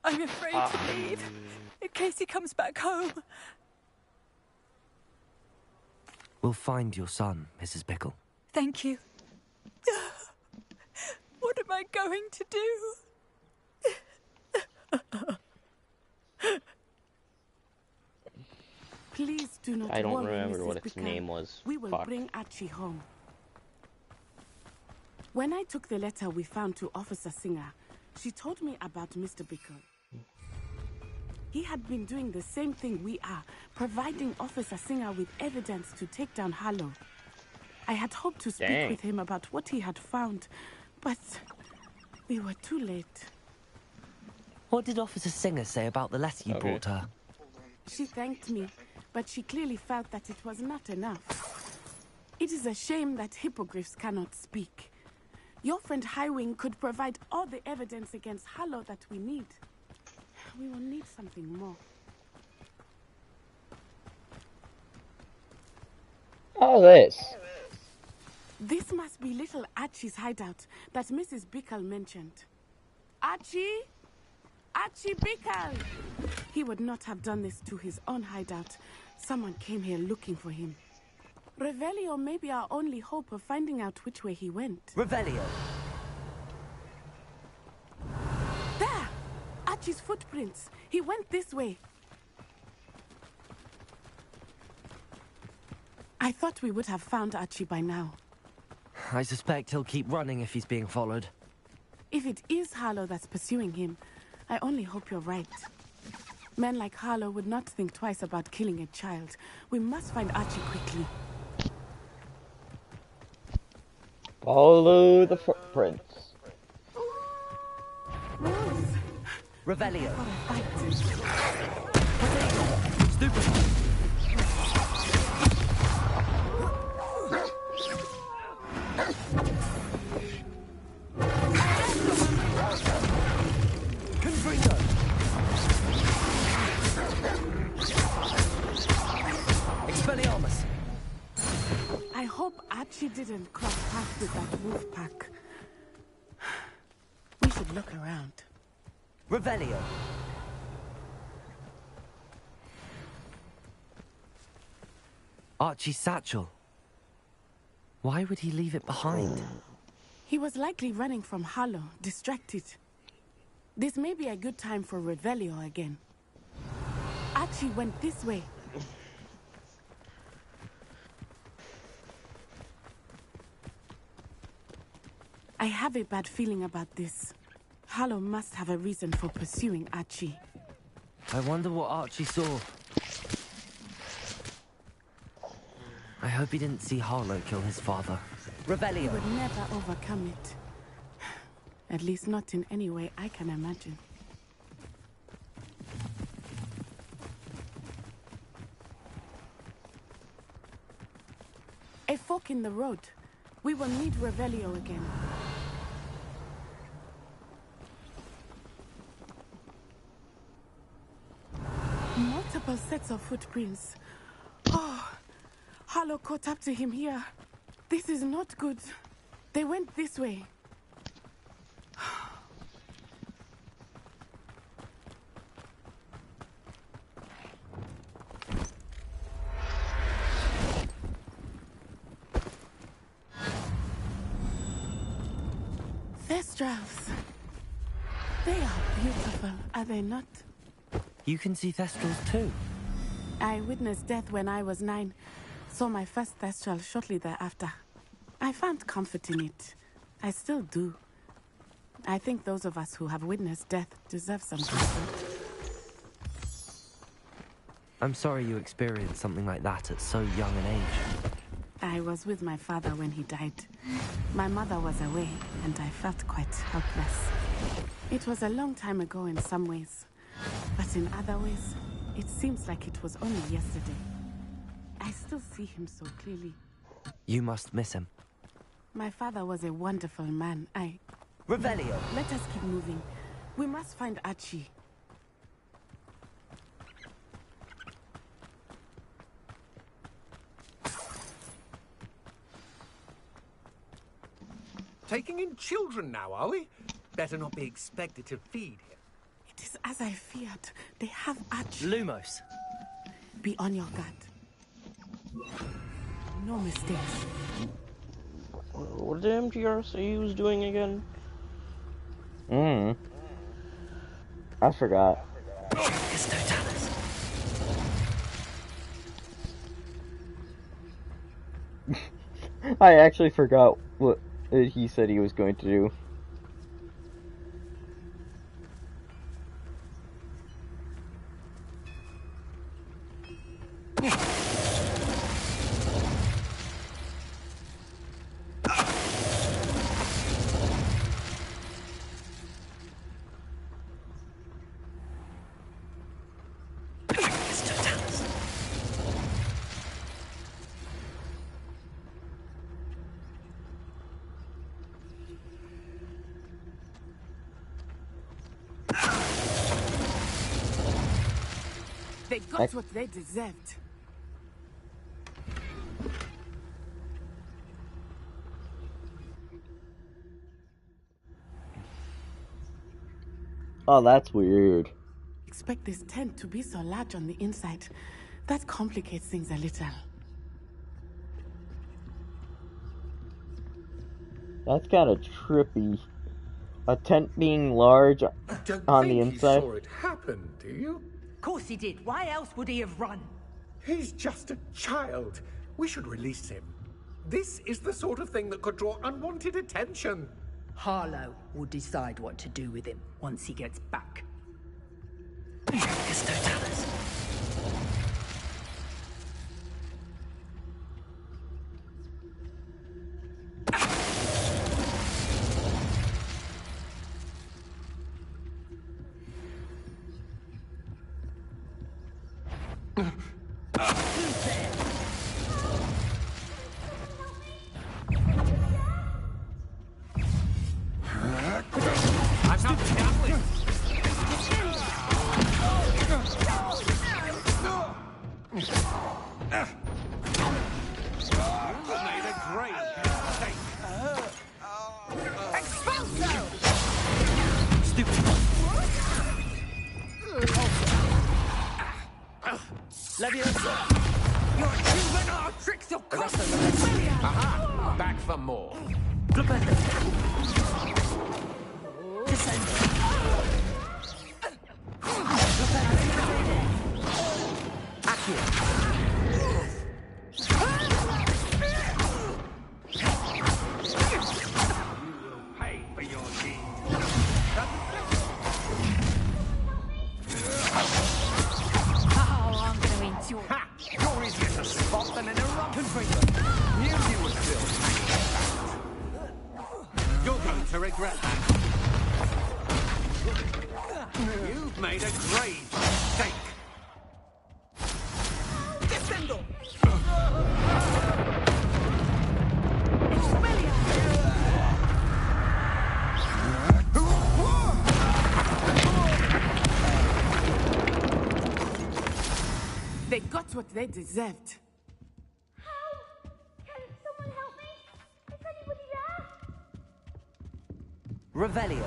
I'm afraid to leave in case he comes back home. We'll find your son, Mrs. Bickle. Thank you. What am I going to do? Please do not I don't worry, remember Mrs. what its Bickle. name was. We will Fuck. bring Archie home. When I took the letter we found to Officer Singer, she told me about Mr. Bickle. He had been doing the same thing we are, providing Officer Singer with evidence to take down Harlow. I had hoped to speak with him about what he had found, but we were too late. What did Officer Singer say about the letter you brought her? She thanked me, but she clearly felt that it was not enough. It is a shame that hippogriffs cannot speak. Your friend Highwing could provide all the evidence against Harlow that we need. We will need something more. All this. This must be little Archie's hideout that Mrs. Bickle mentioned. Archie? Archie Bickle! He would not have done this to his own hideout. Someone came here looking for him. Revelio may be our only hope of finding out which way he went. Revelio! There! Archie's footprints. He went this way. I thought we would have found Archie by now. I suspect he'll keep running if he's being followed. If it is Harlow that's pursuing him, I only hope you're right. Men like Harlow would not think twice about killing a child. We must find Archie quickly. Follow the footprints. Revelio. Stupid. Expelliarmus. I hope Archie didn't cross paths with that wolf pack. We should look around. Revelio. Archie's satchel. Why would he leave it behind? He was likely running from Harlow, distracted. This may be a good time for Revelio again. Archie went this way. I have a bad feeling about this. Harlow must have a reason for pursuing Archie. I wonder what Archie saw. I hope he didn't see Harlow kill his father. Revelio. He would never overcome it. At least not in any way I can imagine. A fork in the road. We will need Revelio again. Multiple sets of footprints. Oh, Harlow caught up to him here. This is not good. They went this way. Thestrals. They are beautiful, are they not? You can see Thestrals too. I witnessed death when I was 9. Saw my first Thestral shortly thereafter. I found comfort in it. I still do. I think those of us who have witnessed death deserve some comfort. I'm sorry you experienced something like that at so young an age. I was with my father when he died. My mother was away, and I felt quite helpless. It was a long time ago in some ways, but in other ways, it seems like it was only yesterday. I still see him so clearly. You must miss him. My father was a wonderful man. Revelio. Let us keep moving. We must find Archie. Taking in children now, are we? Better not be expected to feed him. It is as I feared. They have Archie. Lumos. Be on your guard. No mistakes. What did MTRC was doing again? I forgot. I actually forgot what he said he was going to do. They got what they deserved. Oh, that's weird. Expect this tent to be so large on the inside. That complicates things a little. That's kind of trippy. a tent being large Don't on the think he inside. saw it happen, do you? Of course he did. Why else would he have run? He's just a child. We should release him. This is the sort of thing that could draw unwanted attention. Harlow will decide what to do with him once he gets back. I'm not done with made a great mistake. Leviosa! Your juvenile tricks of Aha! Back for more. Pay for your deeds. Oh, I'm going to enjoy it. Ha! You're easier to spot than an eruption. Knew you were still hanging back. You're going to regret that. You've made a grave mistake. Descendo! They got what they deserved. Revelio.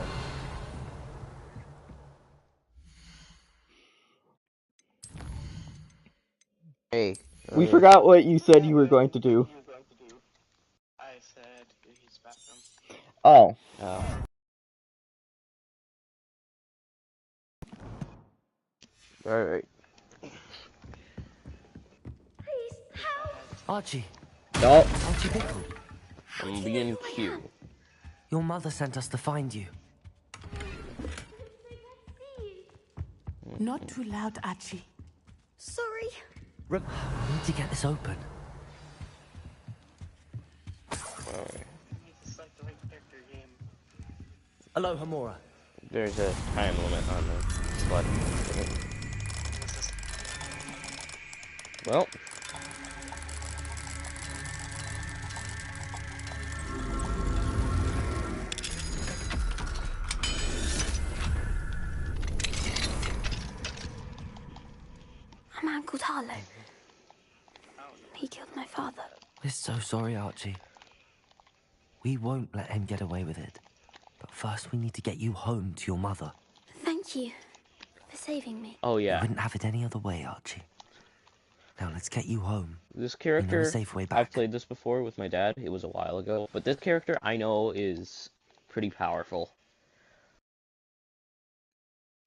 Hey. We forgot what you said you were going to do. I said he's bathroom. Oh. Alright. Archie. No. Archie Bickle. I'm being cute. Your mother sent us to find you. Not too loud, Archie. Sorry. We need to get this open. It's like the right character game. Aloha Mora. There's a time limit on the button. Well. A man called Harlow. He killed my father. We're so sorry, Archie. We won't let him get away with it. But first we need to get you home to your mother. Thank you for saving me. Oh, yeah. We wouldn't have it any other way, Archie. Now let's get you home. This We know a character, safe way back. I've played this before with my dad. It was a while ago. But this character, I know, is pretty powerful.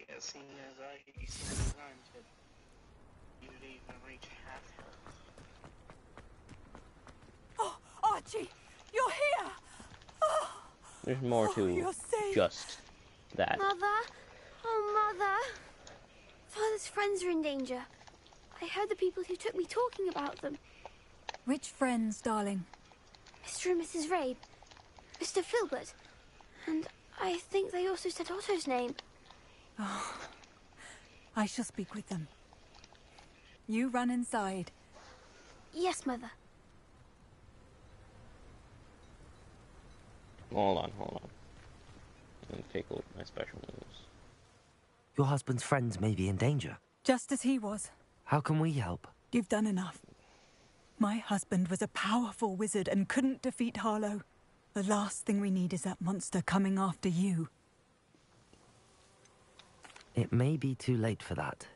Yeah, seeing as I used to run to you'd even reach half health. Oh, Archie, you're here! Oh, There's more to you're safe. just that. Mother? Oh, Mother. Father's friends are in danger. I heard the people who took me talking about them. Which friends, darling? Mr. and Mrs. Rabe. Mr. Filbert. And I think they also said Otto's name. Oh, I shall speak with them. You run inside. Yes, Mother. Hold on. Let me take a look at my special moves. Your husband's friends may be in danger. Just as he was. How can we help? You've done enough. My husband was a powerful wizard and couldn't defeat Harlow. The last thing we need is that monster coming after you. It may be too late for that.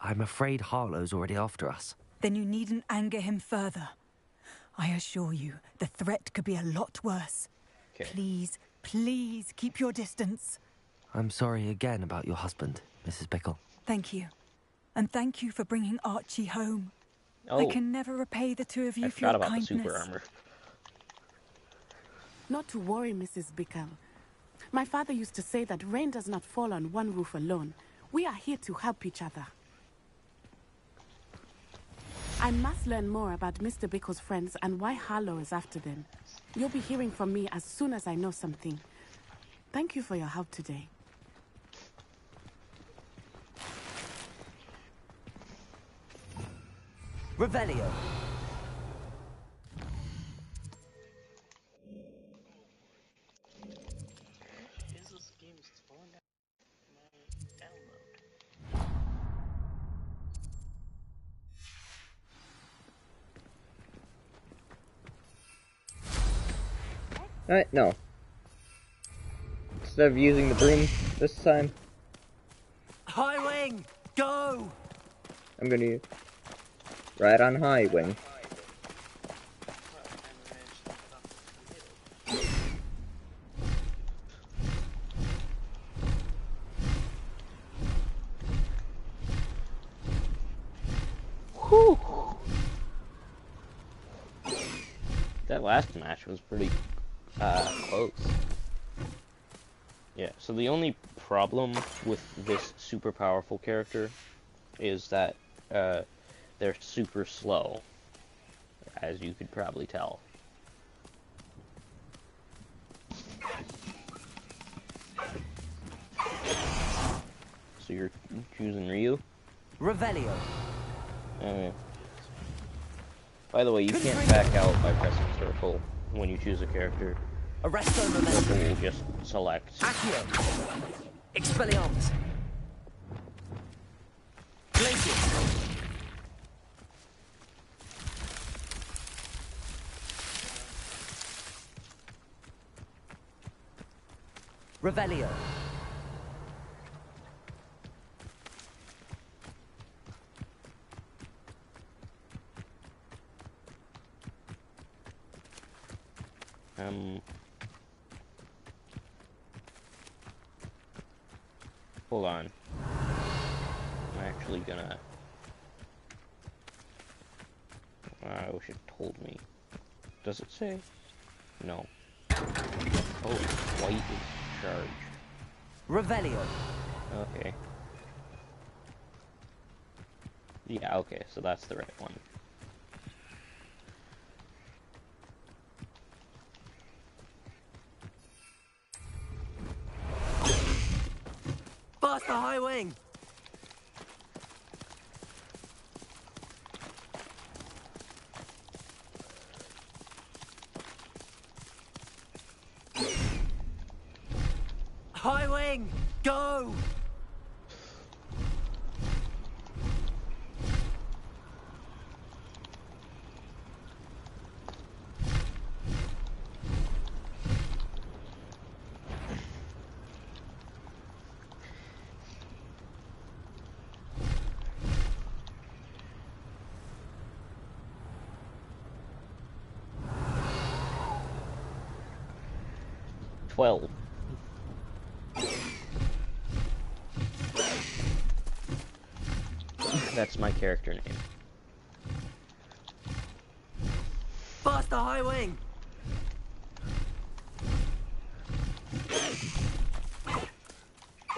I'm afraid Harlow's already after us. Then you needn't anger him further. I assure you, the threat could be a lot worse. Okay. Please Please keep your distance. I'm sorry again about your husband, Mrs. Bickle. Thank you. And thank you for bringing Archie home. Oh. I can never repay the two of you I for your forgot about kindness. the super armor. Not to worry, Mrs. Bickle. My father used to say that rain does not fall on one roof alone. We are here to help each other. I must learn more about Mr. Bickle's friends and why Harlow is after them. You'll be hearing from me as soon as I know something. Thank you for your help today. Revelio. This game is slowing down my download. Alright, no. Instead of using the broom this time, High wing, go! I'm gonna use right on high wing. Whew. That last match was pretty close. Yeah, so the only problem with this super powerful character is that they're super slow, as you could probably tell. So you're choosing Ryu? Revelio. By the way, you can't back out by pressing circle when you choose a character. Arresto Circle Momentum. will just select. Accio. Expelliarmus. Glacius. Revelio. Hold on. I'm actually gonna... I wish it told me. Does it say? No. Oh, white is charge. Revelio. Okay. Yeah, okay, so that's the right one. Faster high wing! High wing, go! That's my character name. Faster high wing!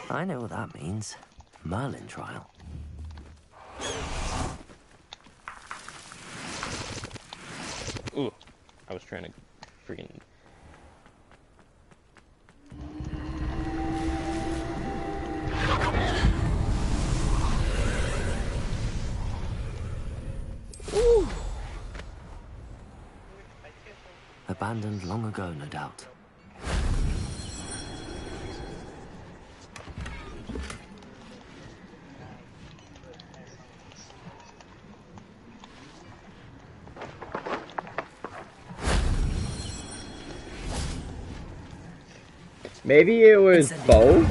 I know what that means. Merlin trial. Ooh, I was trying to freaking... Ooh. Abandoned long ago, no doubt. Maybe it was both?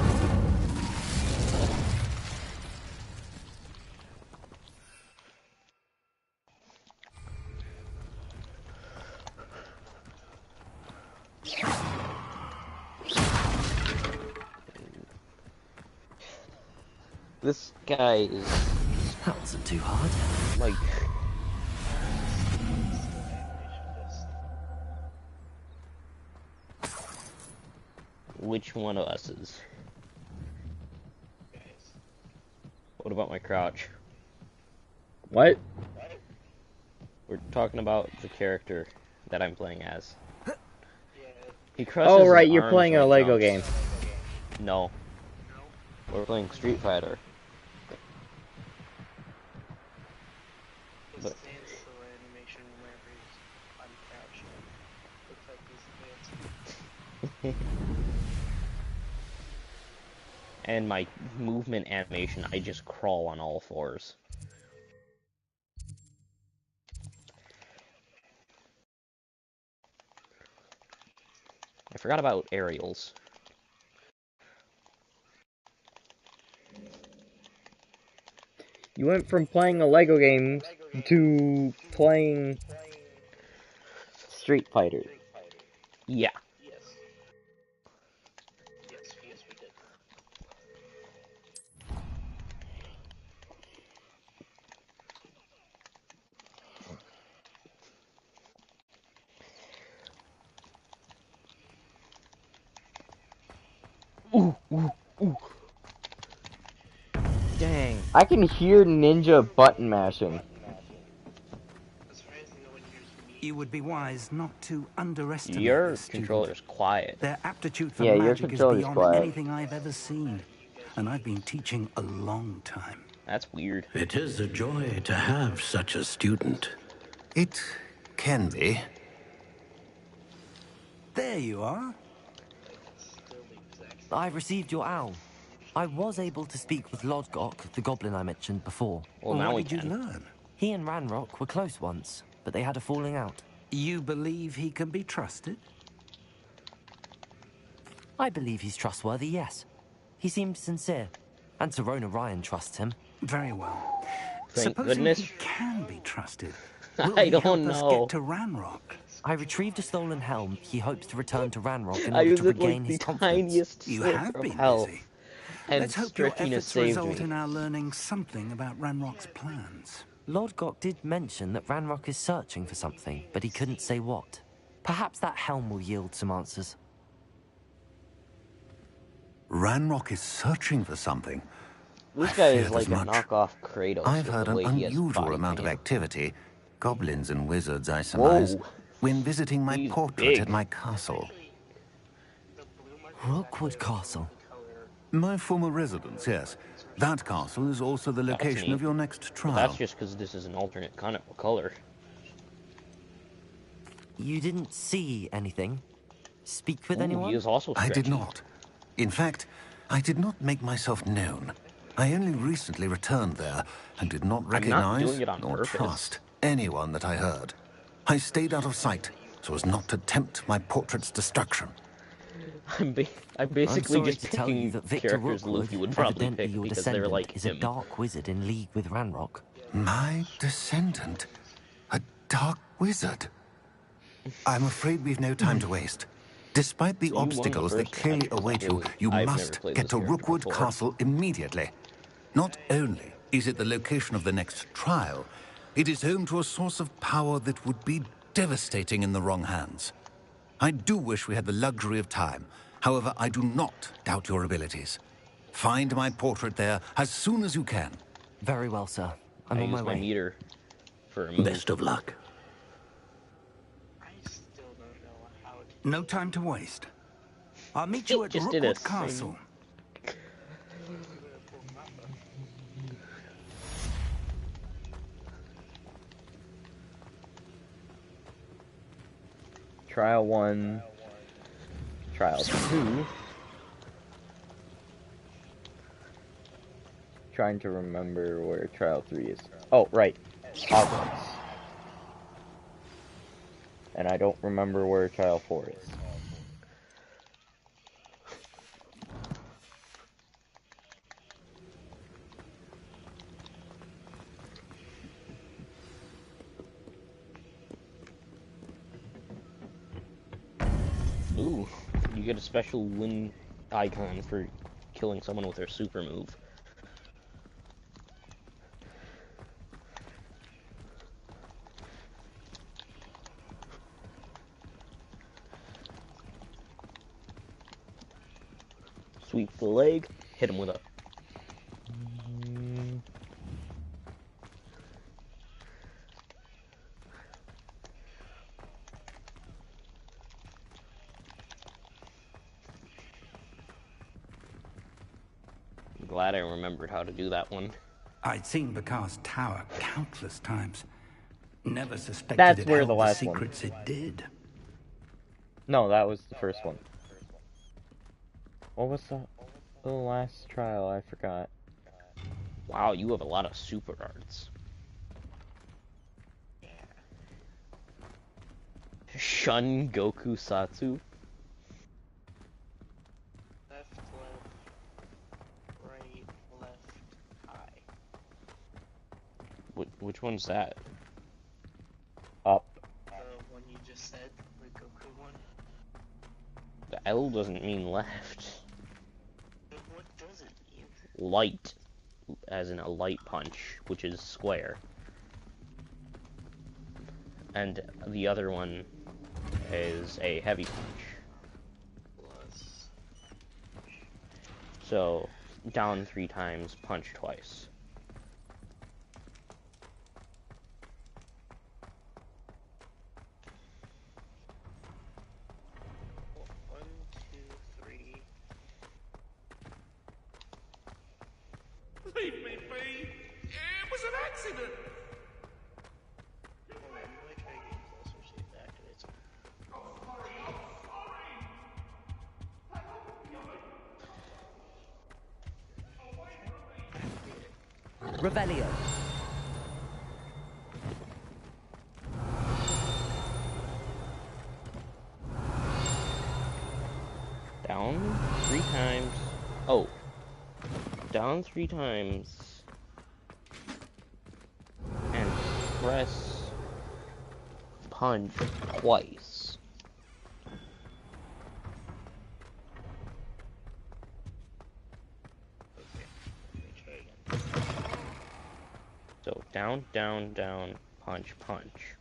This guy is... That wasn't too hard. Like... Which one of us is? What about my crouch? What? We're talking about the character that I'm playing as. He crushes Oh, his right, you're arms playing when a he Lego jumps. game. No. We're playing Street Fighter. But animation whenever he's uncrouched. Looks like he's and my movement animation, I just crawl on all fours. I forgot about aerials. You went from playing a Lego game to playing Street Fighter. Yeah. Yes, we did. Ooh, ooh, ooh. Dang. I can hear Ninja button mashing. You would be wise not to underestimate Your this student. controller's quiet. Their aptitude for Yeah, your magic is controller's beyond quiet. anything I've ever seen. And I've been teaching a long time. That's weird. It is a joy to have such a student. It can be. There you are. I received your owl. I was able to speak with Lodgok, the goblin I mentioned before. Well, now what we did can. you learn? He and Ranrock were close once, but they had a falling out. You believe he can be trusted? I believe he's trustworthy, yes. He seemed sincere, and Serona Ryan trusts him. Very well. Thank Supposing goodness. he can be trusted, will I he don't help us know. get to Ranrock? I retrieved a stolen helm. He hopes to return to Ranrock in I order use to it regain like his the confidence. tiniest You sliver have of been health. busy. And Let's hope your Stretchiness efforts saved result me. in our learning something about Ranrock's plans. Lodgok did mention that Ranrock is searching for something, but he couldn't say what. Perhaps that helm will yield some answers. Ranrock is searching for something. This I guy is feared like as a much. knockoff Kratos. I've with heard the an way he has unusual body amount of paint. activity. Goblins and wizards, I surmise. Whoa. When visiting my He's portrait big. at my castle. Rookwood Castle. My former residence, yes. That castle is also the location neat. of your next But trial. that's just because this is an alternate kind of color. You didn't see anything? Speak with Ooh, anyone? he is also I did stretchy. not. In fact, I did not make myself known. I only recently returned there and did not I'm not recognize doing it on nor purpose. trust anyone that I heard. I stayed out of sight so as not to tempt my portrait's destruction. I'm I'm basically sorry just to tell picking you that Victor characters Rookwood, Luffy would probably evidently pick your because they're descendant, like is him. a dark wizard in league with Ranrock. My descendant? A dark wizard? I'm afraid we've no time to waste. Despite the So you won the obstacles that first clearly match, 'cause await I you, really- you I've never must played get this to character Rookwood before. Castle immediately. Not only is it the location of the next trial, it is home to a source of power that would be devastating in the wrong hands. I do wish we had the luxury of time. However, I do not doubt your abilities. Find my portrait there as soon as you can. Very well, sir. I'm I on use my my way. meter for a move. Best of luck. I still don't know how to... No time to waste. I'll meet you at Just did a Rookwood sing. Castle. Trial 1. Trial 2. Trying to remember where Trial 3 is. Oh, right. Hogwarts. And I don't remember where Trial 4 is. Ooh, you get a special win icon for killing someone with their super move. Sweep the leg, hit him with a... I'm glad I remembered how to do that one. I'd seen Bakar's tower countless times. Never suspected That's it where held the the last one. secrets it did. No, that was the first one. What was the last trial? I forgot. Wow, you have a lot of super arts. Shun Goku Satsu. Left, right, left, high. Which one's that? Up. The one you just said, the Goku one. The L doesn't mean left. But what does it mean? Light, as in a light punch, which is square. And the other one is a heavy punch. Plus. So, down 3 times, punch twice. One, two, three. Leave me be! It was an accident! Hold on, let me try to get closer, see if it activates. Revelio. Down 3 times. Oh. Down 3 times. And press punch twice. So down, down, down, punch, punch.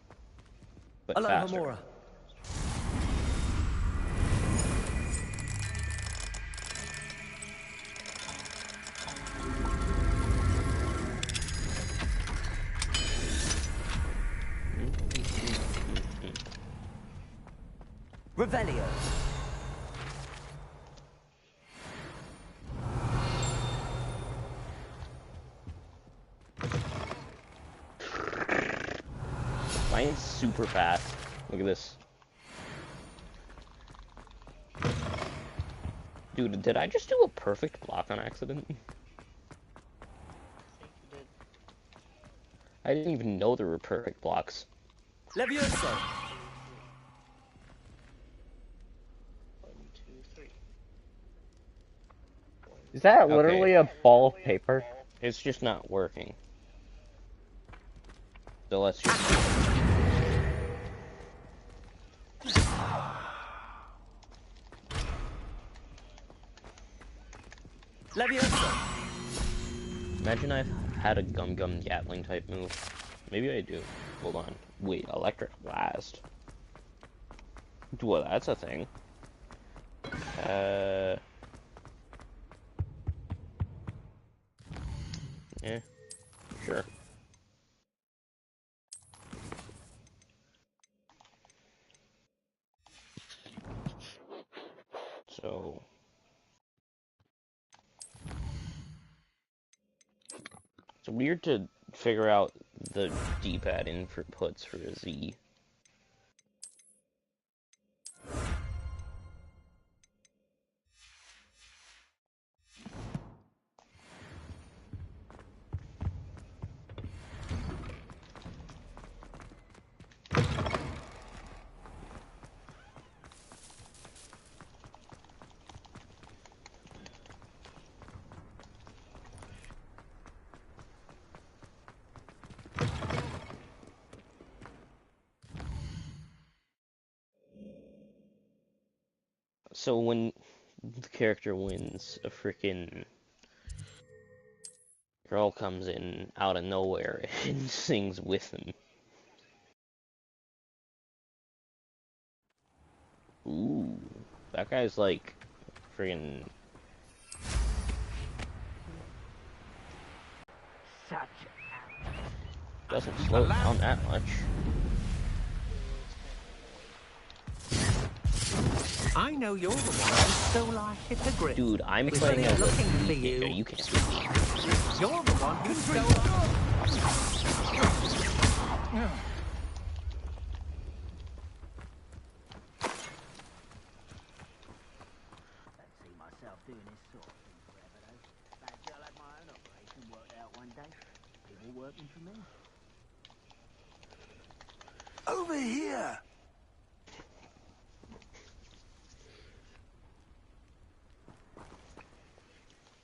But Hello, faster. Homura. Revelio. Mine's super fast. Look at this. Dude, did I just do a perfect block on accident? I didn't even know there were perfect blocks. Levioso. 1, 2, 3. Is that literally a ball of paper? It's just not working. So let's just... Levioso. Imagine I've had a Gum Gum Gatling type move. Maybe I do. Hold on. Wait, Electric Blast. Well, that's a thing. Yeah. Sure. So... It's weird to figure out the D-pad inputs for a Z. So when the character wins, a freaking girl comes in out of nowhere and sings with him. Ooh, that guy's like freaking Doesn't slow down that much. I know you're the one who stole our hippogriff. Dude, I'm We're playing still looking over for you. You can't. You're the one who stole our... Over here!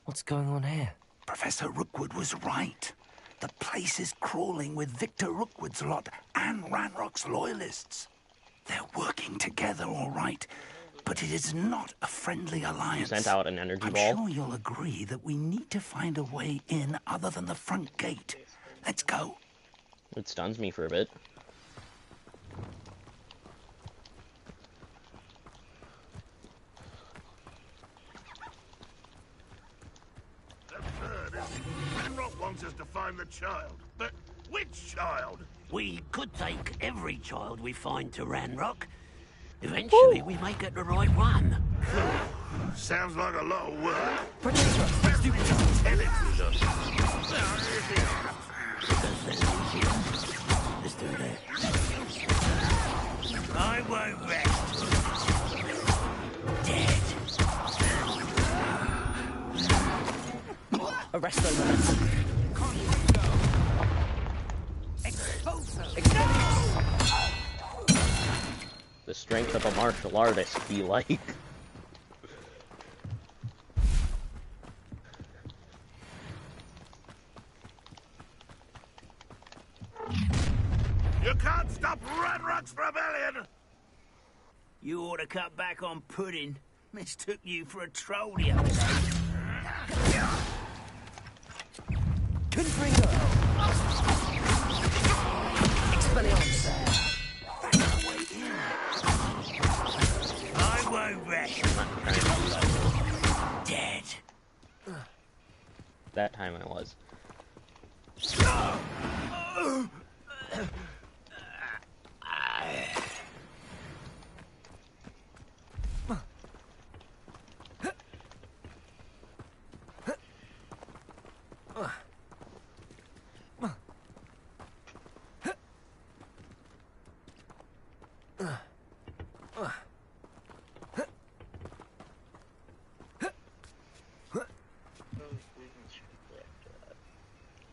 What's going on here? Professor Rookwood was right. The place is crawling with Victor Rookwood's lot and Ranrock's loyalists. They're working together, all right, but it is not a friendly alliance. You sent out an energy ball? I'm sure you'll agree that we need to find a way in other than the front gate. Let's go. It stuns me for a bit. Ranrock wants us to find the child, but which child? We could take every child we find to Ranrock. Eventually, we may get the right one. Sounds like a lot of work. Let's do it. Tell it to us. Let's do that. I won't rest. Dead. Arrest them. The strength of a martial artist be like. You can't stop Ranrock's rebellion! You ought to cut back on pudding. Mistook you for a troll the other day. Confringo! Expelliarmus! I won't rest. Dead. That time I was.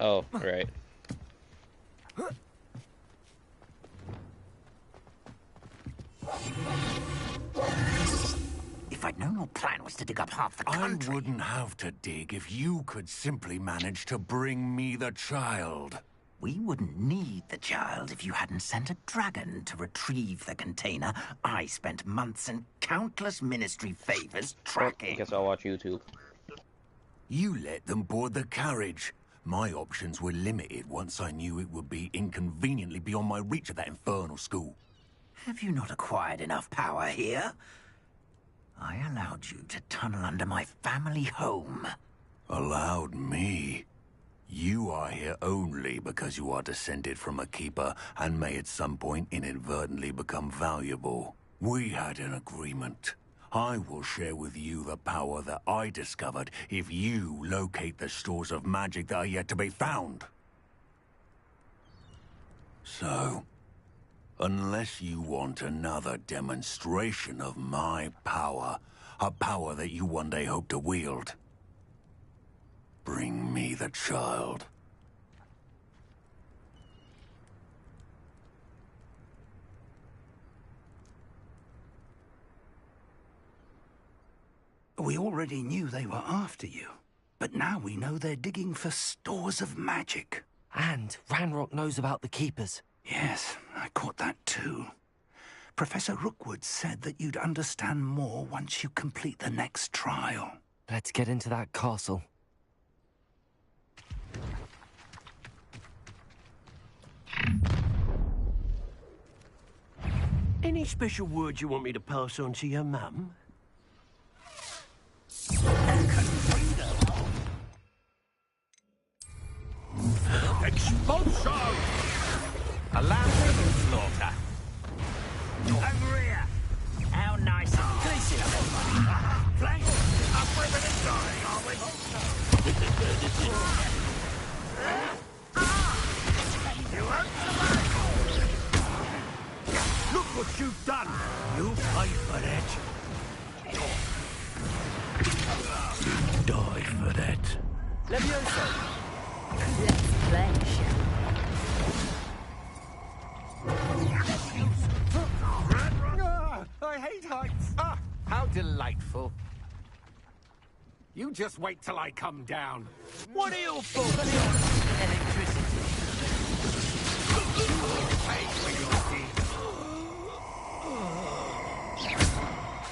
Oh, right. If I'd known your plan was to dig up half the country... I wouldn't have to dig if you could simply manage to bring me the child. We wouldn't need the child if you hadn't sent a dragon to retrieve the container I spent months and countless ministry favors tracking. I guess I'll watch YouTube. You let them board the carriage. My options were limited once I knew it would be inconveniently beyond my reach at that infernal school. Have you not acquired enough power here? I allowed you to tunnel under my family home. Allowed me? You are here only because you are descended from a keeper and may at some point inadvertently become valuable. We had an agreement. I will share with you the power that I discovered if you locate the stores of magic that are yet to be found. So, unless you want another demonstration of my power, a power that you one day hope to wield, bring me the child. We already knew they were after you, but now we know they're digging for stores of magic. And Ranrock knows about the Keepers. Yes, I caught that too. Professor Rookwood said that you'd understand more once you complete the next trial. Let's get into that castle. Any special words you want me to pass on to your mum? Expulsion! what you've done. You pay for that. Die for that. Levioso. Let's play, shall I hate heights. Ah, how delightful. You just wait till I come down. What are you for? Electricity. Pay for your deeds.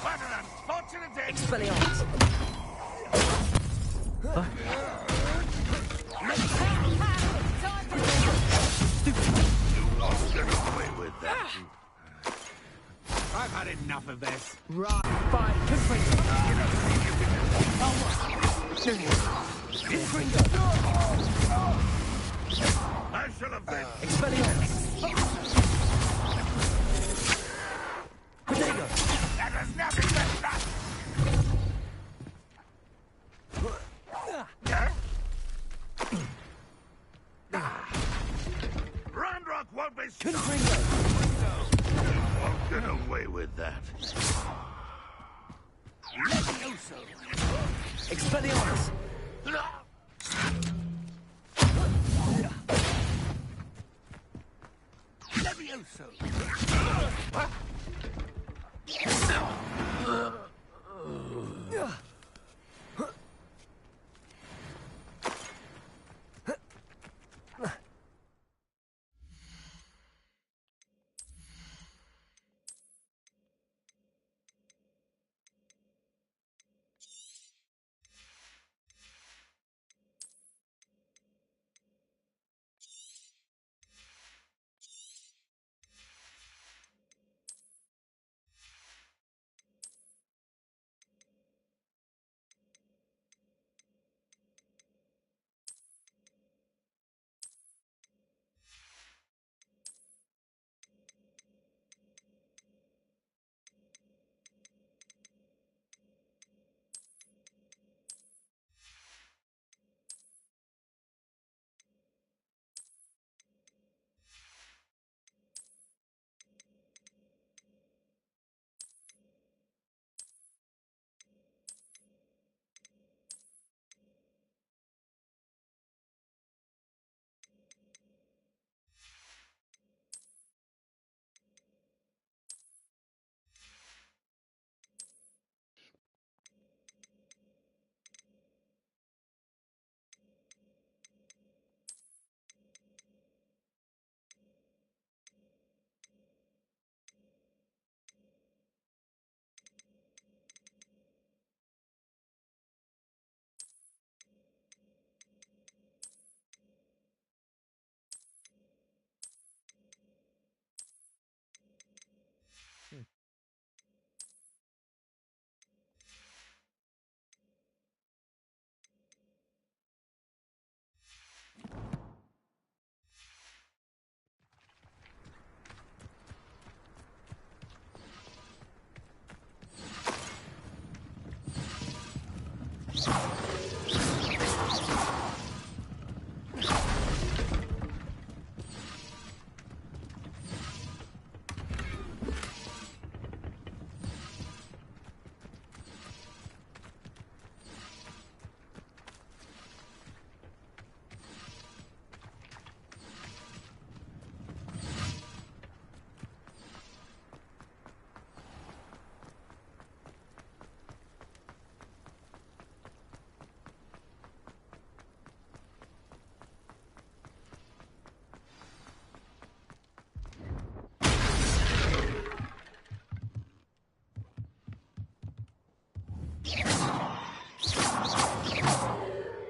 What an unfortunate end. Expelliarmus. You won't get away with that. I've had enough of this. Right, fine. Confringo. I shall avenge. Expelliarmus. Potato. That is nothing but that. Ranrock won't be stopped. Confringo. You won't get away with that. Levioso. Expelliarmus. Levioso.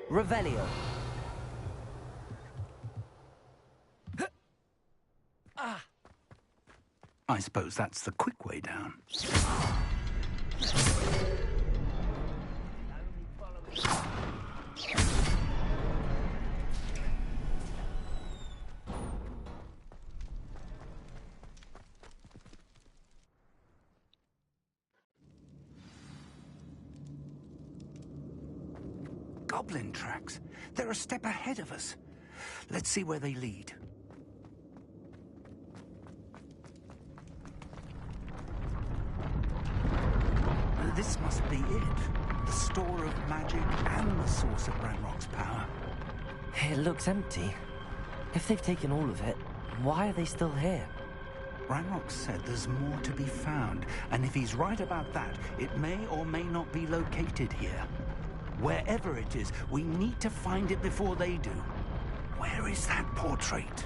Revelio. I suppose that's the quick way down. Goblin tracks. They're a step ahead of us. Let's see where they lead. This must be it. The store of magic and the source of Ranrock's power. It looks empty. If they've taken all of it, why are they still here? Ranrock said there's more to be found, and if he's right about that, it may or may not be located here. Wherever it is, we need to find it before they do. Where is that portrait?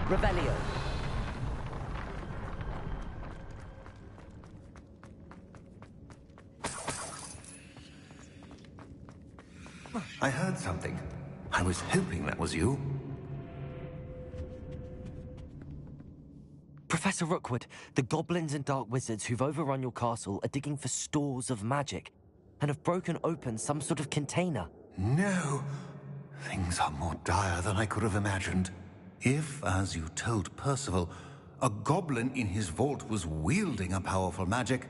Revelio. I heard something. I was hoping that was you. Professor Rookwood, the goblins and dark wizards who've overrun your castle are digging for stores of magic and have broken open some sort of container. No. Things are more dire than I could have imagined. If, as you told Percival, a goblin in his vault was wielding a powerful magic,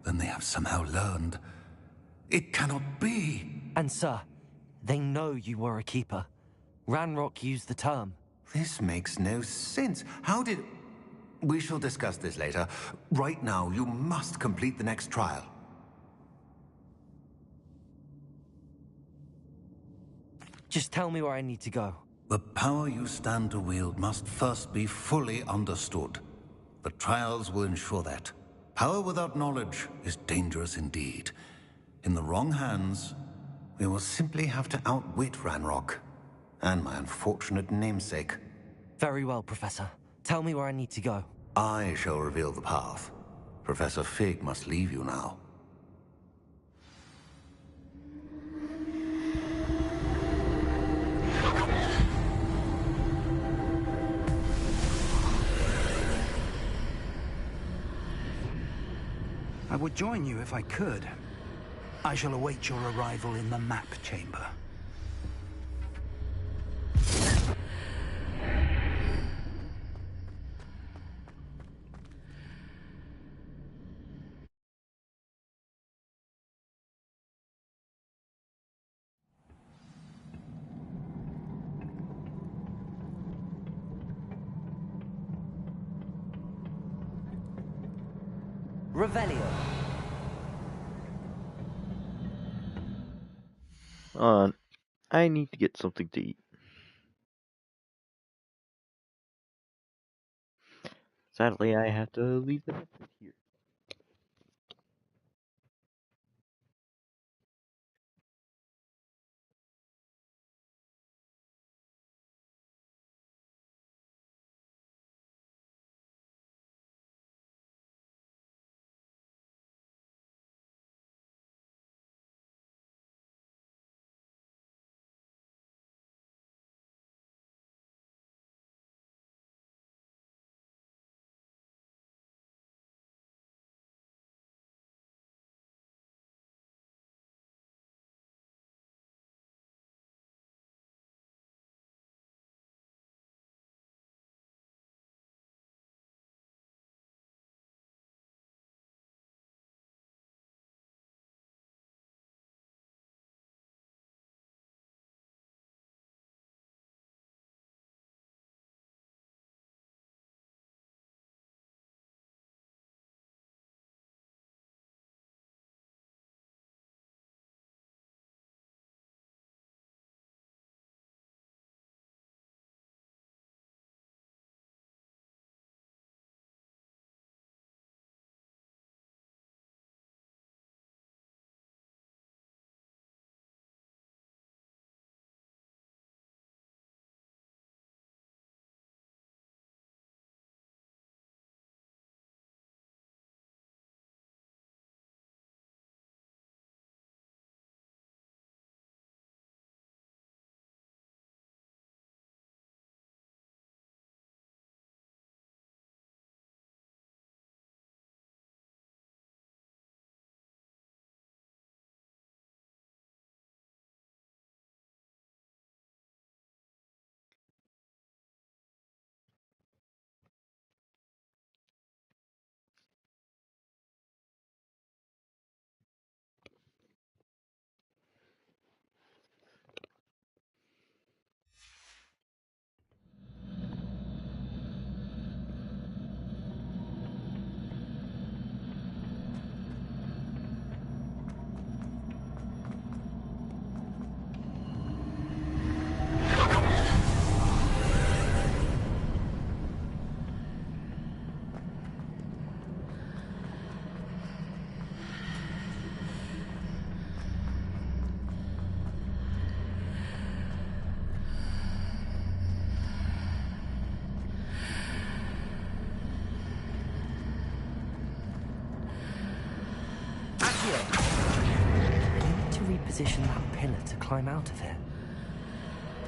then they have somehow learned. It cannot be. And sir, they know you were a keeper. Ranrock used the term. This makes no sense. How did... We shall discuss this later. Right now, you must complete the next trial. Just tell me where I need to go. The power you stand to wield must first be fully understood. The trials will ensure that. Power without knowledge is dangerous indeed. In the wrong hands, we will simply have to outwit Ranrock and my unfortunate namesake. Very well, Professor. Tell me where I need to go. I shall reveal the path. Professor Fig must leave you now. I would join you if I could. I shall await your arrival in the map chamber. Revelio. I need to get something to eat. Sadly, I have to leave the here. position that pillar to climb out of here?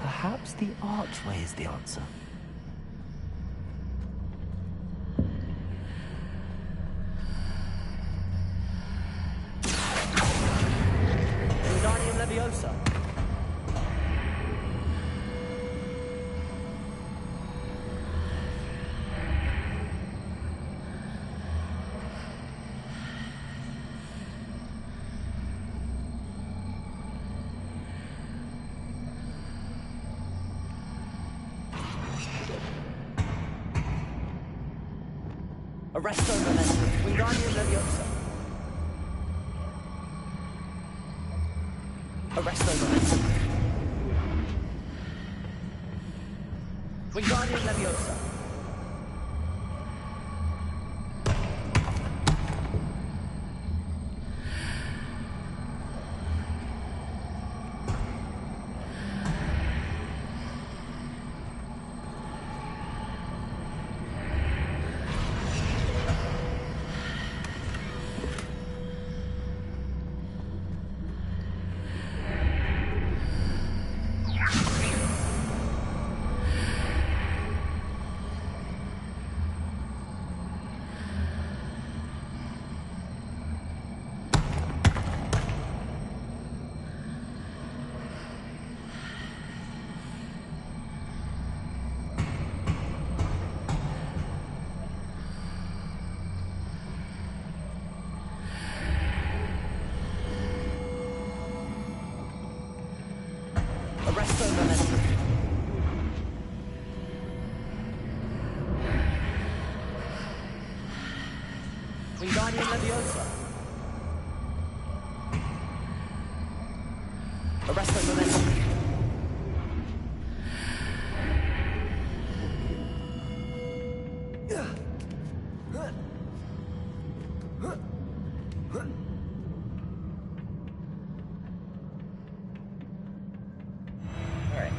Perhaps the archway is the answer. Wingardium Leviosa. Arresto Momentum. Wingardium Leviosa. Arresto Momentum. Wingardium Leviosa. Arresto Momentum. Wingardium Leviosa. Arresto Momentum. Alright.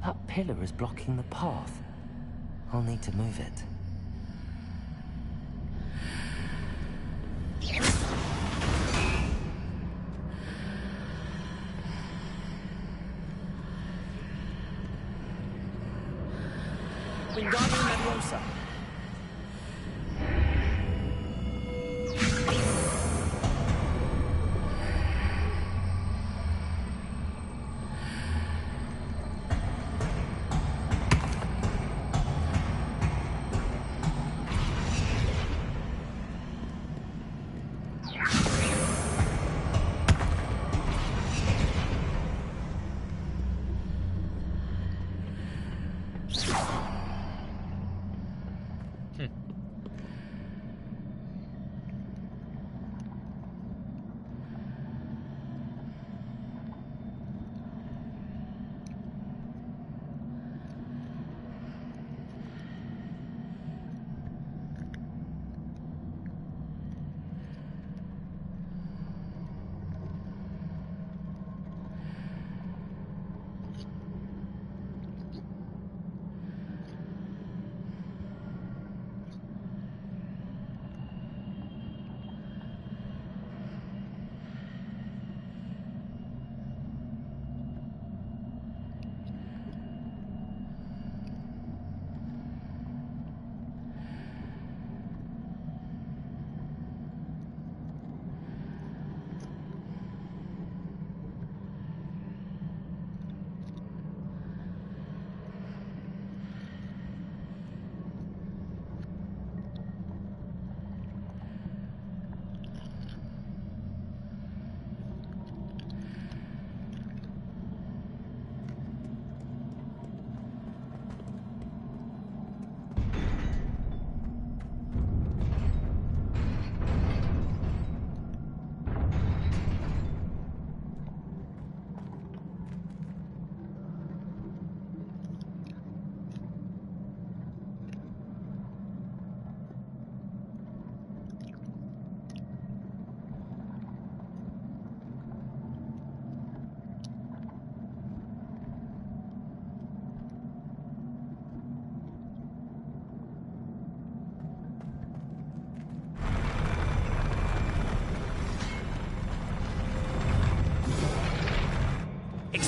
That pillar is blocking the path. I'll need to move it. Wingardium Leviosa.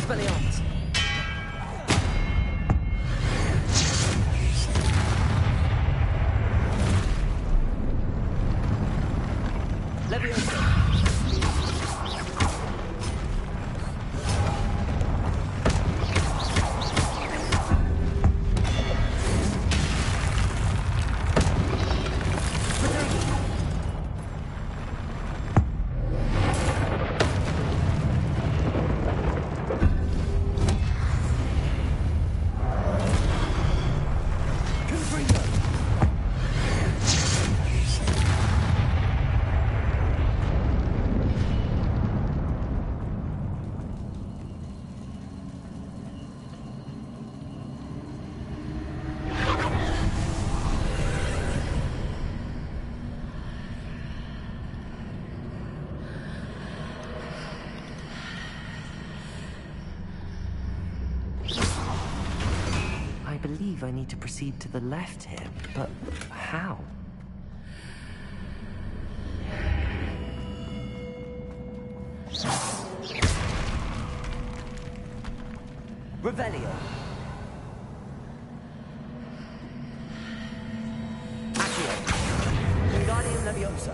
Expelliarmus. Leviosa. I believe I need to proceed to the left here, but how? Revelio. Accio. Wingardium Leviosa.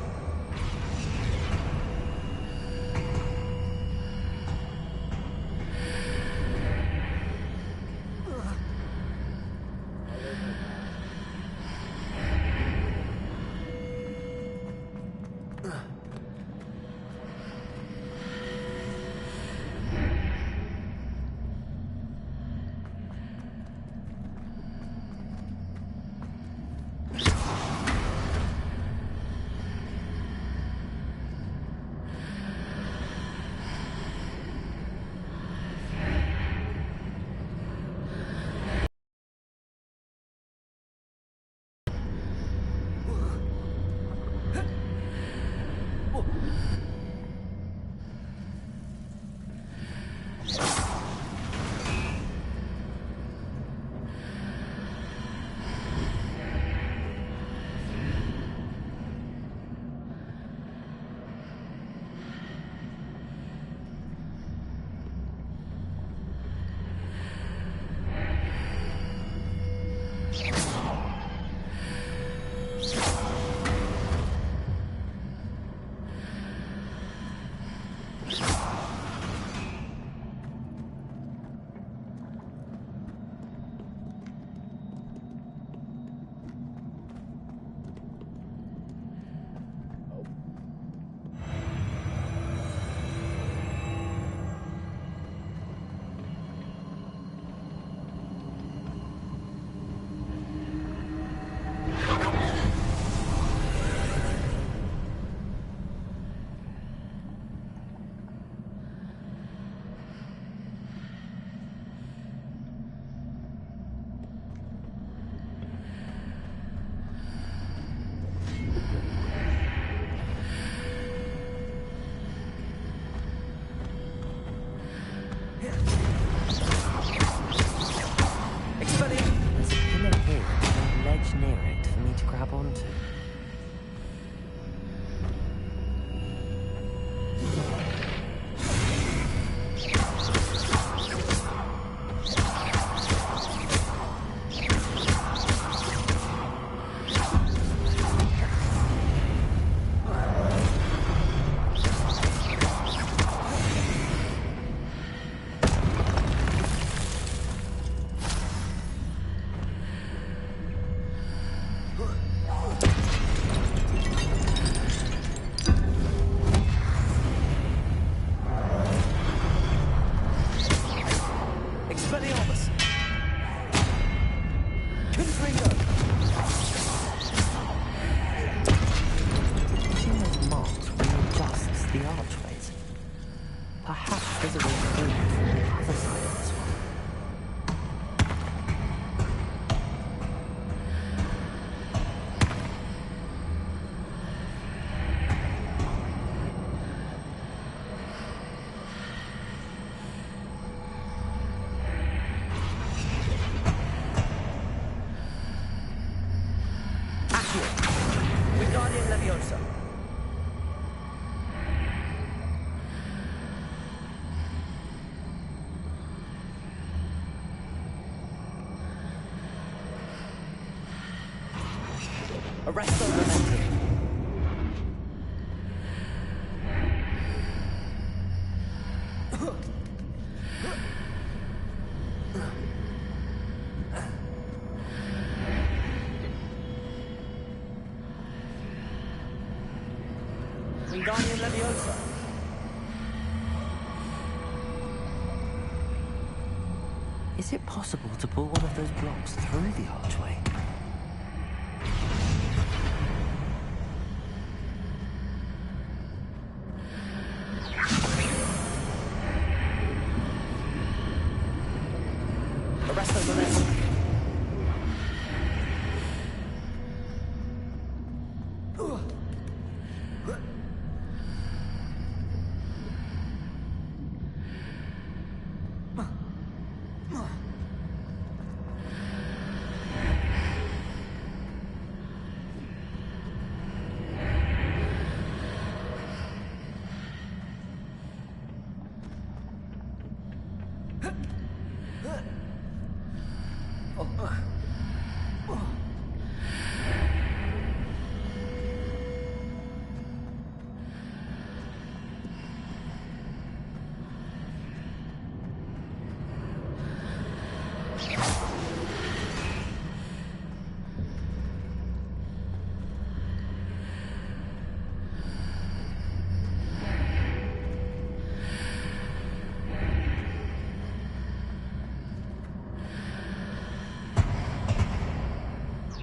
Arresto momentum. Wingardium Leviosa. Is it possible to pull one of those blocks through the archway? Arresto momentum.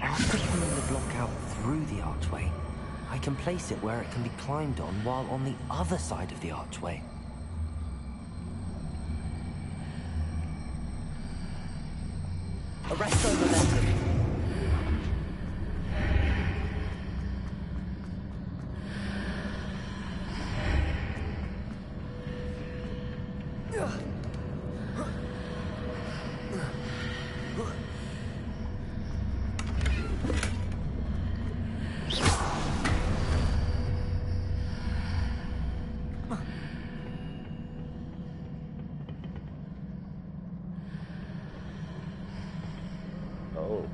After pulling the block out through the archway, I can place it where it can be climbed on while on the other side of the archway. Arresto momentum. Oh.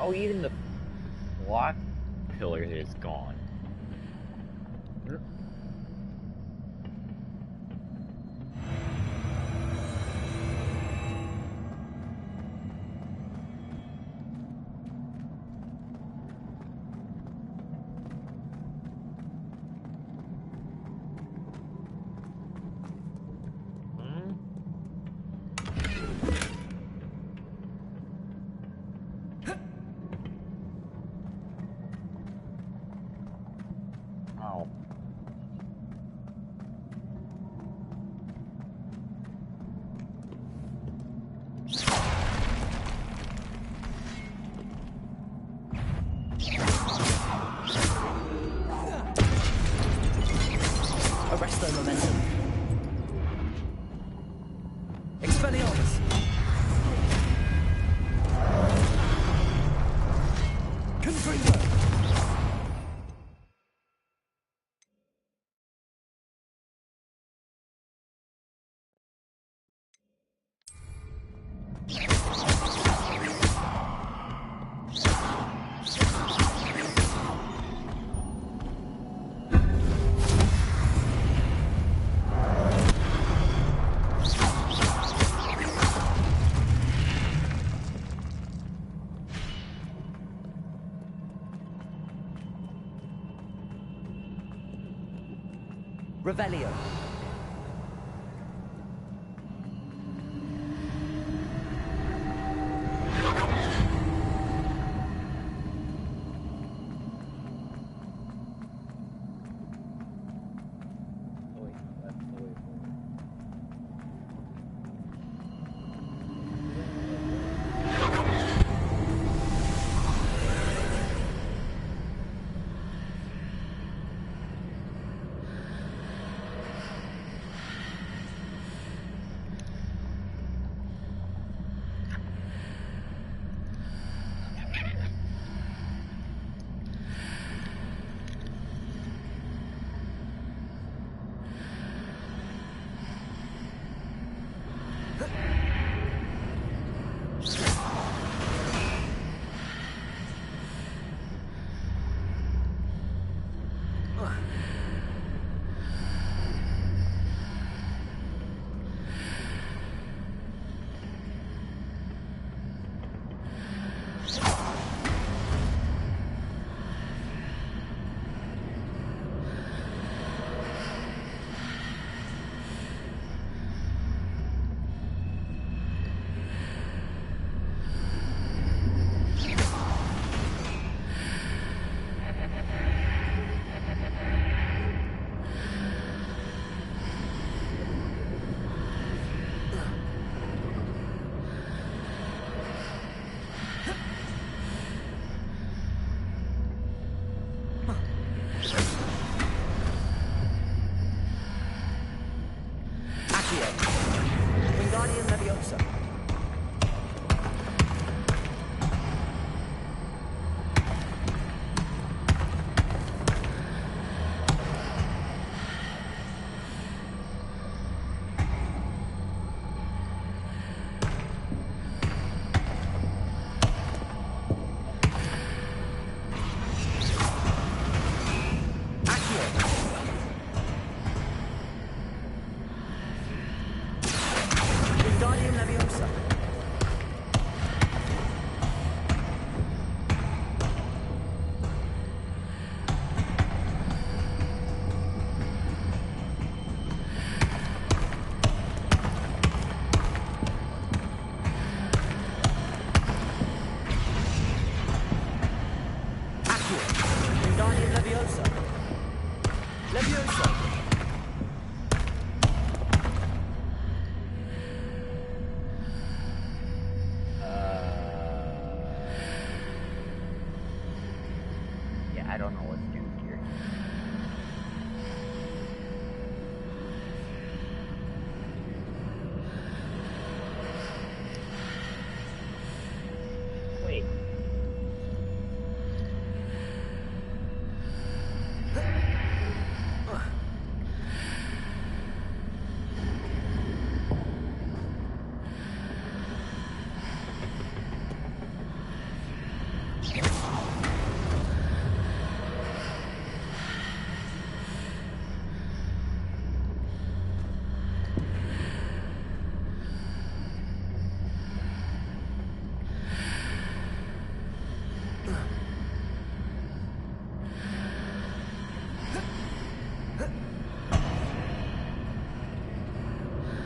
Oh, even the block pillar is gone. Ow. Arresto momentum. Expelliarmus. Confringo. Revelio.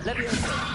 Leviosa.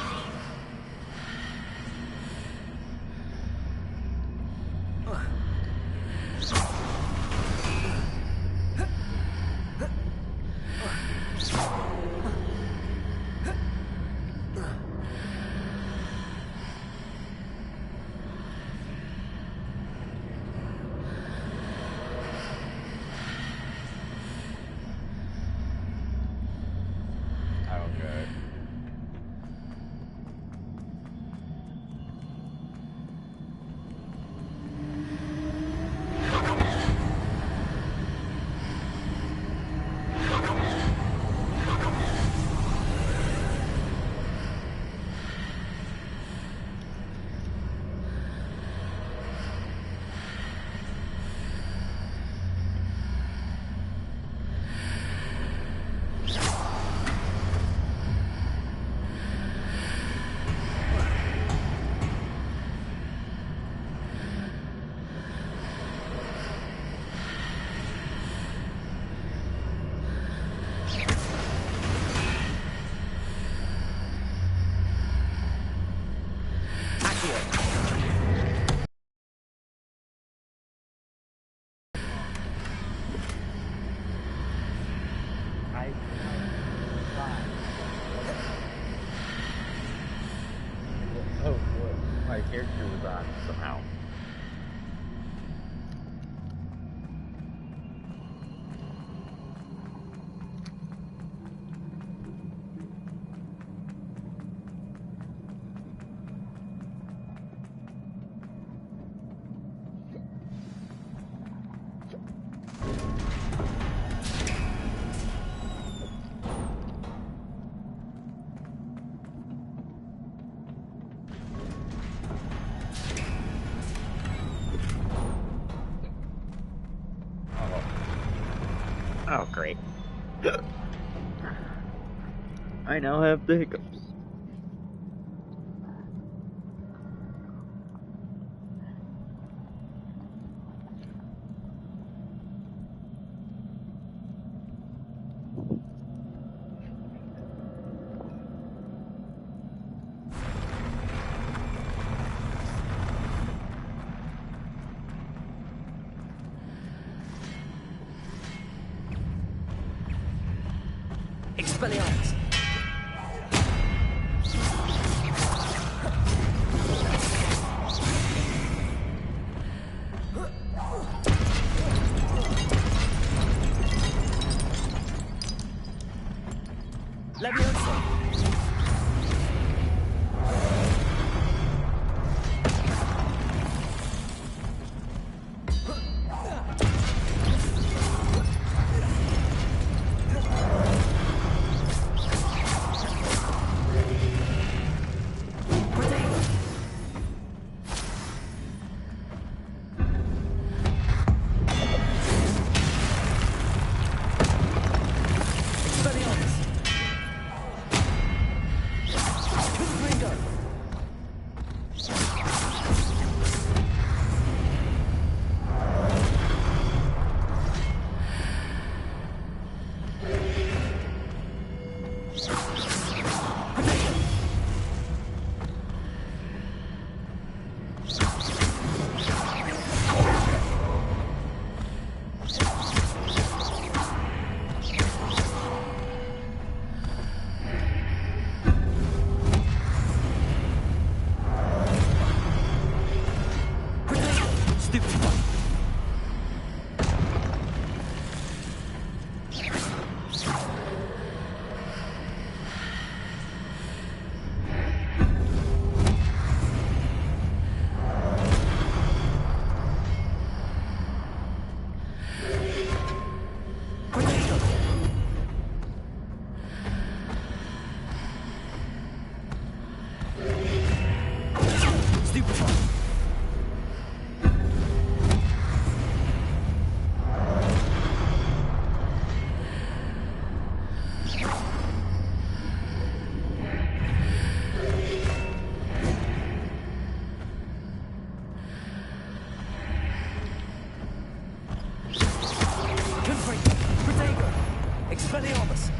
My character was on somehow. Oh, great. I now have the hiccups. Expelliarmus. Leviosa. Expelliarmus.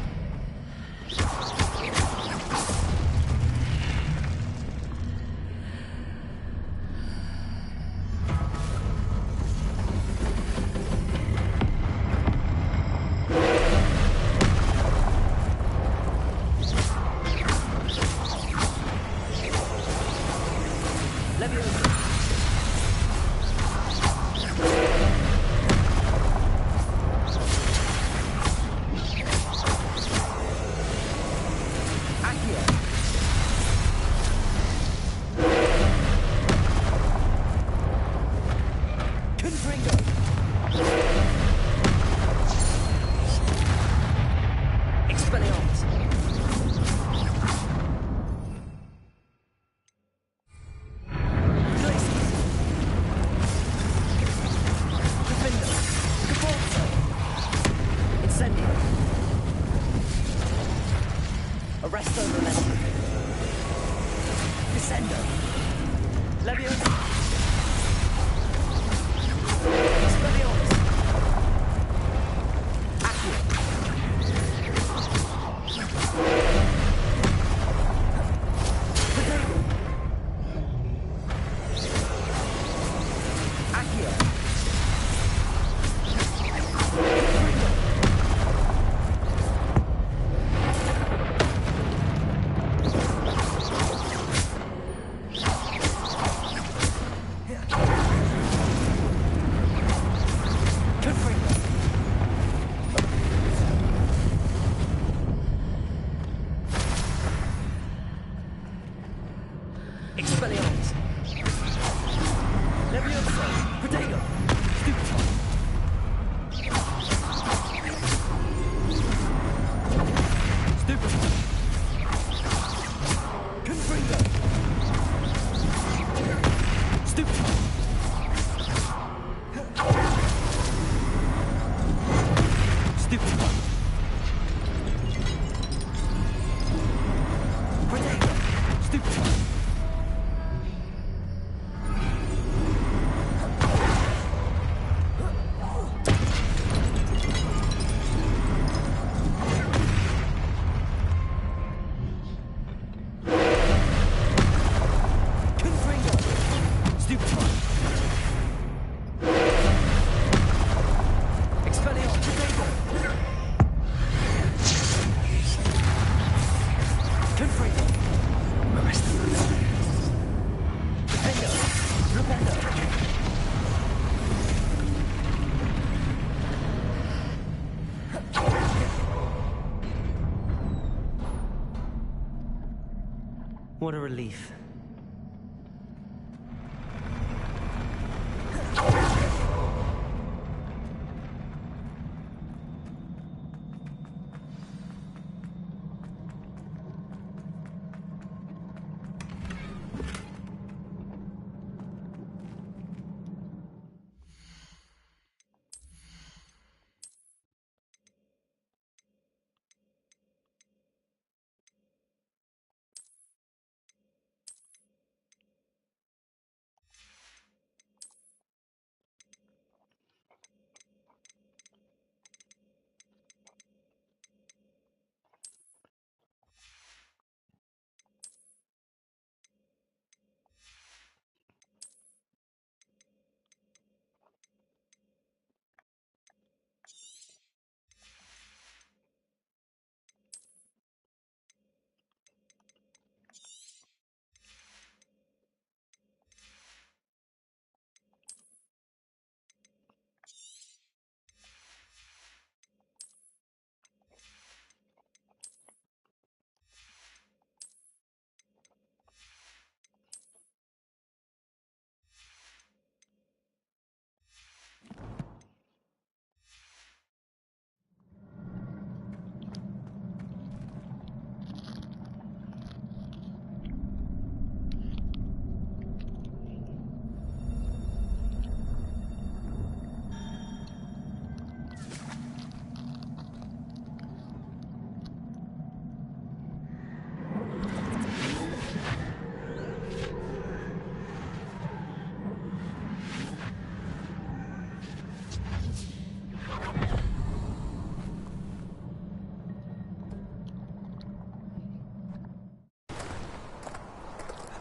What a relief.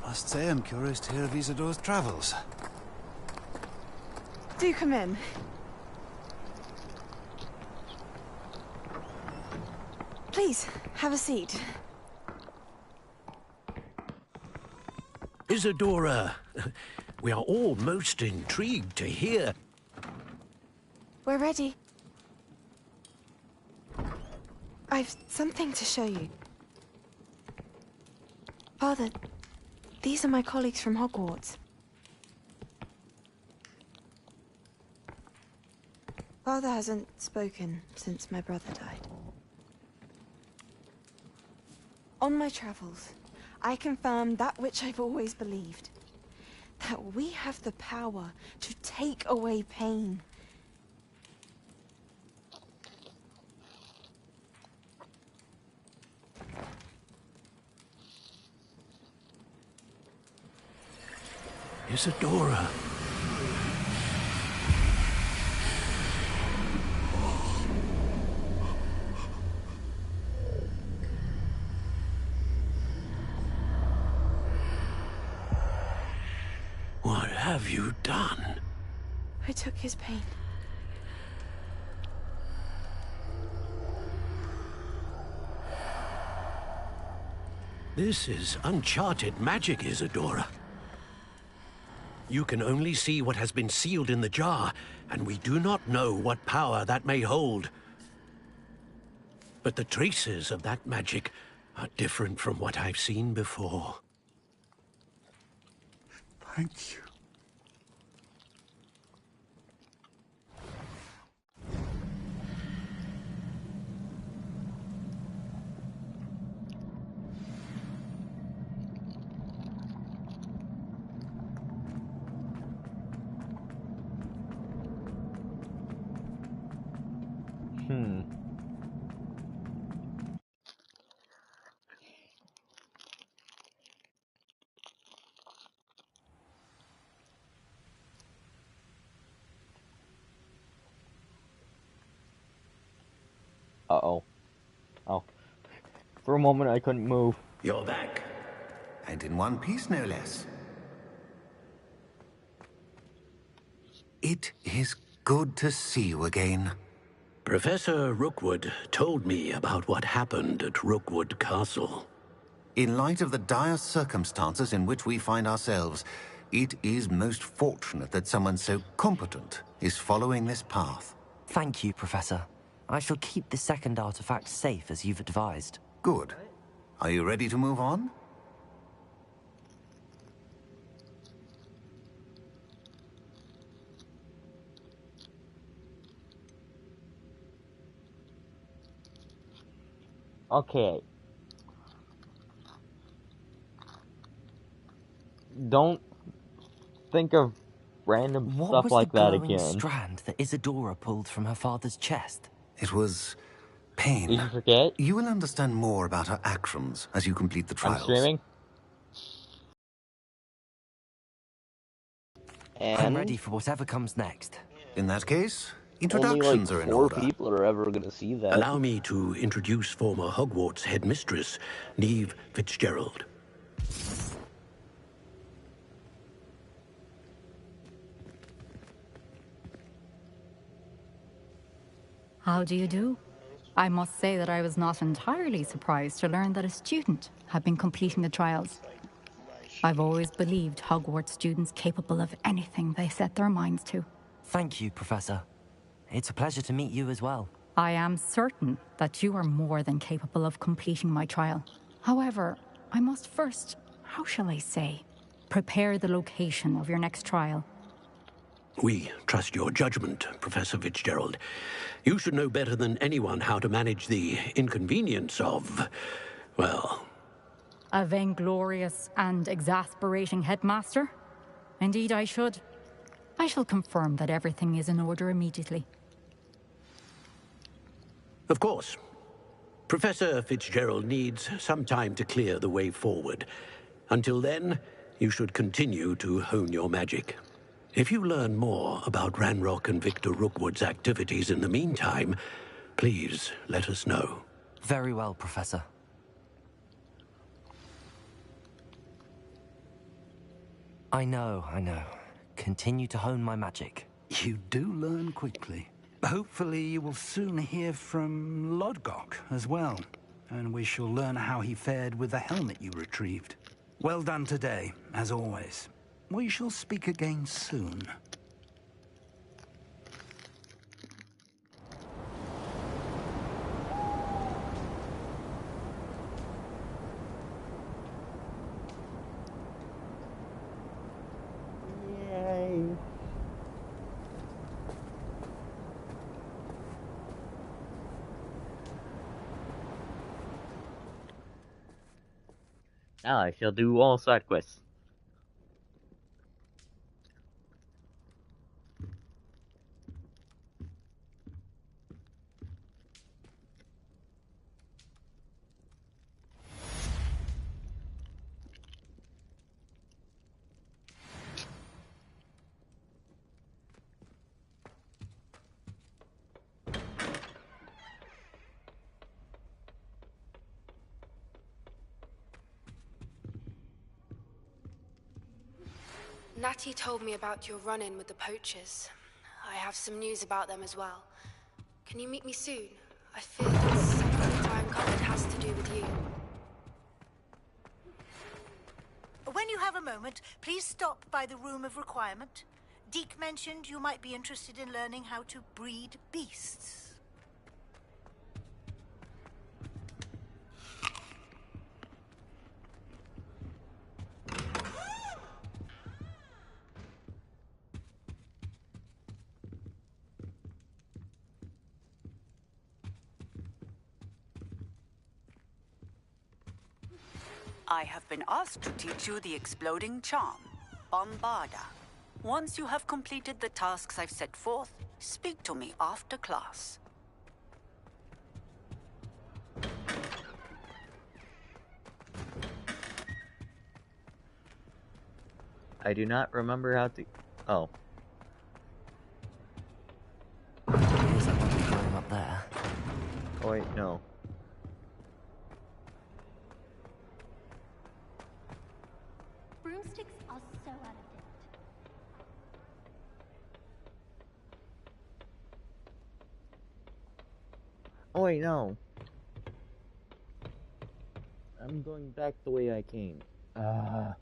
I must say I'm curious to hear of Isadore's travels. Do come in. Please, have a seat. Isadora, we are all most intrigued to hear. We're ready. I've something to show you. Father, these are my colleagues from Hogwarts. Father hasn't spoken since my brother died. On my travels, I confirmed that which I've always believed. That we have the power to take away pain. Isadora. What have you done? I took his pain. This is uncharted magic, Isadora. You can only see what has been sealed in the jar, and we do not know what power that may hold. But the traces of that magic are different from what I've seen before. Thank you. Uh-oh. Oh. For a moment, I couldn't move. You're back. And in one piece, no less. It is good to see you again. Professor Rookwood told me about what happened at Rookwood Castle. In light of the dire circumstances in which we find ourselves, it is most fortunate that someone so competent is following this path. Thank you, Professor. I shall keep the second artifact safe as you've advised. Good. Are you ready to move on? Okay. Don't think of random What stuff was like the that glowing again. strand that Isadora pulled from her father's chest? It was pain. Did you forget? You will understand more about her actions as you complete the trials. I'm streaming. And I'm ready for whatever comes next. In that case, only introductions like are in 4 order. people are ever gonna see that. Allow me to introduce former Hogwarts headmistress, Neve Fitzgerald. How do you do? I must say that I was not entirely surprised to learn that a student had been completing the trials. I've always believed Hogwarts students capable of anything they set their minds to. Thank you, Professor. It's a pleasure to meet you as well. I am certain that you are more than capable of completing my trial. However, I must first, how shall I say, prepare the location of your next trial. We trust your judgment, Professor Fitzgerald. You should know better than anyone how to manage the inconvenience of, well... A vainglorious and exasperating headmaster? Indeed I should. I shall confirm that everything is in order immediately. Of course. Professor Fitzgerald needs some time to clear the way forward. Until then, you should continue to hone your magic. If you learn more about Ranrock and Victor Rookwood's activities in the meantime, please let us know. Very well, Professor. I know. Continue to hone my magic. You do learn quickly. Hopefully you will soon hear from Lodgok as well, and we shall learn how he fared with the helmet you retrieved. Well done today, as always. We shall speak again soon. Yay. Now I shall do all side quests. Natty told me about your run-in with the poachers. I have some news about them as well. Can you meet me soon? I fear that something the time covered has to do with you. When you have a moment, please stop by the Room of Requirement. Deke mentioned you might be interested in learning how to breed beasts. I have been asked to teach you the exploding charm, Bombarda. Once you have completed the tasks I've set forth, speak to me after class. I do not remember how to... Oh. Here's that one going up there. Oh wait, no. Broomsticks are so out of date. Oh wait, no. I'm going back the way I came. I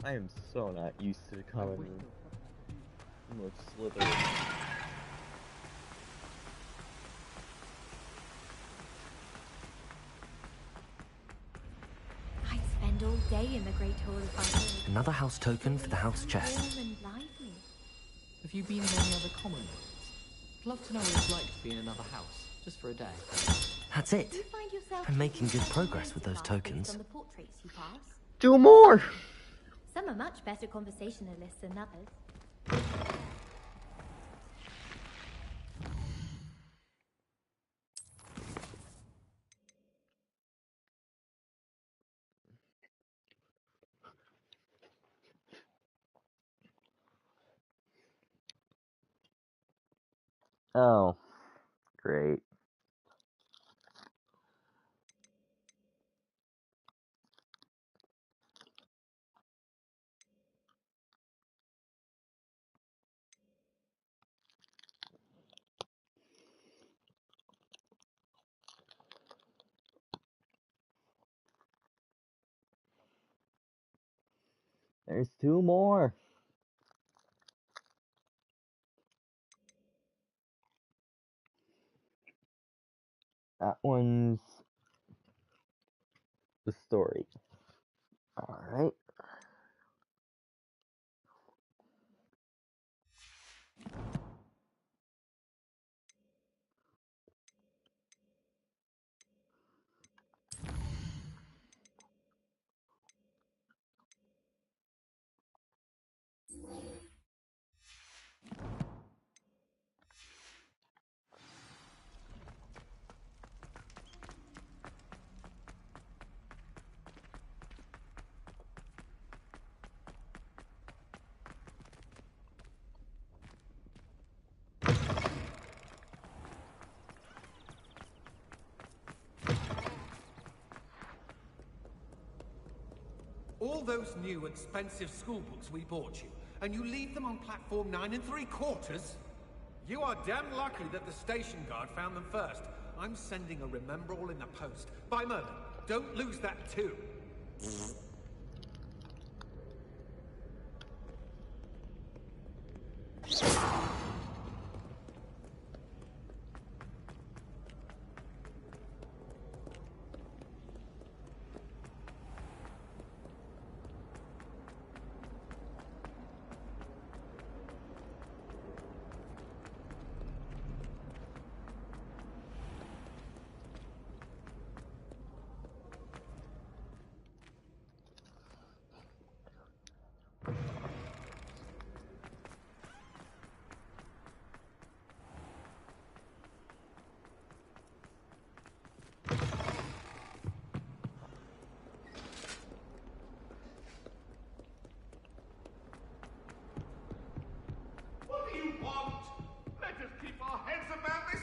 am so not used to the common room. I'm a Slytherin. I'd spend all day in the Great Hall of Fire. Another house token for the house chest. Warm and lively. Have you been in any other common rooms? I'd love to know what it's like to be in another house, just for a day. That's it. Do you find yourself I'm making good progress with those tokens. on the portraits you pass? 2 more! Some are much better conversationalists than others. Oh, great. There's 2 more. That one's the story. Alright. All those new expensive school books we bought you, and you leave them on platform 9 3/4? You are damn lucky that the station guard found them first. I'm sending a remember all in the post. By Merlin, don't lose that too. What do you want? Let us keep our heads about this.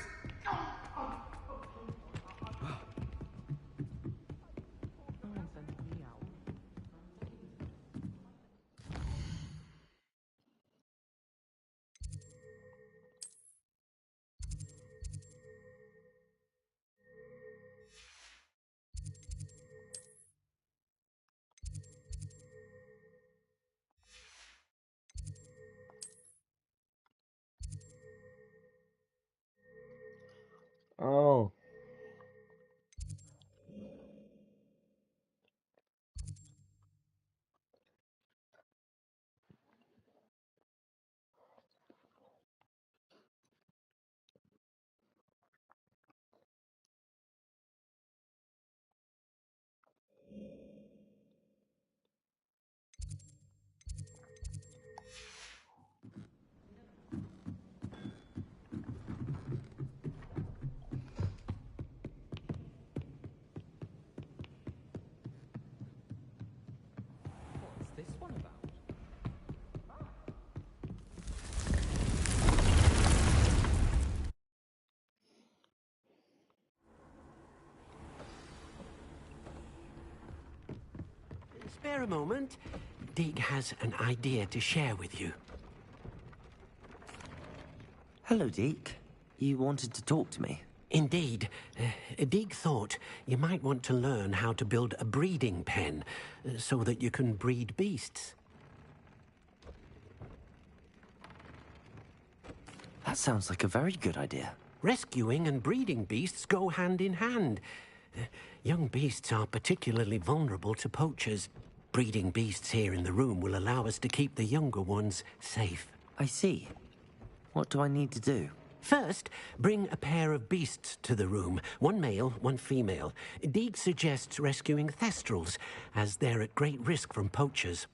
Oh. What's this one about? Spare a moment. Dig has an idea to share with you. Hello, Deke. You wanted to talk to me? Indeed. Dig thought you might want to learn how to build a breeding pen so that you can breed beasts. That sounds like a very good idea. Rescuing and breeding beasts go hand in hand. Young beasts are particularly vulnerable to poachers. Breeding beasts here in the room will allow us to keep the younger ones safe. I see. What do I need to do? First, bring a pair of beasts to the room. One male, one female. Deeg suggests rescuing thestrals, as they're at great risk from poachers.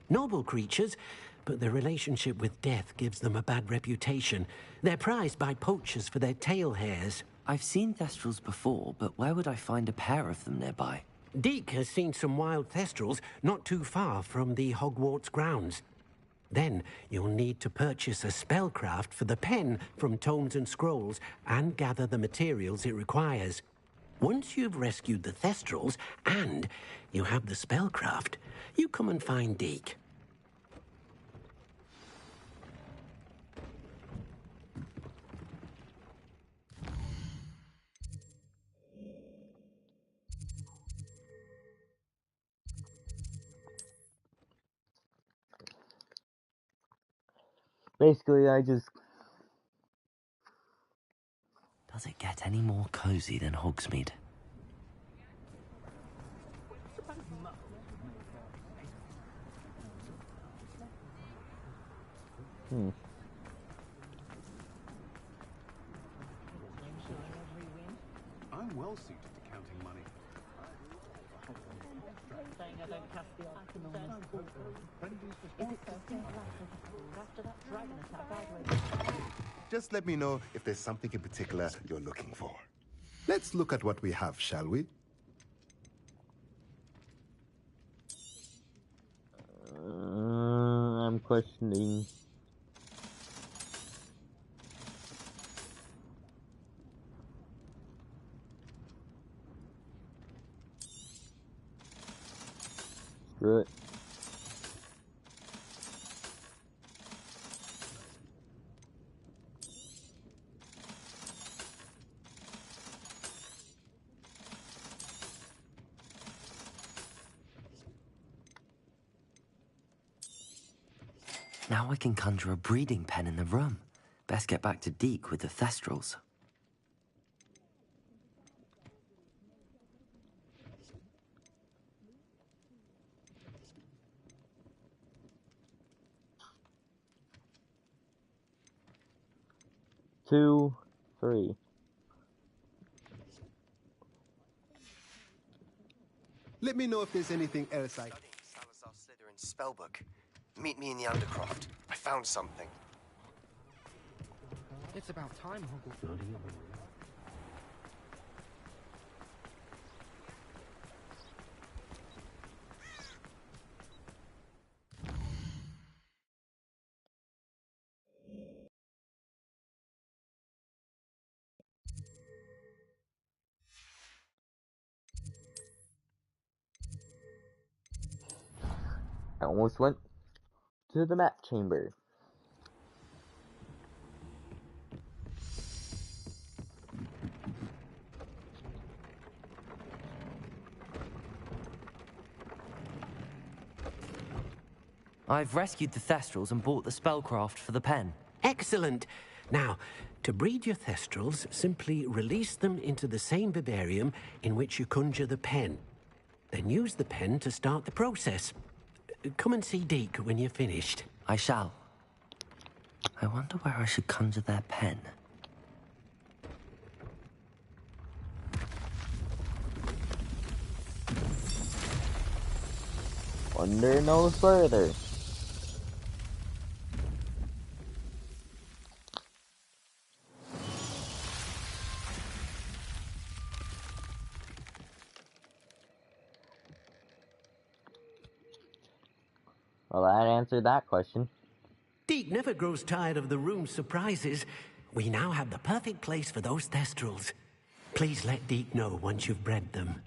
Noble creatures, but their relationship with death gives them a bad reputation. They're prized by poachers for their tail hairs. I've seen thestrals before, but where would I find a pair of them nearby? Deek has seen some wild thestrals not too far from the Hogwarts grounds. Then you'll need to purchase a spellcraft for the pen from Tomes and Scrolls and gather the materials it requires. Once you've rescued the thestrals and you have the spellcraft, you come and find Deek. Basically, I just... Does it get any more cozy than Hogsmeade? I'm well suited to counting money. Just let me know if there's something in particular you're looking for. Let's look at what we have, shall we? I'm questioning. Screw it. Now I can conjure a breeding pen in the room. Best get back to Deke with the Thestrals. Two, three. Let me know if there's anything else I... Salazar Slytherin's spellbook. Meet me in the Undercroft. I found something. It's about time, Hogwarts. I almost went to the map chamber. I've rescued the Thestrals and bought the spellcraft for the pen. Excellent. Now, to breed your Thestrals, simply release them into the same vivarium in which you conjure the pen. Then use the pen to start the process. Come and see Deke when you're finished. I shall. I wonder where I should conjure their pen. Wonder no further. Well, that answered that question. Deke never grows tired of the room's surprises. We now have the perfect place for those Thestrals. Please let Deke know once you've bred them.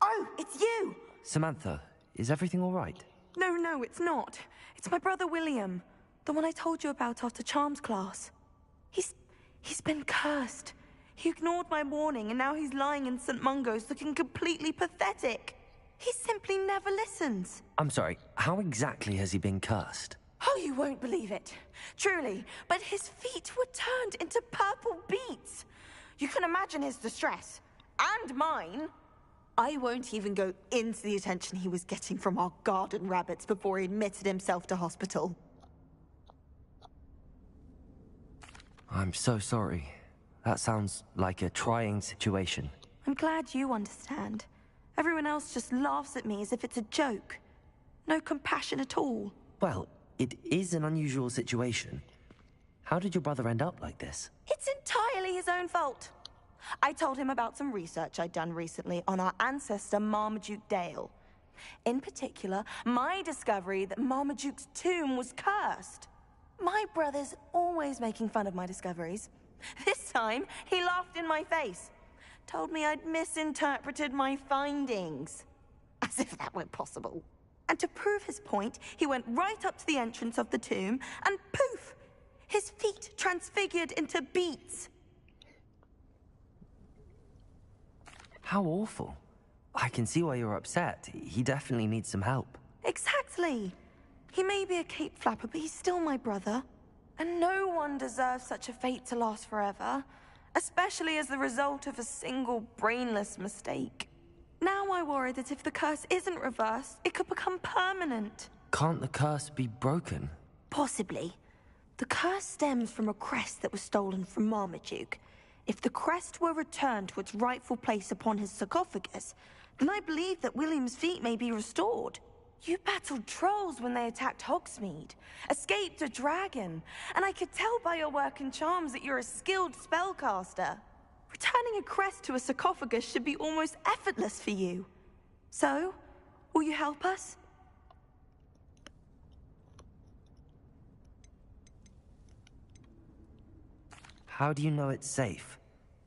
Oh, it's you! Samantha, is everything all right? No, it's not. It's my brother William. The one I told you about after Charms class. He's been cursed. He ignored my warning, and now he's lying in St. Mungo's looking completely pathetic. He simply never listens. I'm sorry, how exactly has he been cursed? Oh, you won't believe it. Truly, but his feet were turned into purple beets. You can imagine his distress. And mine. I won't even go into the attention he was getting from our garden rabbits before he admitted himself to hospital. I'm so sorry. That sounds like a trying situation. I'm glad you understand. Everyone else just laughs at me as if it's a joke. No compassion at all. Well, it is an unusual situation. How did your brother end up like this? It's entirely his own fault. I told him about some research I'd done recently on our ancestor Marmaduke Dale. In particular, my discovery that Marmaduke's tomb was cursed. My brother's always making fun of my discoveries. This time, he laughed in my face. Told me I'd misinterpreted my findings. As if that were possible. And to prove his point, he went right up to the entrance of the tomb, and poof! His feet transfigured into beets. How awful. I can see why you're upset. He definitely needs some help. Exactly. He may be a cape flapper, but he's still my brother. And no one deserves such a fate to last forever, especially as the result of a single brainless mistake. Now I worry that if the curse isn't reversed, it could become permanent. Can't the curse be broken? Possibly. The curse stems from a crest that was stolen from Marmaduke. If the crest were returned to its rightful place upon his sarcophagus, then I believe that William's feet may be restored. You battled trolls when they attacked Hogsmeade, escaped a dragon, and I could tell by your work and charms that you're a skilled spellcaster. Returning a crest to a sarcophagus should be almost effortless for you. So, will you help us? How do you know it's safe?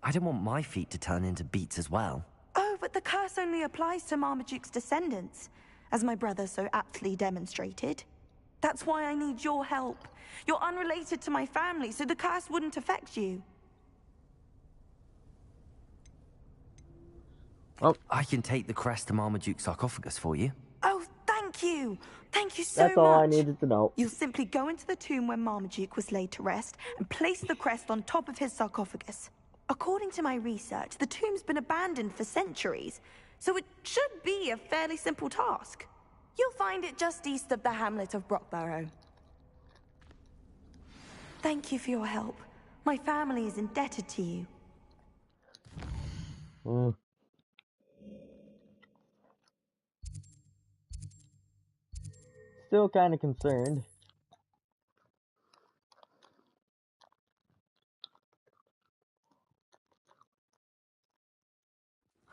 I don't want my feet to turn into beets as well. Oh, but the curse only applies to Marmaduke's descendants, as my brother so aptly demonstrated. That's why I need your help. You're unrelated to my family, so the curse wouldn't affect you. Oh, I can take the crest to Marmaduke's sarcophagus for you. Oh, thank you. Thank you so much. That's all I needed to know. You'll simply go into the tomb where Marmaduke was laid to rest and place the crest on top of his sarcophagus. According to my research, the tomb's been abandoned for centuries, so it should be a fairly simple task. You'll find it just east of the hamlet of Brockborough. Thank you for your help. My family is indebted to you. Still kind of concerned.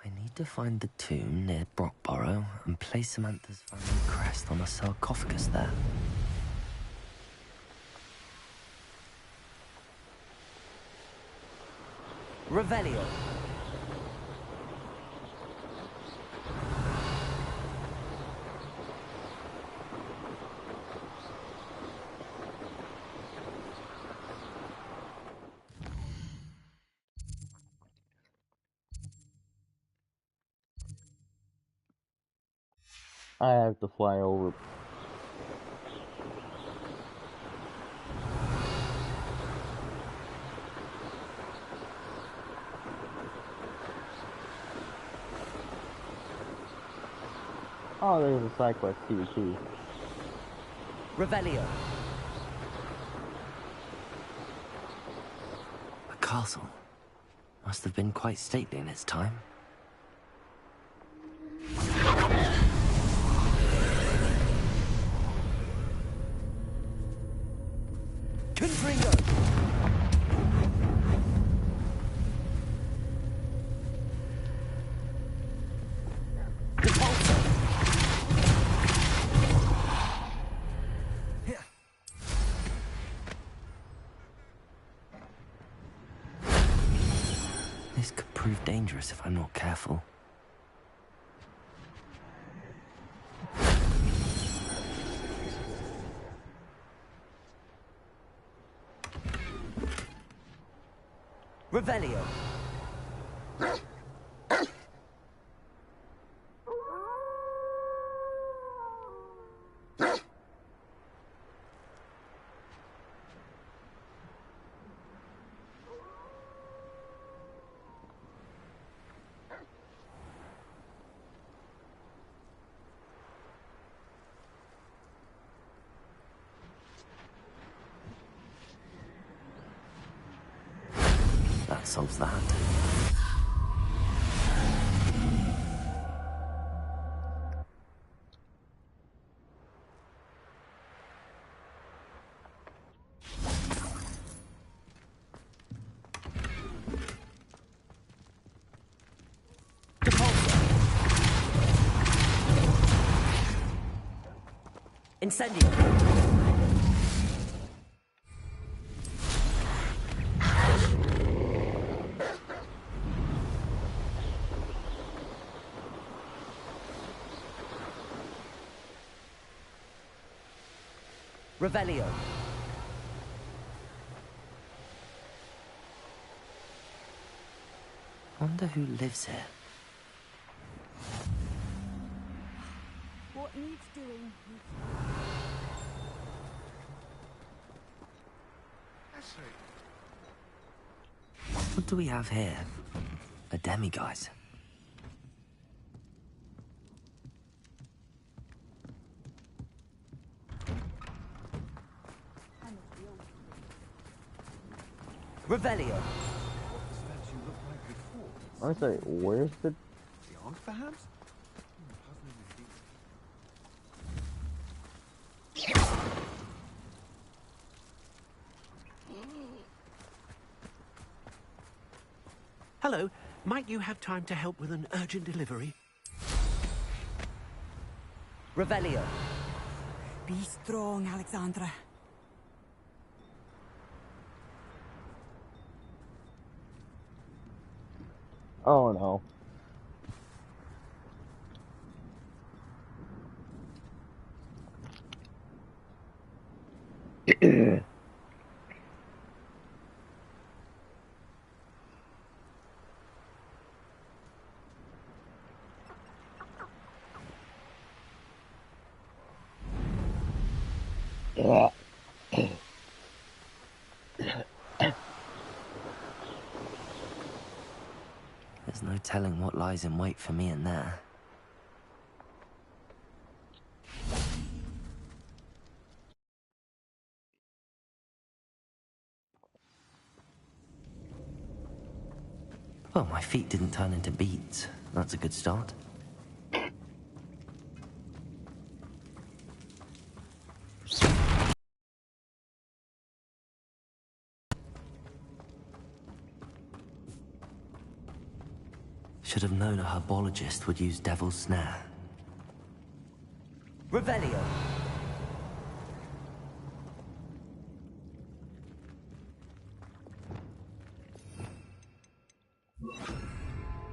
I need to find the tomb near Brockborough and place Samantha's family crest on a sarcophagus there. Revelio. I have to fly over. Oh, there's a side quest here too. Revelio. A castle. Must have been quite stately in its time. Confringo! This could prove dangerous if I'm not careful. Revelio. That solves that. Incendio. Revelio. Wonder who lives here. What needs doing? What do we have here? A demiguise. Revelio. I was like, where's the... The aunt, perhaps? Hello, might you have time to help with an urgent delivery? Revelio. Be strong, Alexandra. Oh no. There's no telling what lies in wait for me in there. Well, my feet didn't turn into beets. That's a good start. Should have known a herbologist would use Devil's Snare. Revelio.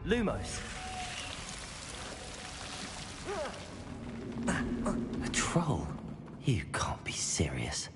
Lumos. A troll? You can't be serious.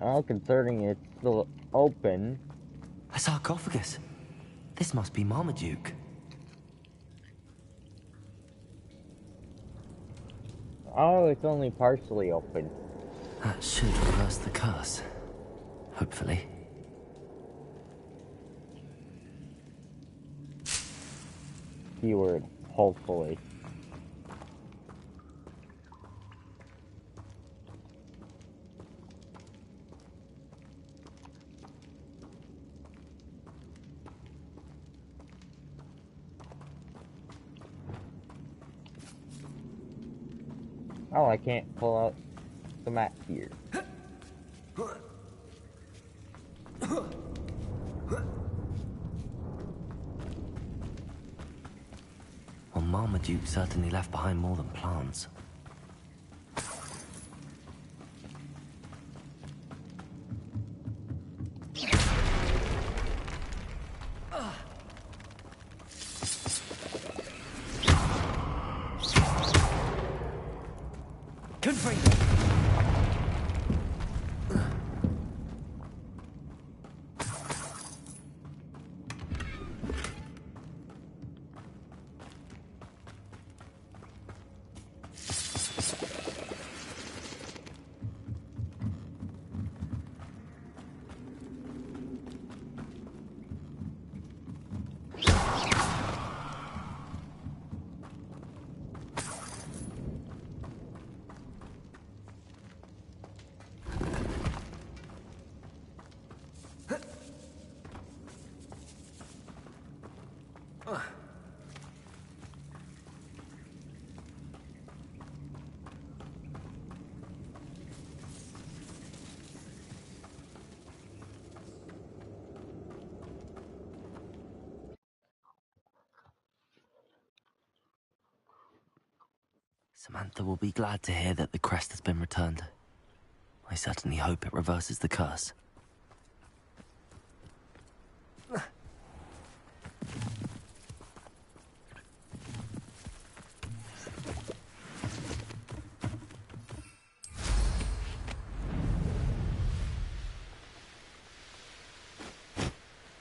Well, concerning it's still open. A sarcophagus. This must be Marmaduke. Oh, it's only partially open. That should reverse the curse. Hopefully. Keyword, hopefully. Oh, I can't pull out the map here. Well, Marmaduke certainly left behind more than plants. Samantha will be glad to hear that the crest has been returned. I certainly hope it reverses the curse.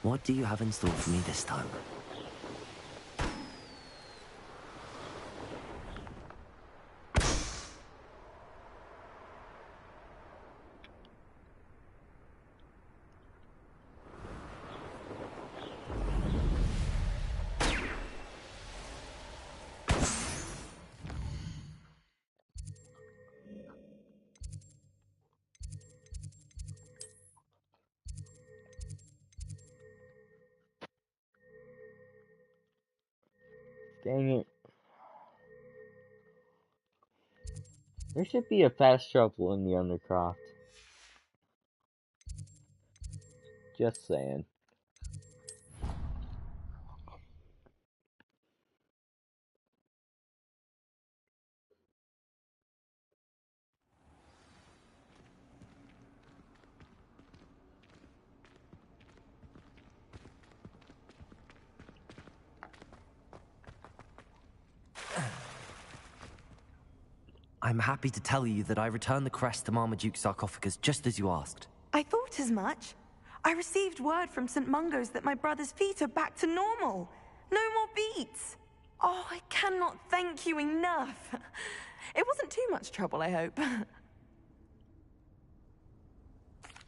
What do you have in store for me this time? Dang it. There should be a fast travel in the Undercroft. Just saying. I'm happy to tell you that I returned the crest to Marmaduke's sarcophagus just as you asked. I thought as much. I received word from St. Mungo's that my brother's feet are back to normal. No more beats. Oh, I cannot thank you enough. It wasn't too much trouble, I hope.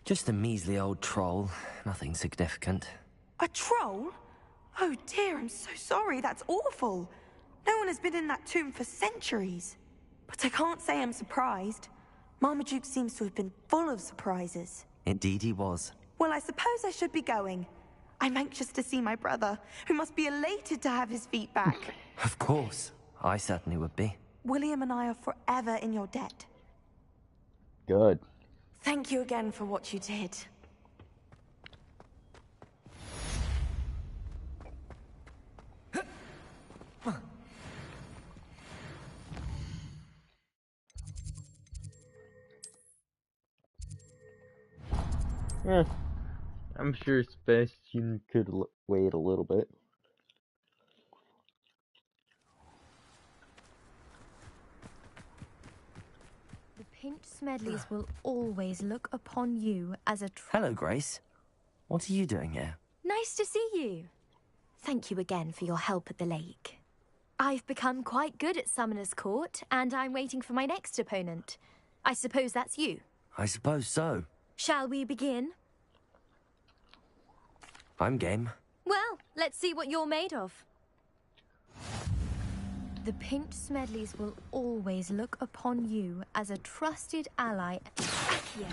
Just a measly old troll. Nothing significant. A troll? Oh dear, I'm so sorry. That's awful. No one has been in that tomb for centuries. But I can't say I'm surprised. Marmaduke seems to have been full of surprises. Indeed he was. Well, I suppose I should be going. I'm anxious to see my brother, who must be elated to have his feet back. Of course. I certainly would be. William and I are forever in your debt. Good. Thank you again for what you did. Eh, I'm sure Sebastian could wait a little bit. The pinch Smedleys will always look upon you as a... Hello, Grace. What are you doing here? Nice to see you. Thank you again for your help at the lake. I've become quite good at Summoner's Court, and I'm waiting for my next opponent. I suppose that's you. I suppose so. Shall we begin? I'm game. Well, let's see what you're made of. The Pinked Smedleys will always look upon you as a trusted ally. Accio.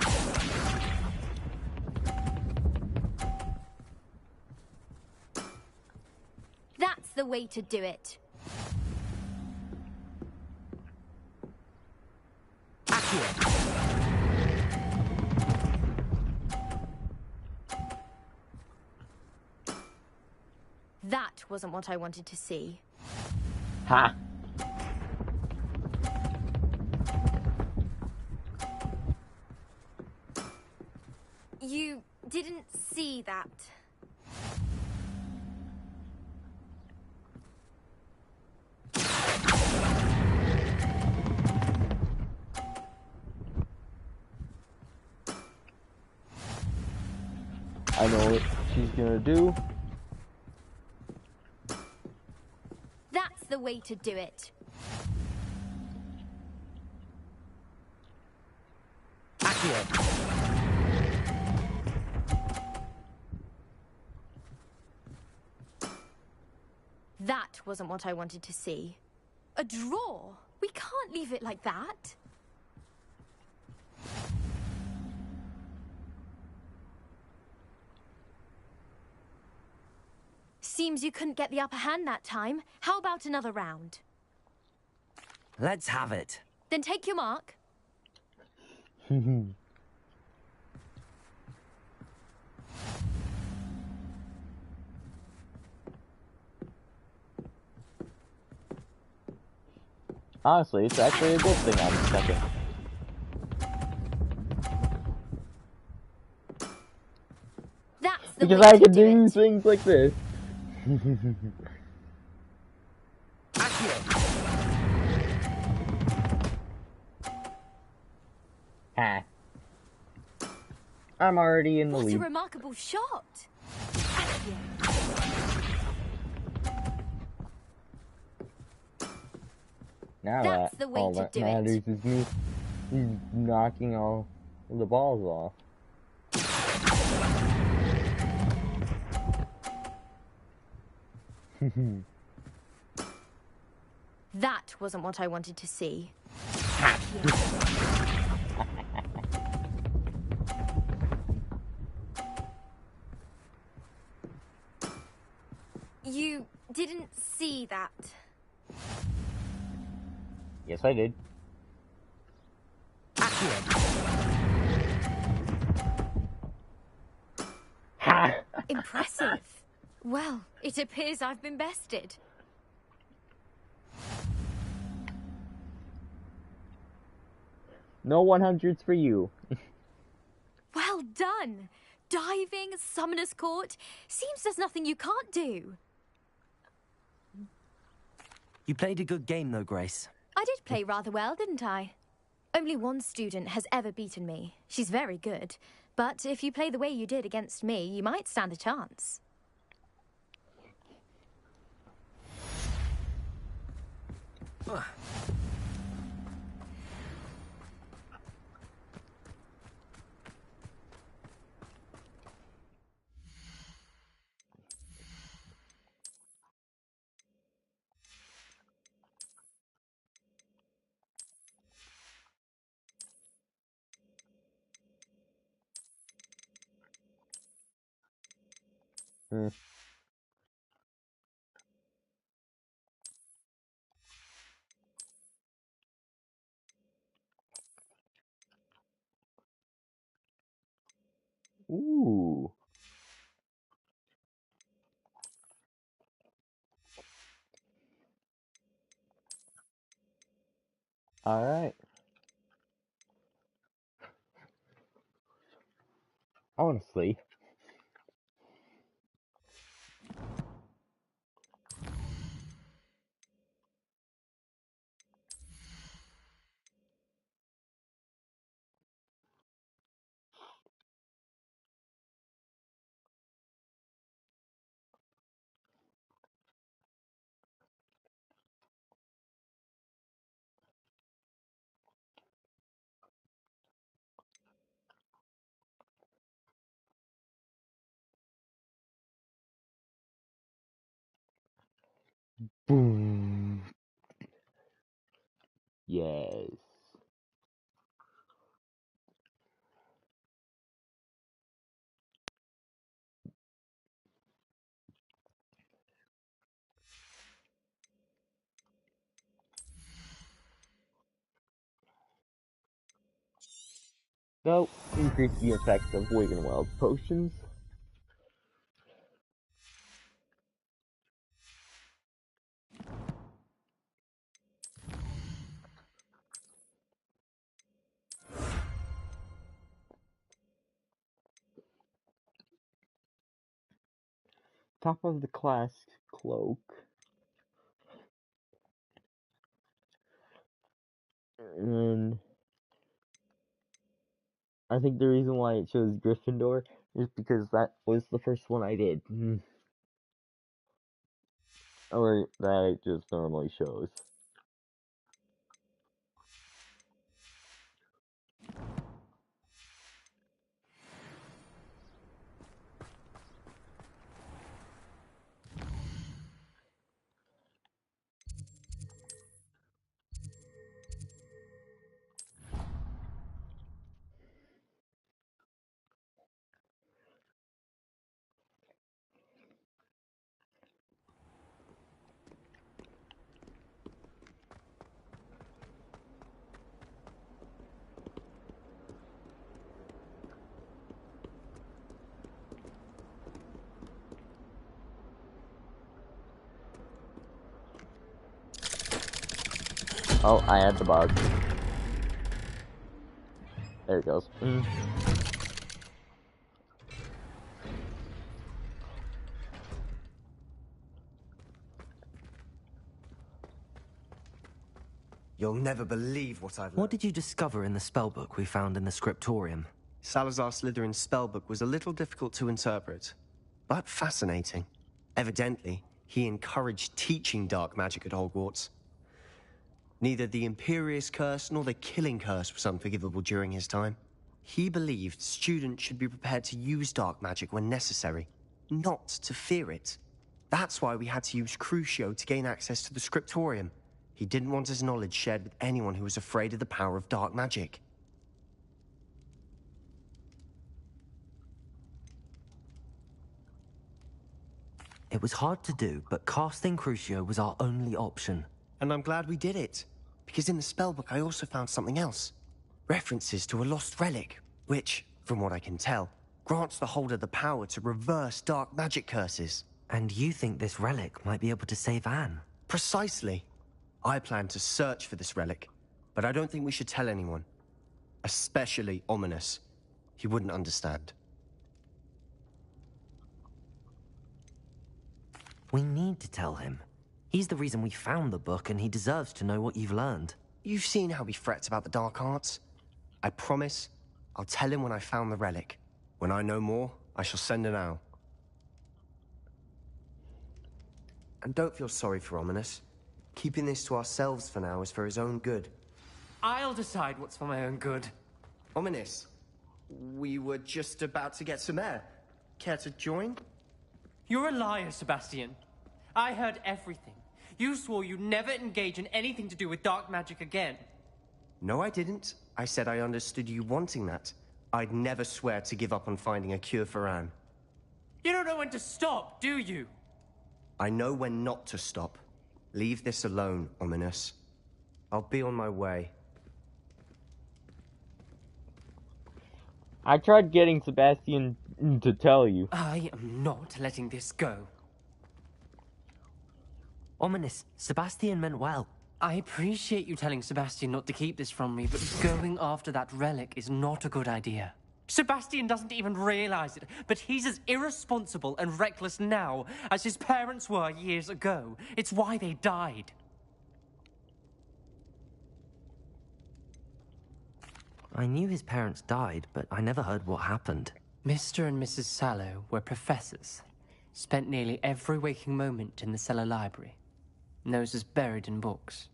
That's the way to do it. That wasn't what I wanted to see. Ha! You didn't see that. I know what she's gonna do. That's the way to do it. That wasn't what I wanted to see. A draw? We can't leave it like that. Seems you couldn't get the upper hand that time. How about another round? Let's have it. Then take your mark. Honestly, it's actually a good thing I'm second. That's the because way I to can do do things like this. Ha. I'm already in the What a lead. remarkable shot. Now That's the way all to that do it. matters is me knocking all the balls off. That wasn't what I wanted to see. You didn't see that. Yes, I did. Impressive. Well, it appears I've been bested. No 100s for you. Well done. Diving, Summoner's Court. Seems there's nothing you can't do. You played a good game, though, Grace. I did play rather well, didn't I? Only one student has ever beaten me. She's very good. But if you play the way you did against me, you might stand a chance. Ooh. Alright. Honestly. Boom. Yes. So, increase the effects of Wiggenweld potions. Top of the class cloak. And I think the reason why it shows Gryffindor is because that was the first one I did. Or that it just normally shows. Oh, I had the bug. There it goes. You'll never believe what I've learned. What did you discover in the spellbook we found in the scriptorium? Salazar Slytherin's spellbook was a little difficult to interpret, but fascinating. Evidently, he encouraged teaching dark magic at Hogwarts. Neither the Imperious Curse nor the Killing Curse was unforgivable during his time. He believed students should be prepared to use dark magic when necessary, not to fear it. That's why we had to use Crucio to gain access to the scriptorium. He didn't want his knowledge shared with anyone who was afraid of the power of dark magic. It was hard to do, but casting Crucio was our only option. And I'm glad we did it, because in the spellbook I also found something else. References to a lost relic, which, from what I can tell, grants the holder the power to reverse dark magic curses. And you think this relic might be able to save Anne? Precisely. I plan to search for this relic, but I don't think we should tell anyone. Especially Ominous. He wouldn't understand. We need to tell him. He's the reason we found the book, and he deserves to know what you've learned. You've seen how he frets about the dark arts. I promise I'll tell him when I found the relic. When I know more, I shall send an owl. And don't feel sorry for Ominous. Keeping this to ourselves for now is for his own good. I'll decide what's for my own good. Ominous, we were just about to get some air. Care to join? You're a liar, Sebastian. I heard everything. You swore you'd never engage in anything to do with dark magic again. No, I didn't. I said I understood you wanting that. I'd never swear to give up on finding a cure for Anne. You don't know when to stop, do you? I know when not to stop. Leave this alone, Ominous. I'll be on my way. I tried getting Sebastian to tell you. I am not letting this go. Ominous, Sebastian meant well. I appreciate you telling Sebastian not to keep this from me, but going after that relic is not a good idea. Sebastian doesn't even realize it, but he's as irresponsible and reckless now as his parents were years ago. It's why they died. I knew his parents died, but I never heard what happened. Mr. and Mrs. Sallow were professors. Spent nearly every waking moment in the cellar library. Noses buried in books.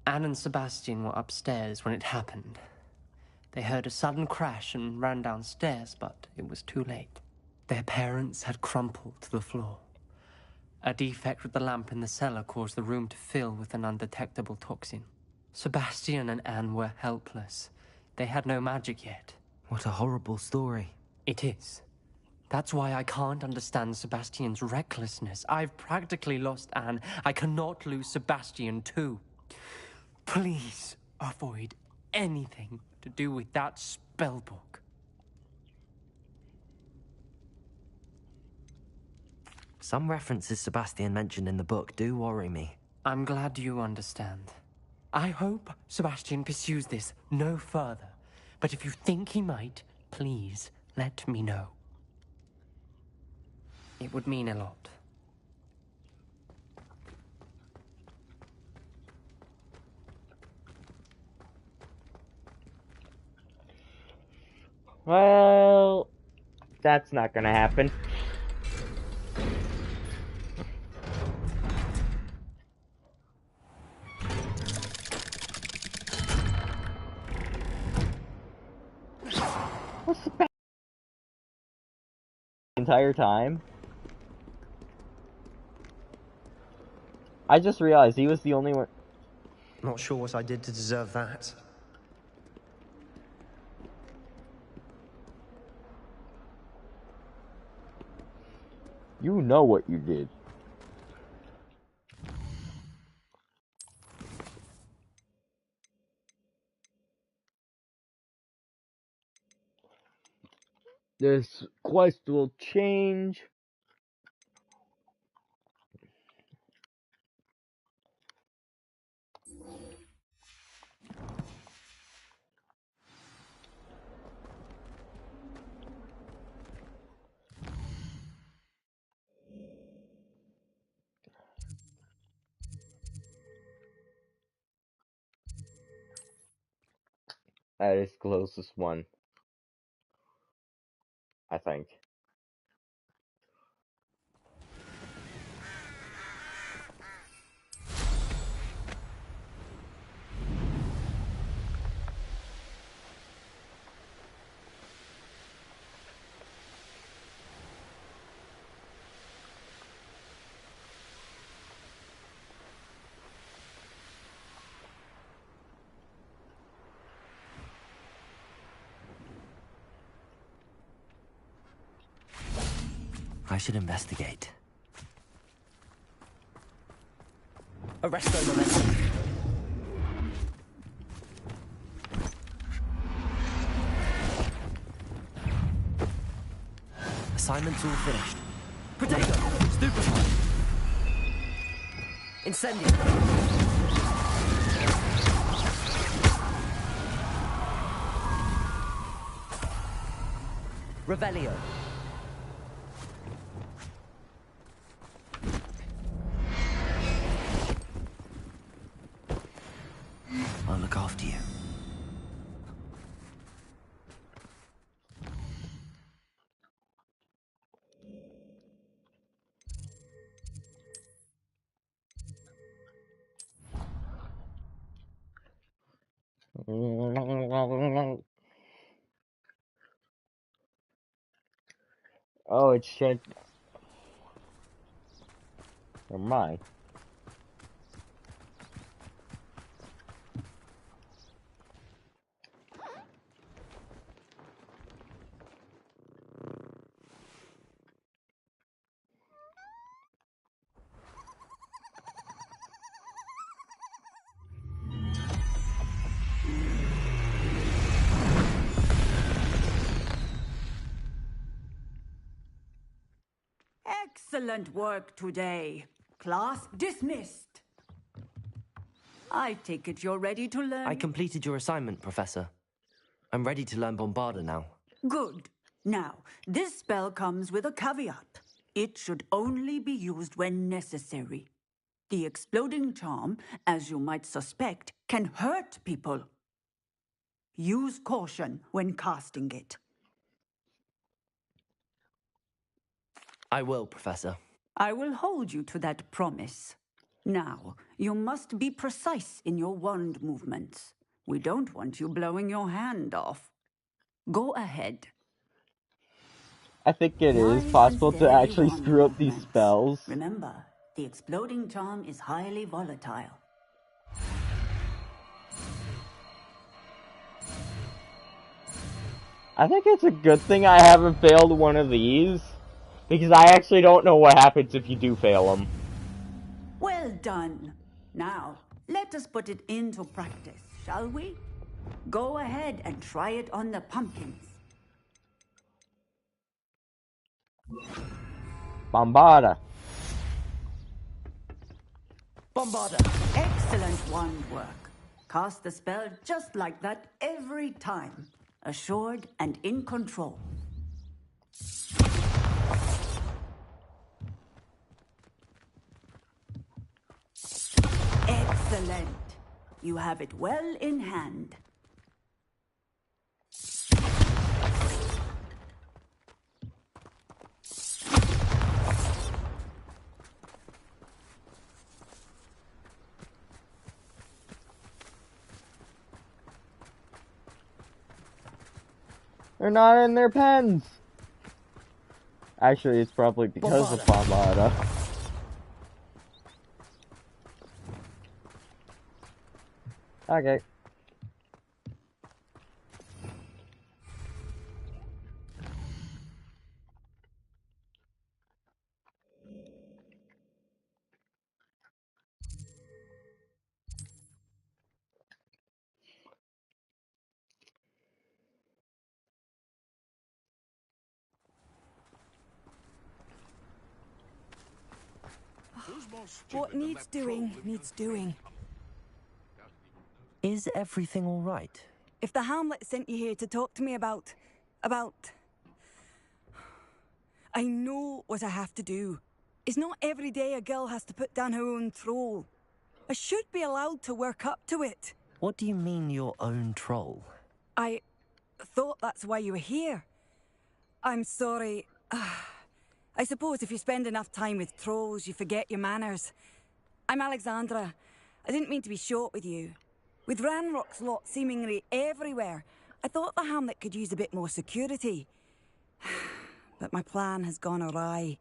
Anne and Sebastian were upstairs when it happened. They heard a sudden crash and ran downstairs, but it was too late. Their parents had crumpled to the floor. A defect with the lamp in the cellar caused the room to fill with an undetectable toxin. Sebastian and Anne were helpless. They had no magic yet. What a horrible story. It is. That's why I can't understand Sebastian's recklessness. I've practically lost Anne. I cannot lose Sebastian too. Please avoid anything to do with that spellbook. Some references Sebastian mentioned in the book do worry me. I'm glad you understand. I hope Sebastian pursues this no further. But if you think he might, please let me know. It would mean a lot. Well, that's not gonna happen. What's the entire time? I just realized he was the only one. Not sure what I did to deserve that. You know what you did. This quest will change. That is the closest one, I think. I should investigate. Arresto momentum. Assignment's all finished. Potato! Stupefy! Incendio! Revelio. I'll look after you. Oh, it's shit. Never mind. Excellent work today. Class dismissed. I take it you're ready to learn? I completed your assignment, Professor. I'm ready to learn Bombarda now. Good. Now, this spell comes with a caveat. It should only be used when necessary. The exploding charm, as you might suspect, can hurt people. Use caution when casting it. I will, Professor. I will hold you to that promise. Now, you must be precise in your wand movements. We don't want you blowing your hand off. Go ahead. I think it is possible to actually screw up these spells. Remember, The exploding charm is highly volatile. I think it's a good thing I haven't failed one of these, because I actually don't know what happens if you do fail them. Well done. Now, let us put it into practice, shall we? Go ahead and try it on the pumpkins. Bombarda. Bombarda. Excellent wand work. Cast the spell just like that every time. Assured and in control. Excellent. You have it well in hand. They're not in their pens. Actually, it's probably because of Bombarda. Okay. What needs doing, needs doing. Is everything all right? If the Hamlet sent you here to talk to me about... I know what I have to do. It's not every day a girl has to put down her own troll. I should be allowed to work up to it. What do you mean, your own troll? I thought that's why you were here. I'm sorry. I suppose if you spend enough time with trolls, you forget your manners. I'm Alexandra. I didn't mean to be short with you. With Ranrock's lot seemingly everywhere, I thought the Hamlet could use a bit more security. But my plan has gone awry.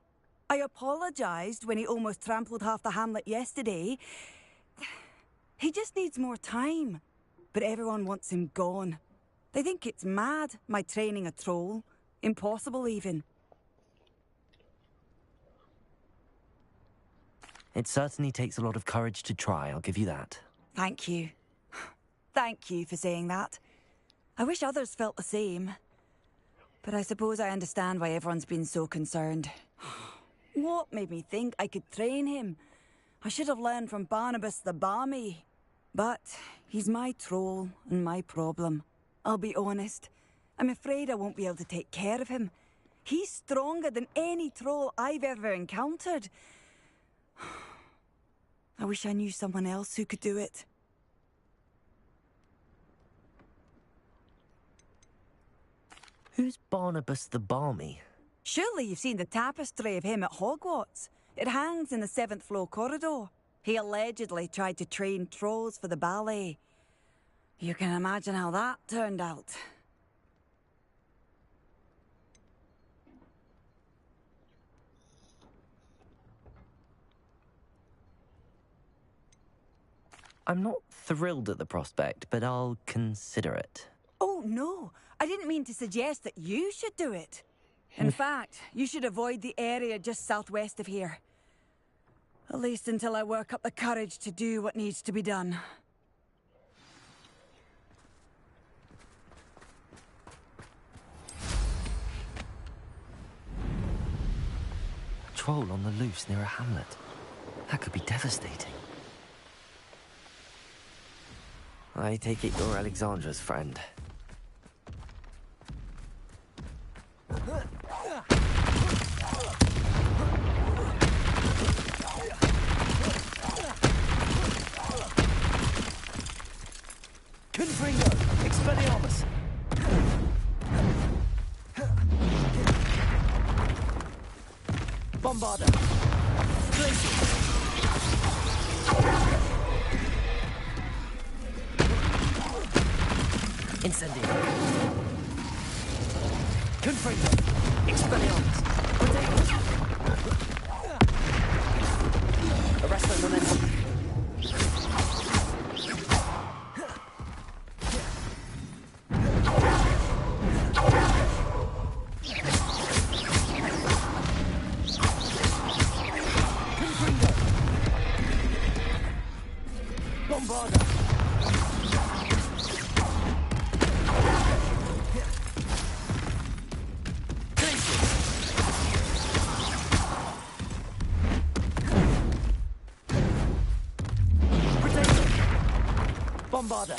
I apologised when he almost trampled half the Hamlet yesterday. He just needs more time. But everyone wants him gone. They think it's mad, my training a troll. Impossible, even. It certainly takes a lot of courage to try, I'll give you that. Thank you. Thank you for saying that. I wish others felt the same. But I suppose I understand why everyone's been so concerned. What made me think I could train him? I should have learned from Barnabas the Balmy. But he's my troll and my problem. I'll be honest. I'm afraid I won't be able to take care of him. He's stronger than any troll I've ever encountered. I wish I knew someone else who could do it. Who's Barnabas the Balmy? Surely you've seen the tapestry of him at Hogwarts. It hangs in the 7th floor corridor. He allegedly tried to train trolls for the ballet. You can imagine how that turned out. I'm not thrilled at the prospect, but I'll consider it. Oh, no. I didn't mean to suggest that you should do it. In fact, you should avoid the area just southwest of here. At least until I work up the courage to do what needs to be done. A troll on the loose near a hamlet. That could be devastating. I take it you're Alexandra's friend. Confringo! Expelliarmus! Bombarda! Glacier! Incendio! Confringo! Expelliarmus! Potato! Bombarda! Bombarda!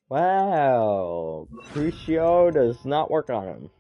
Wow, Crucio does not work on him.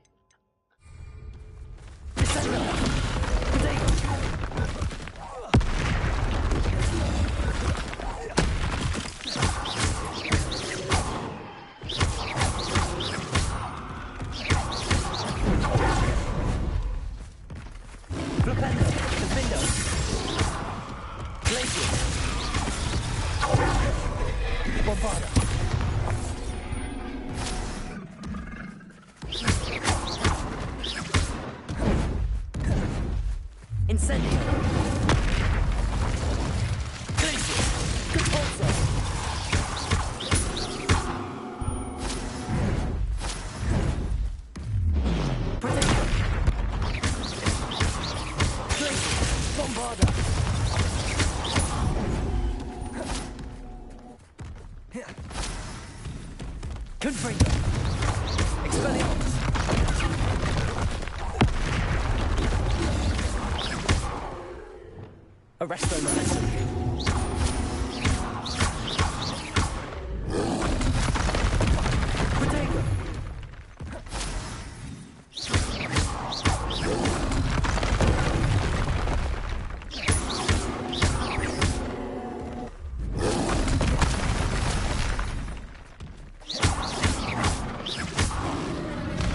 Arresto momentum. Protego.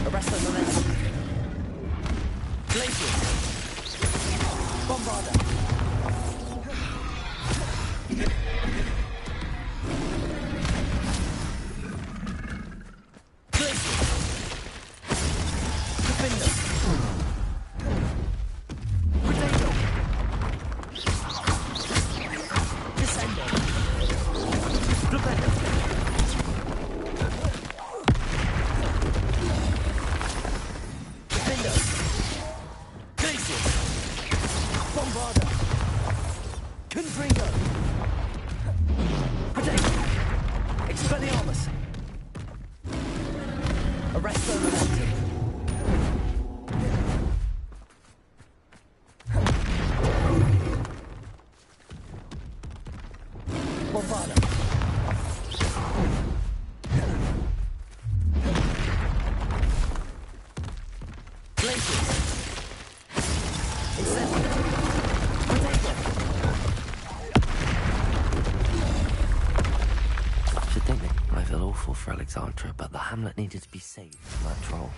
Arresto momentum. Glacier. Bombarda. For Alexandra, but the hamlet needed to be saved from that troll.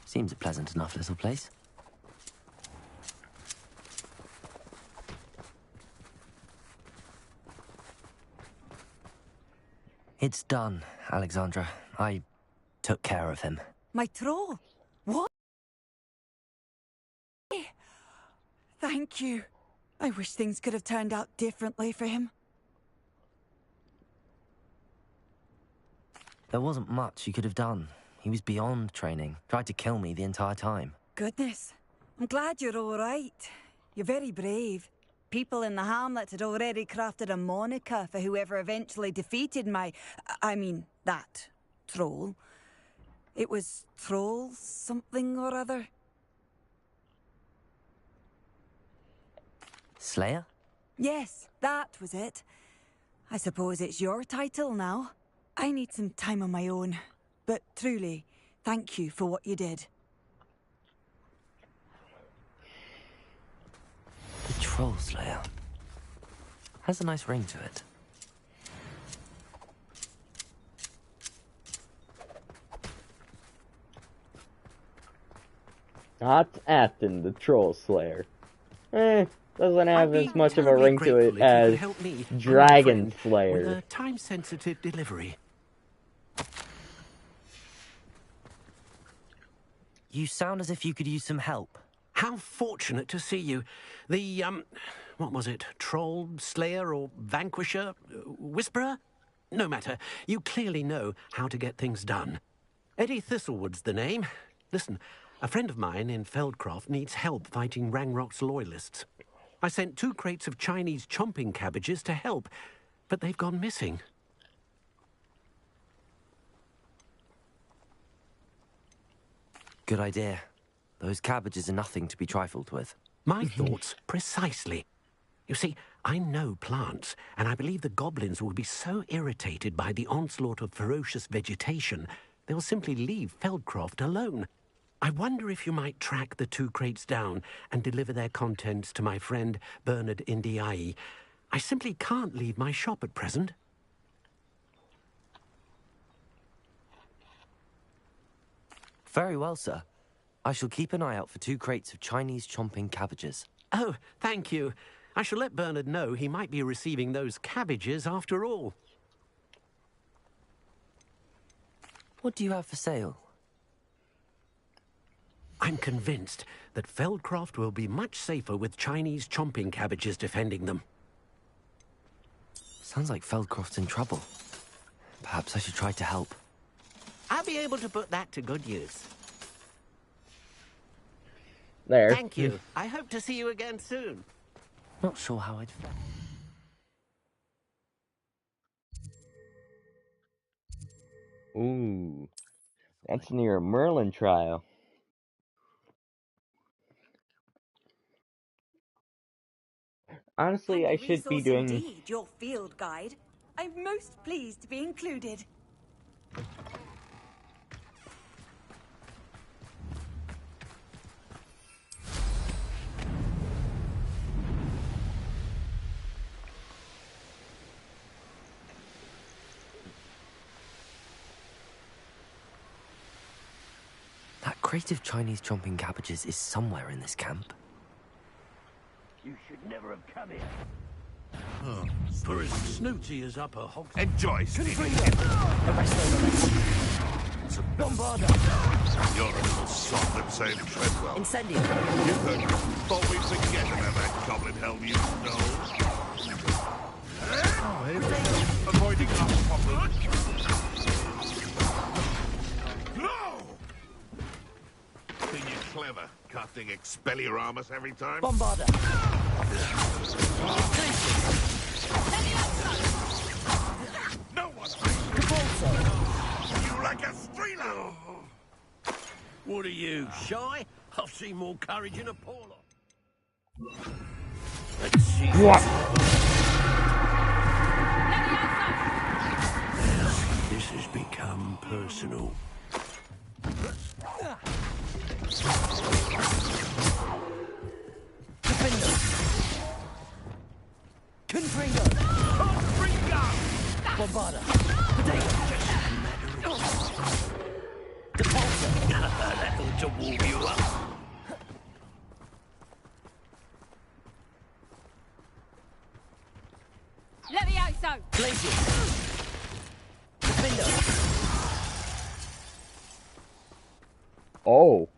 Seems a pleasant enough little place. It's done, Alexandra. I took care of him. My troll? What? Thank you. I wish things could have turned out differently for him. There wasn't much you could have done. He was beyond training. Tried to kill me the entire time. Goodness. I'm glad you're all right. You're very brave. People in the hamlet had already crafted a moniker for whoever eventually defeated that troll. It was Troll something or other. Slayer? Yes, that was it. I suppose it's your title now. I need some time on my own. But truly, thank you for what you did. The Troll Slayer. Has a nice ring to it. Not Athen, the Troll Slayer. Doesn't have I'd as be much of a terribly ring to it grateful if you could as help me and my Dragon friend Slayer. with a time-sensitive delivery. You sound as if you could use some help. How fortunate to see you. The, what was it? Troll, Slayer, or Vanquisher? Whisperer? No matter. You clearly know how to get things done. Eddie Thistlewood's the name. Listen, a friend of mine in Feldcroft needs help fighting Rangrock's loyalists. I sent 2 crates of Chinese chomping cabbages to help, but they've gone missing. Good idea. Those cabbages are nothing to be trifled with. My thoughts precisely. You see, I know plants, and I believe the goblins will be so irritated by the onslaught of ferocious vegetation, they'll simply leave Feldcroft alone. I wonder if you might track the 2 crates down and deliver their contents to my friend Bernard Indiai. I simply can't leave my shop at present. Very well, sir. I shall keep an eye out for 2 crates of Chinese chomping cabbages. Oh, thank you. I shall let Bernard know he might be receiving those cabbages after all. What do you have for sale? I'm convinced that Feldcroft will be much safer with Chinese chomping cabbages defending them. Sounds like Feldcroft's in trouble. Perhaps I should try to help. I'll be able to put that to good use. There. Thank you. I hope to see you again soon. Not sure how I'd... Ooh. That's near a Merlin trial. Honestly, I should be doing... Indeed, your field guide. I'm most pleased to be included. That crate of Chinese chomping cabbages is somewhere in this camp. You should never have come here. Oh, for as snooty as upper hogs. Enjoy, Stevie. It's a bombarder. You're a little soft and same Treadwell. Incendio. You could. Thought we'd forget about that goblin helm you stole. Avoiding our problem. No! Think you're clever, casting Expelliarmus every time? Bombarder. No one! You like a streeler! What are you, shy? I've seen more courage in a Paulo. Let's see. What? This has become personal. Confringo. Bombarder. That ought to warm you up. Levioso! Glacier. Defender. Oh.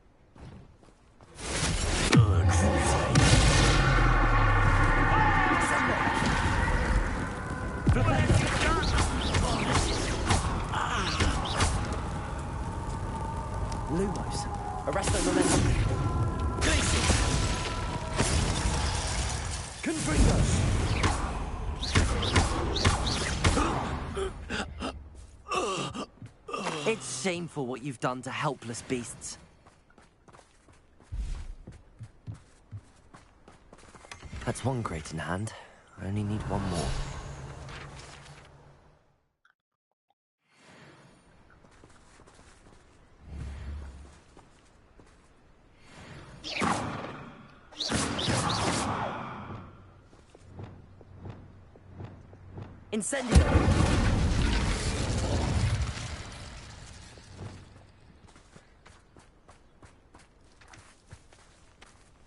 Lumos. Arresto momentum. Glacier. Confringo. It's shameful what you've done to helpless beasts. That's 1 crate in hand. I only need 1 more. Incendio!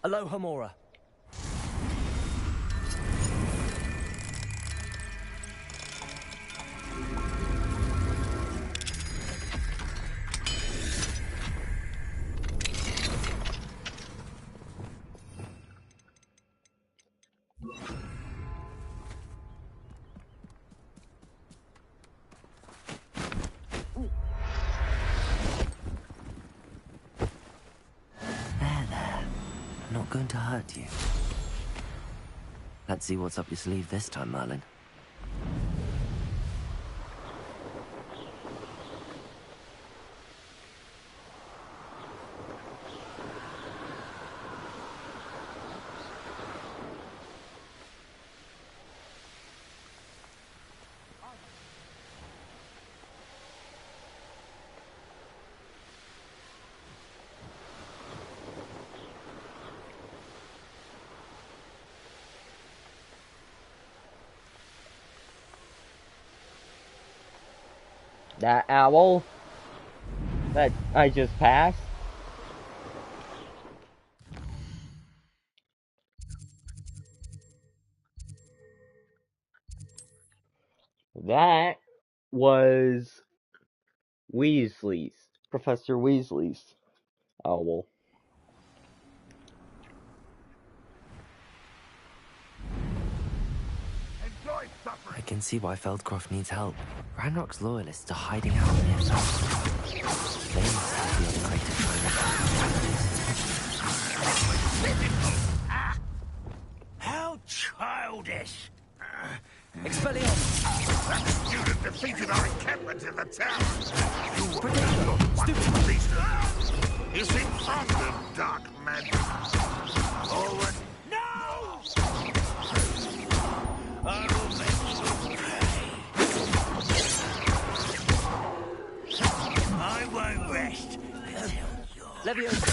Aloha Mora. Not going to hurt you. Let's see what's up your sleeve this time, Merlin. That owl that I just passed. That was Professor Weasley's owl. I can see why Feldcroft needs help. Ranrock's loyalists are hiding out near some. They must have the other crate of How childish! Expelliarmus! That student defeated our encampment in the town! Stupid beast! You seem fond of dark magic. Forward! No! I will make you pray. I won't rest until you're... Leviosa!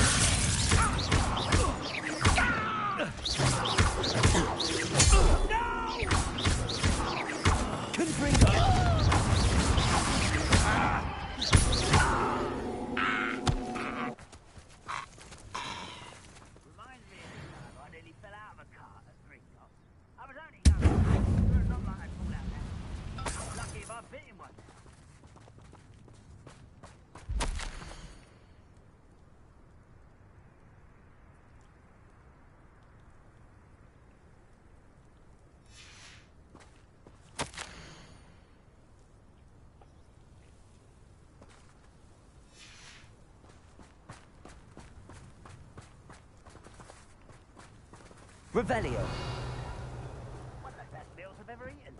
Revelio. One of the best meals I've ever eaten.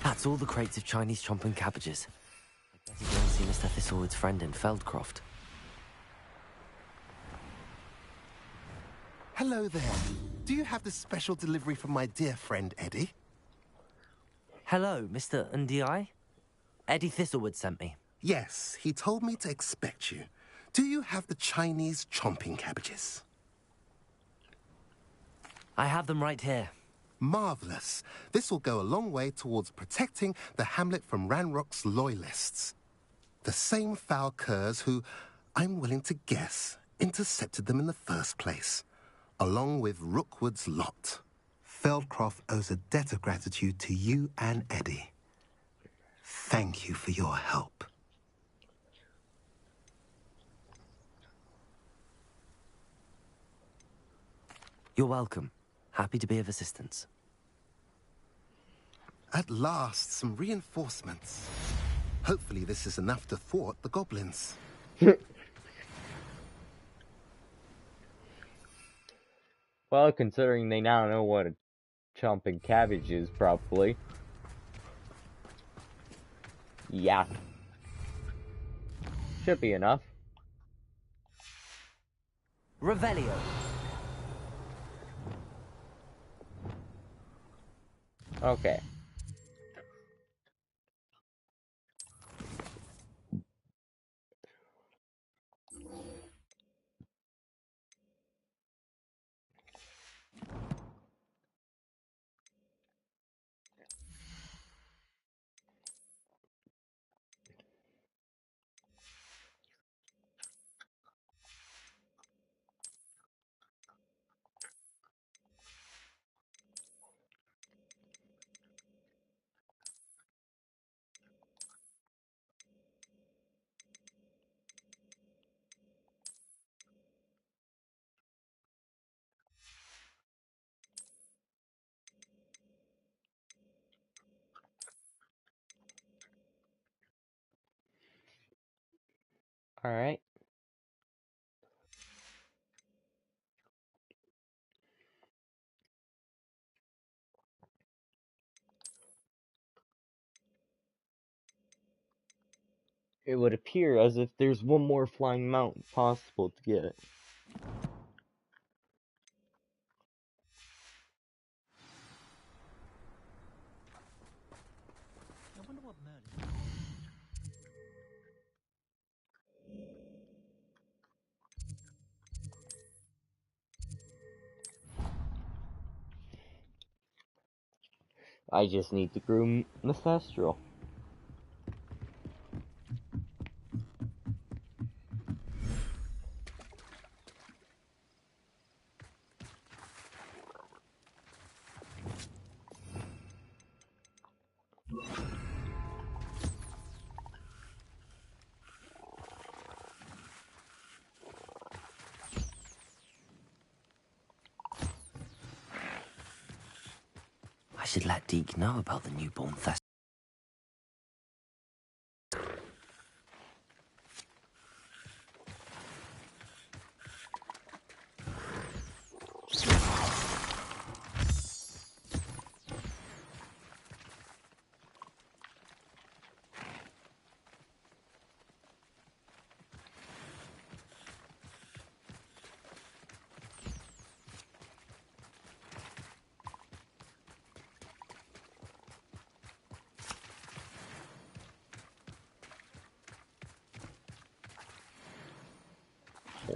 That's all the crates of Chinese chomping cabbages. I guess you go and see Mr. Thistlewood's friend in Feldcroft. Hello there. Do you have this special delivery from my dear friend Eddie? Hello, Mr. Ndi? Eddie Thistlewood sent me. Yes, he told me to expect you. Do you have the Chinese chomping cabbages? I have them right here. Marvelous. This will go a long way towards protecting the hamlet from Ranrock's loyalists. The same foul curs who, I'm willing to guess, intercepted them in the first place, along with Rookwood's lot. Feldcroft owes a debt of gratitude to you and Eddie. Thank you for your help. You're welcome. Happy to be of assistance. At last, some reinforcements. Hopefully this is enough to thwart the goblins. Well, considering they now know what a chomping cabbage is, probably. Yeah. Should be enough. Revelio. Okay. Alright. It would appear as if there's one more flying mount possible to get. I wonder what Merlin... I just need to groom the Thestral. I should let Deke know about the newborn Thess.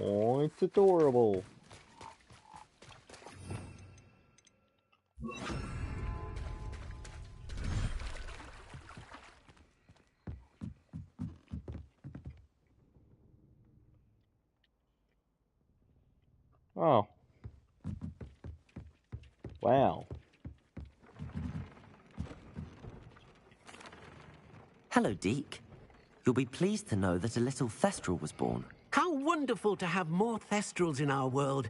Oh, it's adorable. Oh. Wow. Hello, Deke. You'll be pleased to know that a little Thestral was born. How wonderful to have more Thestrals in our world.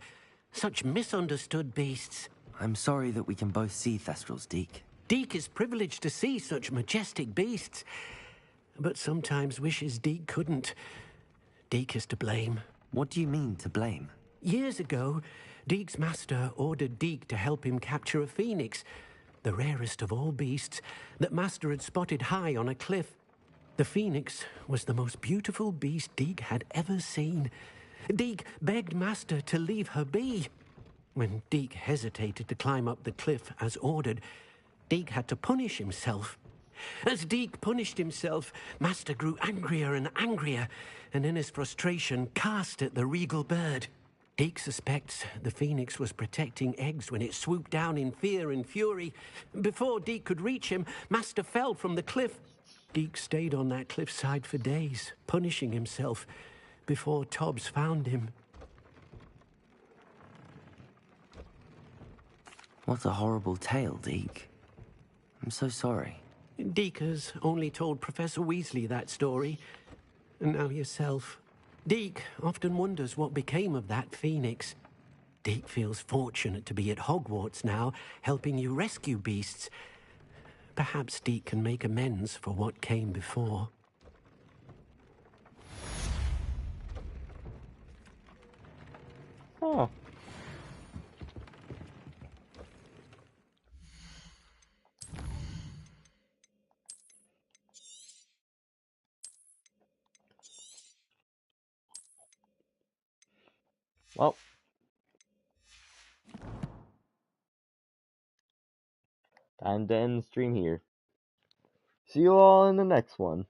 Such misunderstood beasts. I'm sorry that we can both see Thestrals, Deke. Deke is privileged to see such majestic beasts, but sometimes wishes Deke couldn't. Deke is to blame. What do you mean, to blame? Years ago, Deke's master ordered Deke to help him capture a phoenix, the rarest of all beasts, that master had spotted high on a cliff. The phoenix was the most beautiful beast Deke had ever seen. Deke begged master to leave her be. When Deke hesitated to climb up the cliff as ordered, Deke had to punish himself. As Deke punished himself, master grew angrier and angrier, and in his frustration cast at the regal bird. Deke suspects the phoenix was protecting eggs when it swooped down in fear and fury. Before Deke could reach him, master fell from the cliff. Deke stayed on that cliffside for days, punishing himself, before Tobbs found him. What a horrible tale, Deke. I'm so sorry. Deke has only told Professor Weasley that story, and now yourself. Deke often wonders what became of that phoenix. Deke feels fortunate to be at Hogwarts now, helping you rescue beasts. Perhaps Deke can make amends for what came before. Oh. Well. Time to end the stream here. See you all in the next one.